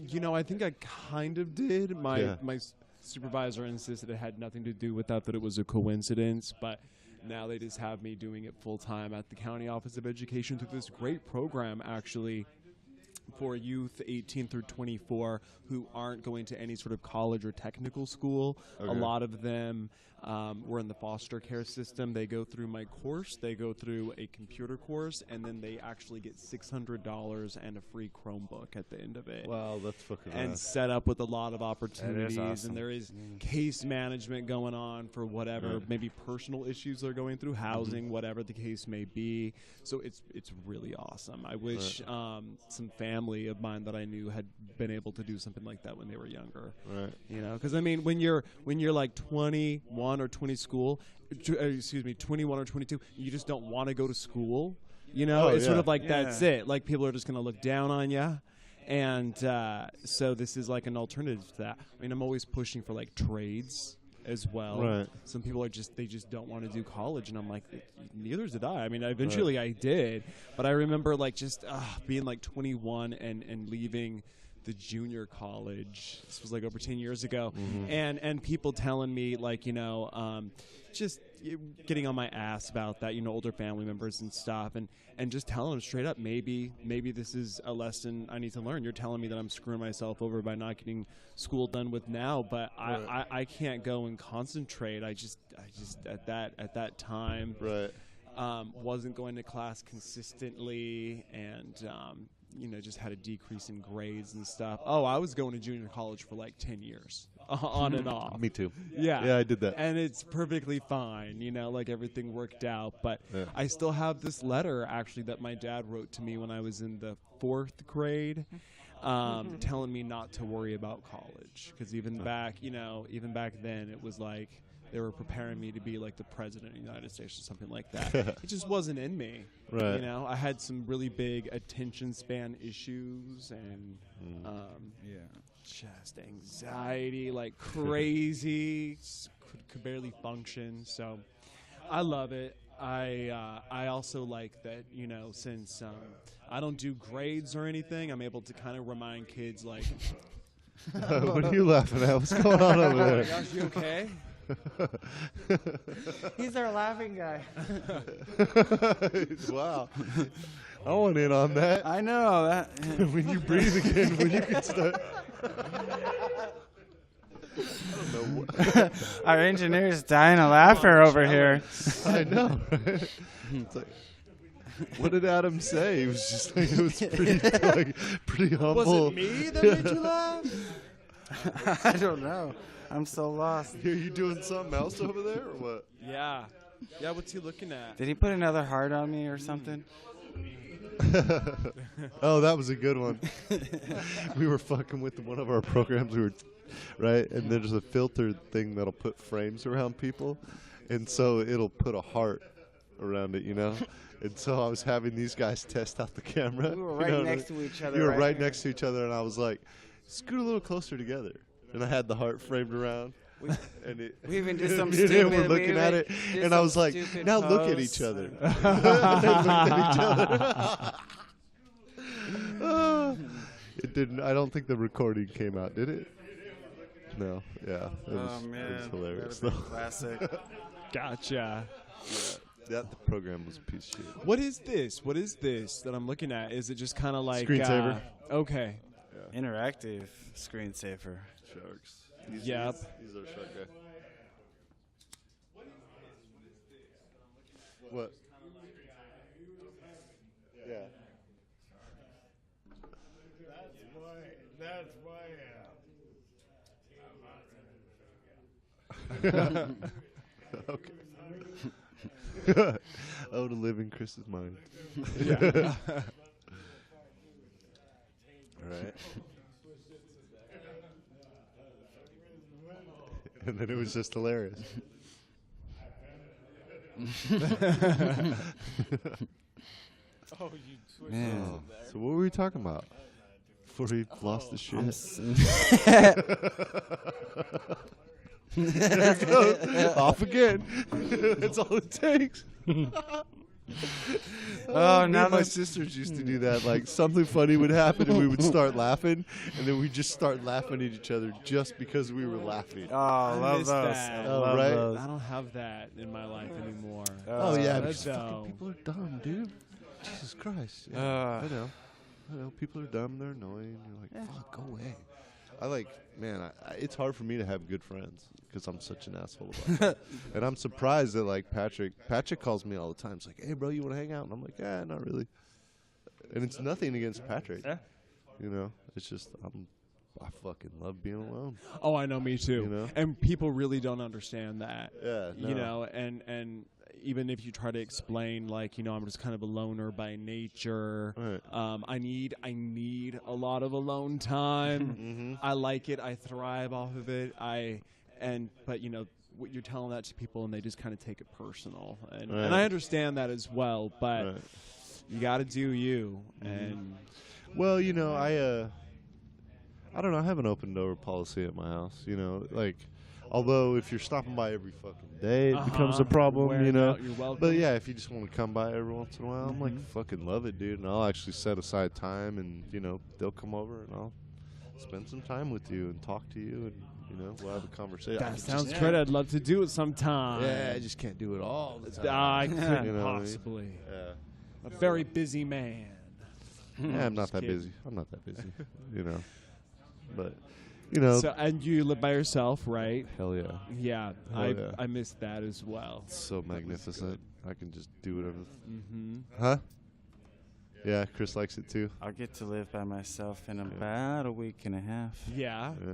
think I kind of did. Yeah. My supervisor insisted it had nothing to do with that it was a coincidence, but now they just have me doing it full time at the County Office of Education through this great program, actually. for youth 18 through 24 who aren't going to any sort of college or technical school. Okay. A lot of them were in the foster care system. They go through my course. They go through a computer course, and then they actually get $600 and a free Chromebook at the end of it. Wow, that's fucking And nice. set up with a lot of opportunities, awesome. and there is case management going on for whatever maybe personal issues they're going through, housing, whatever the case may be. So it's really awesome. I wish some family of mine that I knew had been able to do something like that when they were younger. Right. You know, because I mean, when you're like 21 or 21 or 22, you just don't want to go to school. You know, Oh, it's sort yeah. of like that's Yeah. it. Like people are just going to look down on you. And so this is like an alternative to that. I mean, I'm always pushing for like trades as well. Right. Some people are they just don't want to do college, and I'm like, neither did I. I mean, eventually I did, but I remember like just being like 21 and leaving the junior college. This was like over 10 years ago, and people telling me like, you know, just getting on my ass about that, you know, older family members and stuff, and just telling them straight up, maybe this is a lesson I need to learn. You're telling me that I'm screwing myself over by not getting school done with now, but I can't go and concentrate. I just at that time Right. wasn't going to class consistently, and you know, just had a decrease in grades and stuff. Oh, I was going to junior college for like 10 years, on and off. Me too. Yeah. Yeah, I did that. And it's perfectly fine, you know, like everything worked out. But Yeah. I still have this letter, actually, that my dad wrote to me when I was in the 4th grade, telling me not to worry about college. Because even back then, it was like they were preparing me to be like the president of the United States or something like that. It just wasn't in me. Right. You know, I had some really big attention span issues and just anxiety like crazy. Could barely function. So I love it. I also like that, you know, since I don't do grades or anything, I'm able to kind of remind kids like, What are you laughing at? What's going on over there? gosh, you okay? He's our laughing guy. Wow. I want in on that. I know that. When you breathe again, when you can start. Our engineer's dying of laughter over here. I know. Right? It's like, what did Adam say? He was just like, it was pretty humble. Was it me that made you laugh? I don't know. I'm so lost. Are you doing something else over there or what? Yeah. Yeah, what's he looking at? Did he put another heart on me or something? Oh, that was a good one. We were fucking with one of our programs. Right, and there's a filter thing that'll put frames around people, and so it'll put a heart around it, you know. And so I was having these guys test out the camera. We were you right know, next to each other. You were right right here. next to each other, and I was like, "Scoot a little closer together." And I had the heart framed around. And it, We even did some me and him stupid. were we looking at even it, did and I some was like, stupid "Now look at pose. each other." They looked at each other. It didn't. I don't think the recording came out, did it? No. Yeah. It was, Oh man, it was hilarious. that'd be classic. Gotcha. That the program was a piece of shit. What is this? What is this that I'm looking at? Is it just kind of like Screensaver. Okay. Interactive screensaver. Sharks. Yep. He's our shark guy. What? Yeah. Okay. Oh, to live in Chris's mind. Yeah. All right. And then it was just hilarious. Man. So what were we talking about? Before he lost the shit. There it goes. Off again. That's all it takes. Oh, Me now and my that- sisters used to do that. Like something funny would happen, and we would start laughing, and then we'd just start laughing at each other just because we were laughing. Oh, love miss those. that. I Oh, love right? those. I don't have that in my life anymore. Oh yeah, that's because fucking dumb. people are dumb, dude. Jesus Christ. Uh, I know. you know, people are dumb, they're annoying. You're like, fuck, go away. It's hard for me to have good friends because I'm such an asshole about that. And I'm surprised that, like, Patrick calls me all the time. It's like, hey, bro, you want to hang out? And I'm like, yeah, not really. And it's nothing against Patrick. Yeah. You know, it's just, I fucking love being alone. Oh, I know, me too. You know? And people really don't understand that. Yeah, You no. know, and even if you try to explain, like, you know, I'm just kind of a loner by nature. Right. I need a lot of alone time. I like it. I thrive off of it. But you know, what you're telling that to people, and they just kind of take it personal. And Right. I understand that as well. But Right. you got to do you. And Well, you know, I don't know. I have an open door policy at my house. You know, like, although if you're stopping by every fucking day, it becomes a problem. Wearing You know, out, you're welcome. but yeah, if you just want to come by every once in a while, I'm like, fucking love it, dude. And I'll actually set aside time, and you know, they'll come over, and I'll spend some time with you and talk to you, and you know, we'll have a conversation. That sounds great. I'd love to do it sometime. Yeah, I just can't do it all the time. I couldn't You know what I mean? possibly. Yeah. A very busy man. Yeah, I'm not Just that kidding. busy. I'm not that busy. You know, but you know, So, and you live by yourself, right? hell yeah. Yeah, Oh, yeah. I missed that as well. It's so magnificent. I can just do whatever. Mm-hmm. Huh? Yeah, Chris likes it too. I'll get to live by myself in about a week and a half. Yeah. Yeah. Yeah.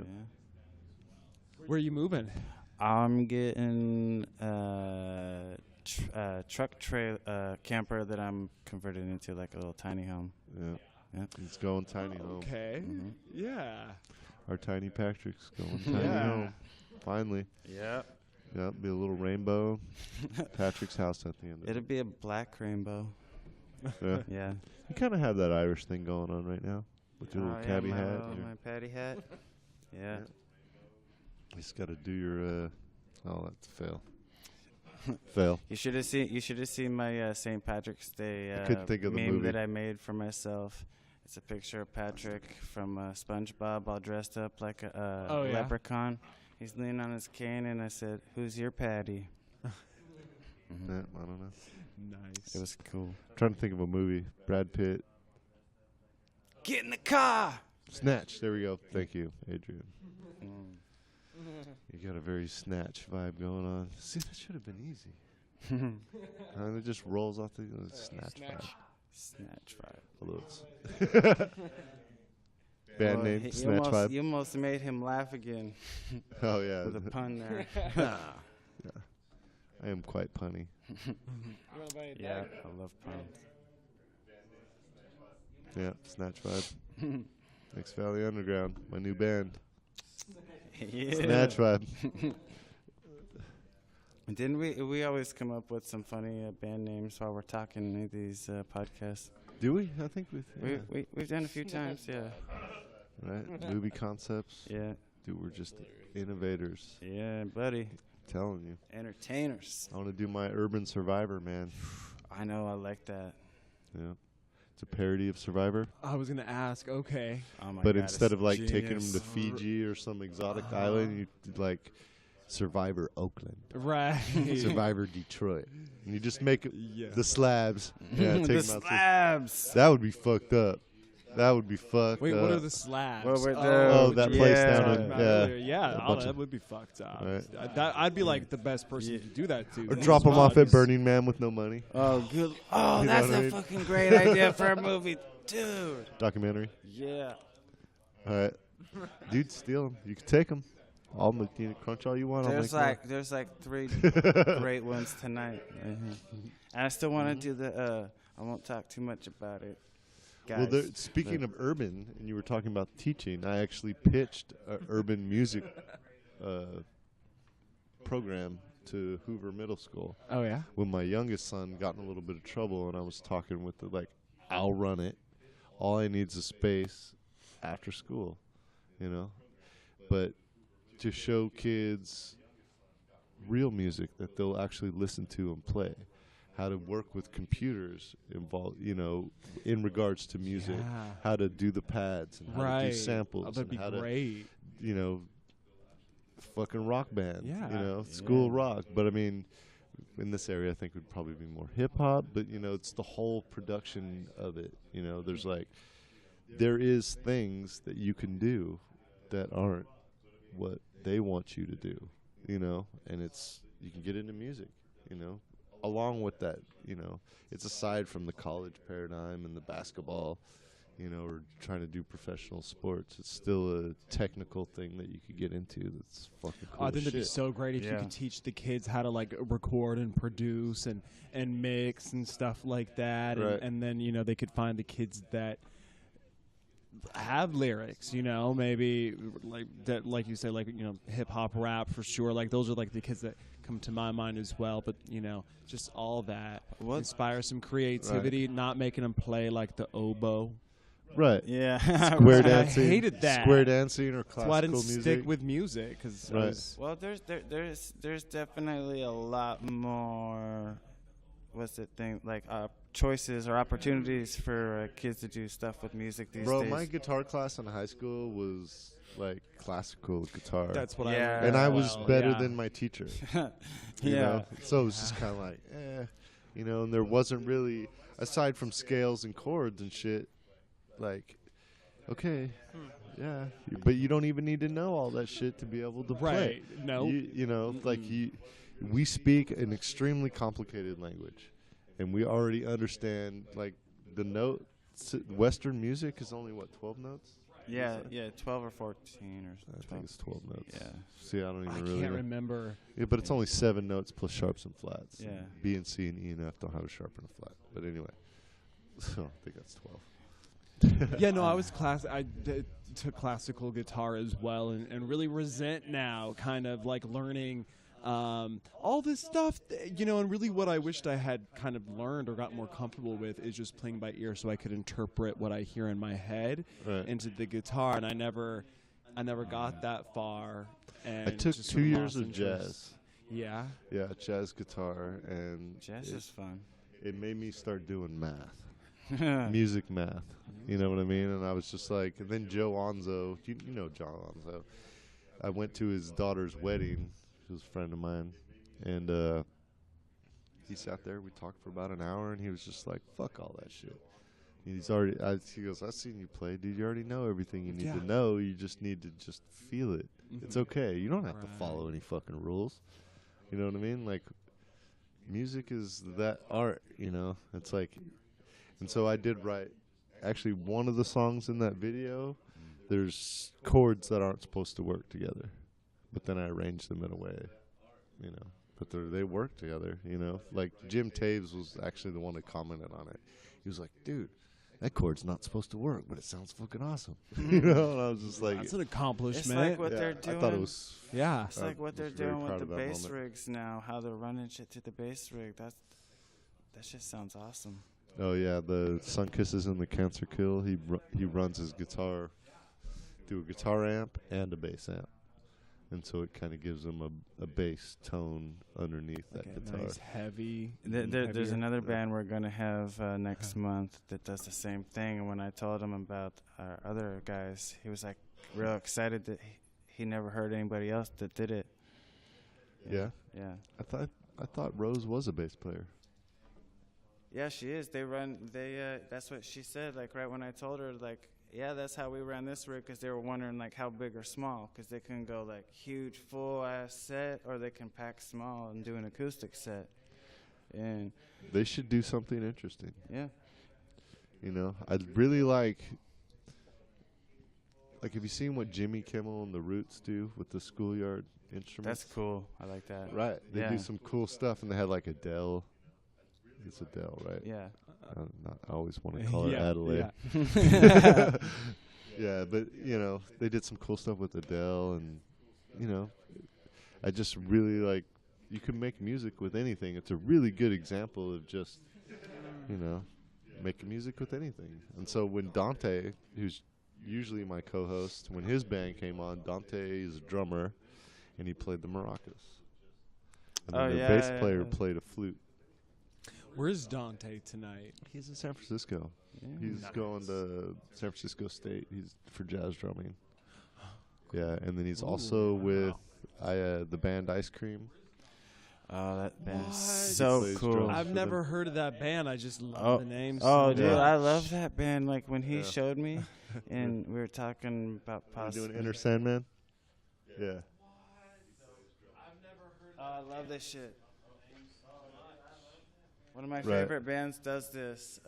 Where are you moving? I'm getting truck camper that I'm converting into like a little tiny home. Yeah. Yeah. It's going tiny home. Okay. Mhm. Yeah. Our tiny Patrick's going tiny Yeah. home. Finally. Yeah. Yeah, be a little rainbow. Patrick's house at the end of It'll it. be a black rainbow. Yeah. Yeah. You kind of have that Irish thing going on right now with your little yeah, cabbie my hat. little- and your- my patty hat. Yeah. You just got to do your. Oh, that's a fail. Fail. You should have seen. You should have seen my St. Patrick's Day I couldn't think of the meme movie. that I made for myself. It's a picture of Patrick from SpongeBob, all dressed up like a Oh, yeah? leprechaun. He's leaning on his cane, and I said, "Who's your Patty?" Yeah, I don't know. Nice. It was cool. I'm trying to think of a movie. Brad Pitt. Get in the car. Snatch. There we go. Thank you, Adrian. Mm. You got a very Snatch vibe going on. See, that should have been easy. And it just rolls off the Snatch vibe. Snatch vibe. Although it's band Well, name, you Snatch almost, vibe. You almost made him laugh again Oh yeah, with a pun there. I am quite punny. Yeah, I love puns. Yeah, Snatch vibe. Next Valley Underground, my new band. Yeah. Snatch vibe. Didn't we always come up with some funny band names while we're talking in these podcasts? Do we? I think we've. Yeah. We've done a few times, yeah. Right? Movie concepts. Yeah. Dude, we're just innovators. Yeah, buddy. Telling you. Entertainers. I want to do my Urban Survivor, man. I know, I like that. Yeah. It's a parody of Survivor. I was gonna ask. Okay. Oh my But God, instead it's of like taking them genius. to Fiji or some exotic island, you did like Survivor Oakland, Right. Survivor Detroit, and you just make it Yeah. the slabs. Yeah, take the 'em out to- slabs. That would be fucked up. That would be fucked Wait, up. what are the slabs? Well, we're Oh, the- that place yeah. down Talking in about yeah. earlier. Yeah, A oh, bunch that of- would be fucked up. Right. I'd be like the best person to do that to. Drop them off at Drugs. Burning Man with no money. Oh, good. Oh, You know that's what I a mean? fucking great idea for a movie, dude. Documentary. Yeah. All right, dude, steal them. You can take them. I'll make you crunch all you want. There's like 3 great ones tonight. And I still want to do the. I won't talk too much about it, guys. Well, speaking of urban, and you were talking about teaching, I actually pitched an urban music program to Hoover Middle School. Oh yeah. When my youngest son got in a little bit of trouble, and I was talking with the I'll run it. All I need is a space after school, you know. But to show kids real music that they'll actually listen to and play, how to work with computers involved, you know, in regards to music, Yeah. how to do the pads and how Right. to do samples, Oh, that'd be and how great. to, you know, fucking rock band, Yeah. you know, school rock. But I mean, in this area, I think would probably be more hip hop. But you know, it's the whole production of it. You know, there's like there is things that you can do that aren't what they want you to do, you know, and you can get into music, you know, along with that, you know, it's aside from the college paradigm and the basketball, you know, or trying to do professional sports. It's still a technical thing that you could get into that's fucking cool I think as that'd be shit. so great if you Yeah. could teach the kids how to like record and produce and mix and stuff like that, Right. and then you know they could find the kids that have lyrics, you know, maybe like that, like you say, like you know, hip hop, rap for sure. Like those are like the kids that come to my mind as well. But you know, just all that inspire some creativity, not making them play like the oboe. Right. Yeah. Square I dancing. hated that. Square dancing or That's why I classical didn't music. stick with music because Right. Well, there's definitely a lot more. What's the thing like choices or opportunities for kids to do stuff with music these Bro, days? my guitar class in high school was like classical guitar. that's what Yeah. I and I was well, better yeah. than my teacher. yeah. You know? So it was just kind of like, you know, and there wasn't really, aside from scales and chords and shit, like, okay, yeah, but you don't even need to know all that shit to be able to play. Right. No. You know, like we speak an extremely complicated language, and we already understand like the notes. Western music is only what 12 notes. Yeah, 12 or 14 or I something. think it's 12 notes. Yeah. See, I don't even I really can't know. remember. Yeah, but it's only 7 notes plus sharps and flats. Yeah. B and C and E and F don't have a sharp and a flat. But anyway, so I think that's 12. Yeah, no, I was took classical guitar as well, and really resent now, kind of like learning all this stuff, you know, and really what I wished I had kind of learned or got more comfortable with is just playing by ear, so I could interpret what I hear in my head Right. into the guitar, and I never got that far. And I took just 2 sort of years lost of interest. jazz. Yeah. Yeah, jazz guitar, and Jazz is fun. it made me start doing math, music math. You know what I mean? And I was just like, and then Joe Onzo, you know John Onzo. I went to his daughter's wedding. He was a friend of mine, and he sat there. We talked for about an hour, and he was just like, "Fuck all that shit." He's already. He goes, "I've seen you play, dude. You already know everything you need Yeah. to know. You just need to just feel it. It's okay. You don't have to Right. follow any fucking rules. You know what I mean? Like, music is that art. You know, it's like." And so I did write. Actually, one of the songs in that video, there's chords that aren't supposed to work together, but then I arranged them in a way, you know. But they work together, you know. Like Jim Taves was actually the one that commented on it. He was like, "Dude, that chord's not supposed to work, but it sounds fucking awesome." You know, and I was just like, That's an It's accomplishment. like what yeah, they're doing. I thought it was. Yeah. It's like what they're was very doing with proud the of that bass moment. rigs now. How they're running shit to the bass rig. That shit sounds awesome. Oh yeah, the Sun Kisses and the Cancer Kill. He runs his guitar through a guitar amp and a bass amp, and so it kind of gives him a bass tone underneath Like that a guitar. nice heavy. There's heavier. another band we're gonna have next month that does the same thing. And when I told him about our other guys, he was like real excited that he never heard anybody else that did it. Yeah, Yeah. I thought Rose was a bass player. Yeah, she is. That's what she said. Like right when I told her, like, yeah, that's how we ran this rig, because they were wondering like how big or small, because they can go like huge full ass set, or they can pack small and do an acoustic set. And They should do something interesting. yeah, You know, I'd really like. Have you seen what Jimmy Kimmel and the Roots do with the schoolyard instruments? that's cool. I like that. Right. They Yeah. do some cool stuff, and they had like Adele. It's Adele, right? Yeah. I always want to call her Yeah, Adelaide. yeah. Yeah, but you know, they did some cool stuff with Adele, and you know, I just really like. You can make music with anything. It's a really good example of just, you know, making music with anything. And so when Dante, who's usually my co-host, when his band came on, Dante is a drummer, and he played the maracas. And then the bass player played a flute. Where's Dante tonight? He's in San Francisco. Yeah. He's going to San Francisco State. He's for jazz drumming. Yeah, and then he's also with the band Ice Cream. Oh, that band is What? so He plays cool. drums. I've for never heard of that band. I just love Oh, the name. Oh, so dude, much. I love that band. Like when he Yeah. showed me, and we were talking about You possibly. doing Inner Sandman? Yeah. Oh, I love this shit. One of my Right. favorite bands does this,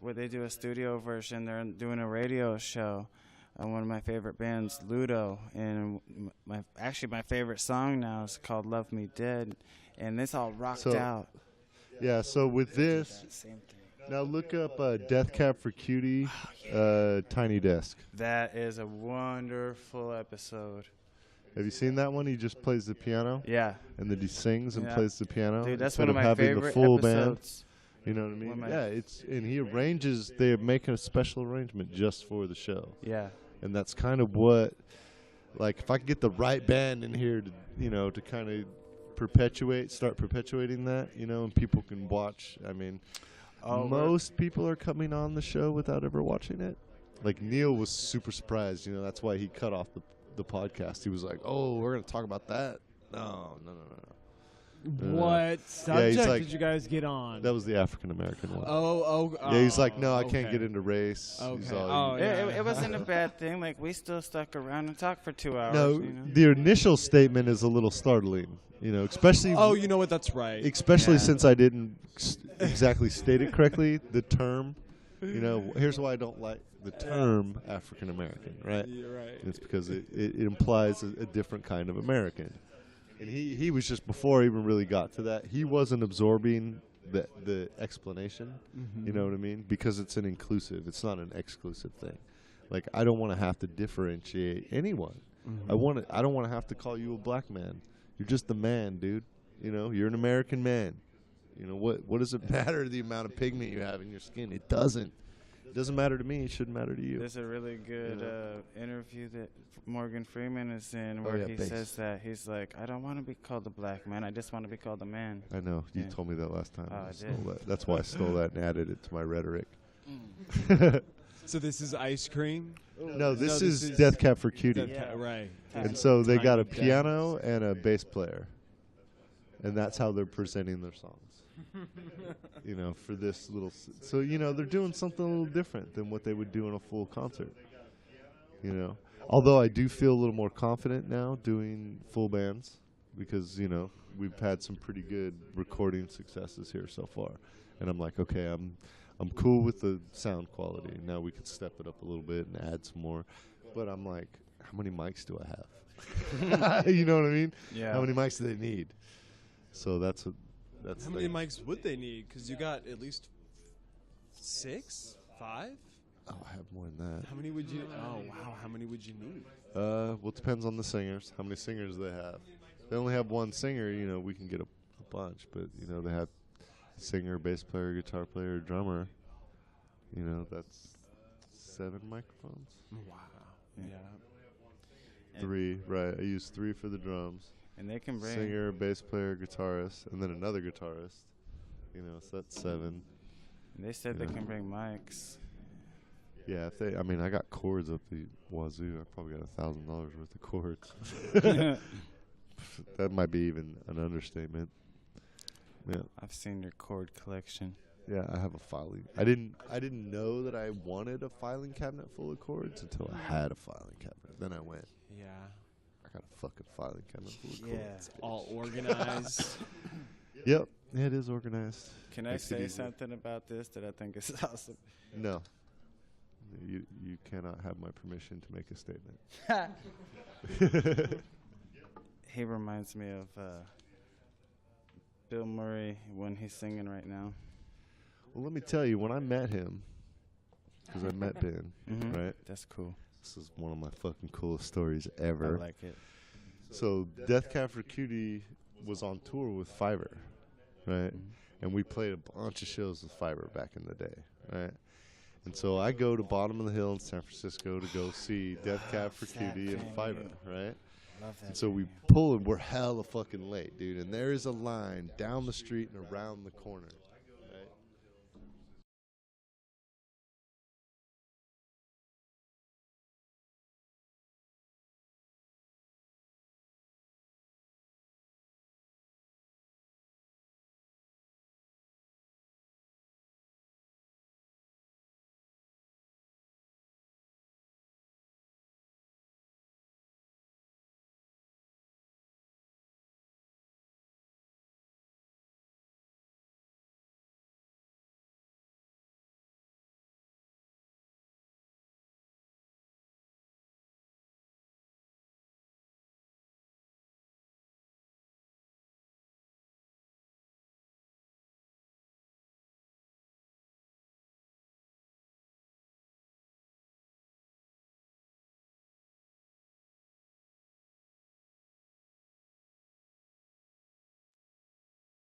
where they do a studio version. They're doing a radio show. One of my favorite bands, Ludo, and my favorite song now is called "Love Me Dead," and it's all rocked So- out. Yeah, so with this, Same thing. now look up Death Cab for Cutie, Tiny Desk. That is a wonderful episode. Have you seen that one? He just plays the piano, Yeah, and then he sings and Yeah. plays the piano. dude, that's instead one of my having favorite the full band. episodes. You know what I One mean? of my- Yeah, and he arranges. They're making a special arrangement just for the show, Yeah, and that's kind of what, like, if I could get the right band in here to, to kind of start perpetuating that, and people can watch. I mean, most people are coming on the show without ever watching it. Like Neil was super surprised. That's why he cut off the podcast. He was like, "Oh, we're gonna talk about that." No. What subject like- did you guys get on? That was the African American one. Oh, Yeah, he's like, no, I can't okay. get into race. He's Okay. all, Oh, It, yeah. it wasn't a bad thing. Like, we still stuck around and talked for 2 hours. no, you know? the initial statement is a little startling. Especially Oh, you know what? That's right. especially Yeah. since I didn't exactly state it correctly. The term, here's why I don't like the term African American, right? You're right. It's because it implies a different kind of American. And he was just, before I even really got to that, he wasn't absorbing the explanation. You know what I mean? Because it's an inclusive. It's not an exclusive thing. Like, I don't want to have to differentiate anyone. I don't want to have to call you a black man. You're just a man, dude. You're an American man. What does it matter the amount of pigment you have in your skin? It doesn't. It doesn't matter to me. It shouldn't matter to you. There's a really good interview that Morgan Freeman is in where yeah, he Bass. said that he's like, I don't want to be called a black man. I just want to be called a man. I know. You Yeah. told me that last time. Oh, I stole did. that. That's why I stole that and added it to my rhetoric. So this is ice cream. No, this this is is Death Cab for Cutie. Yeah. Right. And so they got a Tiny piano and a bass player. And that's how they're presenting their songs. For this little... So, they're doing something a little different than what they would do in a full concert. Although I do feel a little more confident now doing full bands because, we've had some pretty good recording successes here so far. And I'm like, okay, I'm cool with the sound quality. Now we could step it up a little bit and add some more. But I'm like, how many mics do I have? You know what I mean? Yeah. How many mics do they need? So that's How many mics would they need? Because you got at least 6, 5. Oh, I have more than that. How many would you? Oh wow, how many would you need? Well, it depends on the singers. How many singers they have. If they only have one singer, we can get a bunch. But they have singer, bass player, guitar player, drummer. That's 7 microphones. Wow. Yeah. 3, right? I use 3 for the drums. And they can bring... Singer, bass player, guitarist, and then another guitarist. So that's 7. They said Yeah. they can bring mics. Yeah, I got cords up the wazoo. I probably got $1,000 worth of cords. That might be even an understatement. Yeah, I've seen your chord collection. yeah. I have a filing. I didn't know that I wanted a filing cabinet full of cords until I had a filing cabinet. Then I went, Yeah. I got a fucking filing cabinet full of Yeah. cords. All organized. Yep, it is organized. Can I Makes it say easier. something about this that I think is awesome? No. You cannot have my permission to make a statement. He reminds me of Bill Murray when he's singing right now. Well, let me tell you, when I met him, because I met Ben, Mhm. right? That's cool. This is one of my fucking coolest stories I ever. like it. So Death Cab for Cutie was on tour with Fiverr, right? And we played a bunch of shows with Fiverr back in the day, right? And so I go to Bottom of the Hill in San Francisco to go see Death Cab for that Cutie and venue. Fiverr, right? Love that. And so we pull and we're hella fucking late, dude. And there is a line down the street and around the corner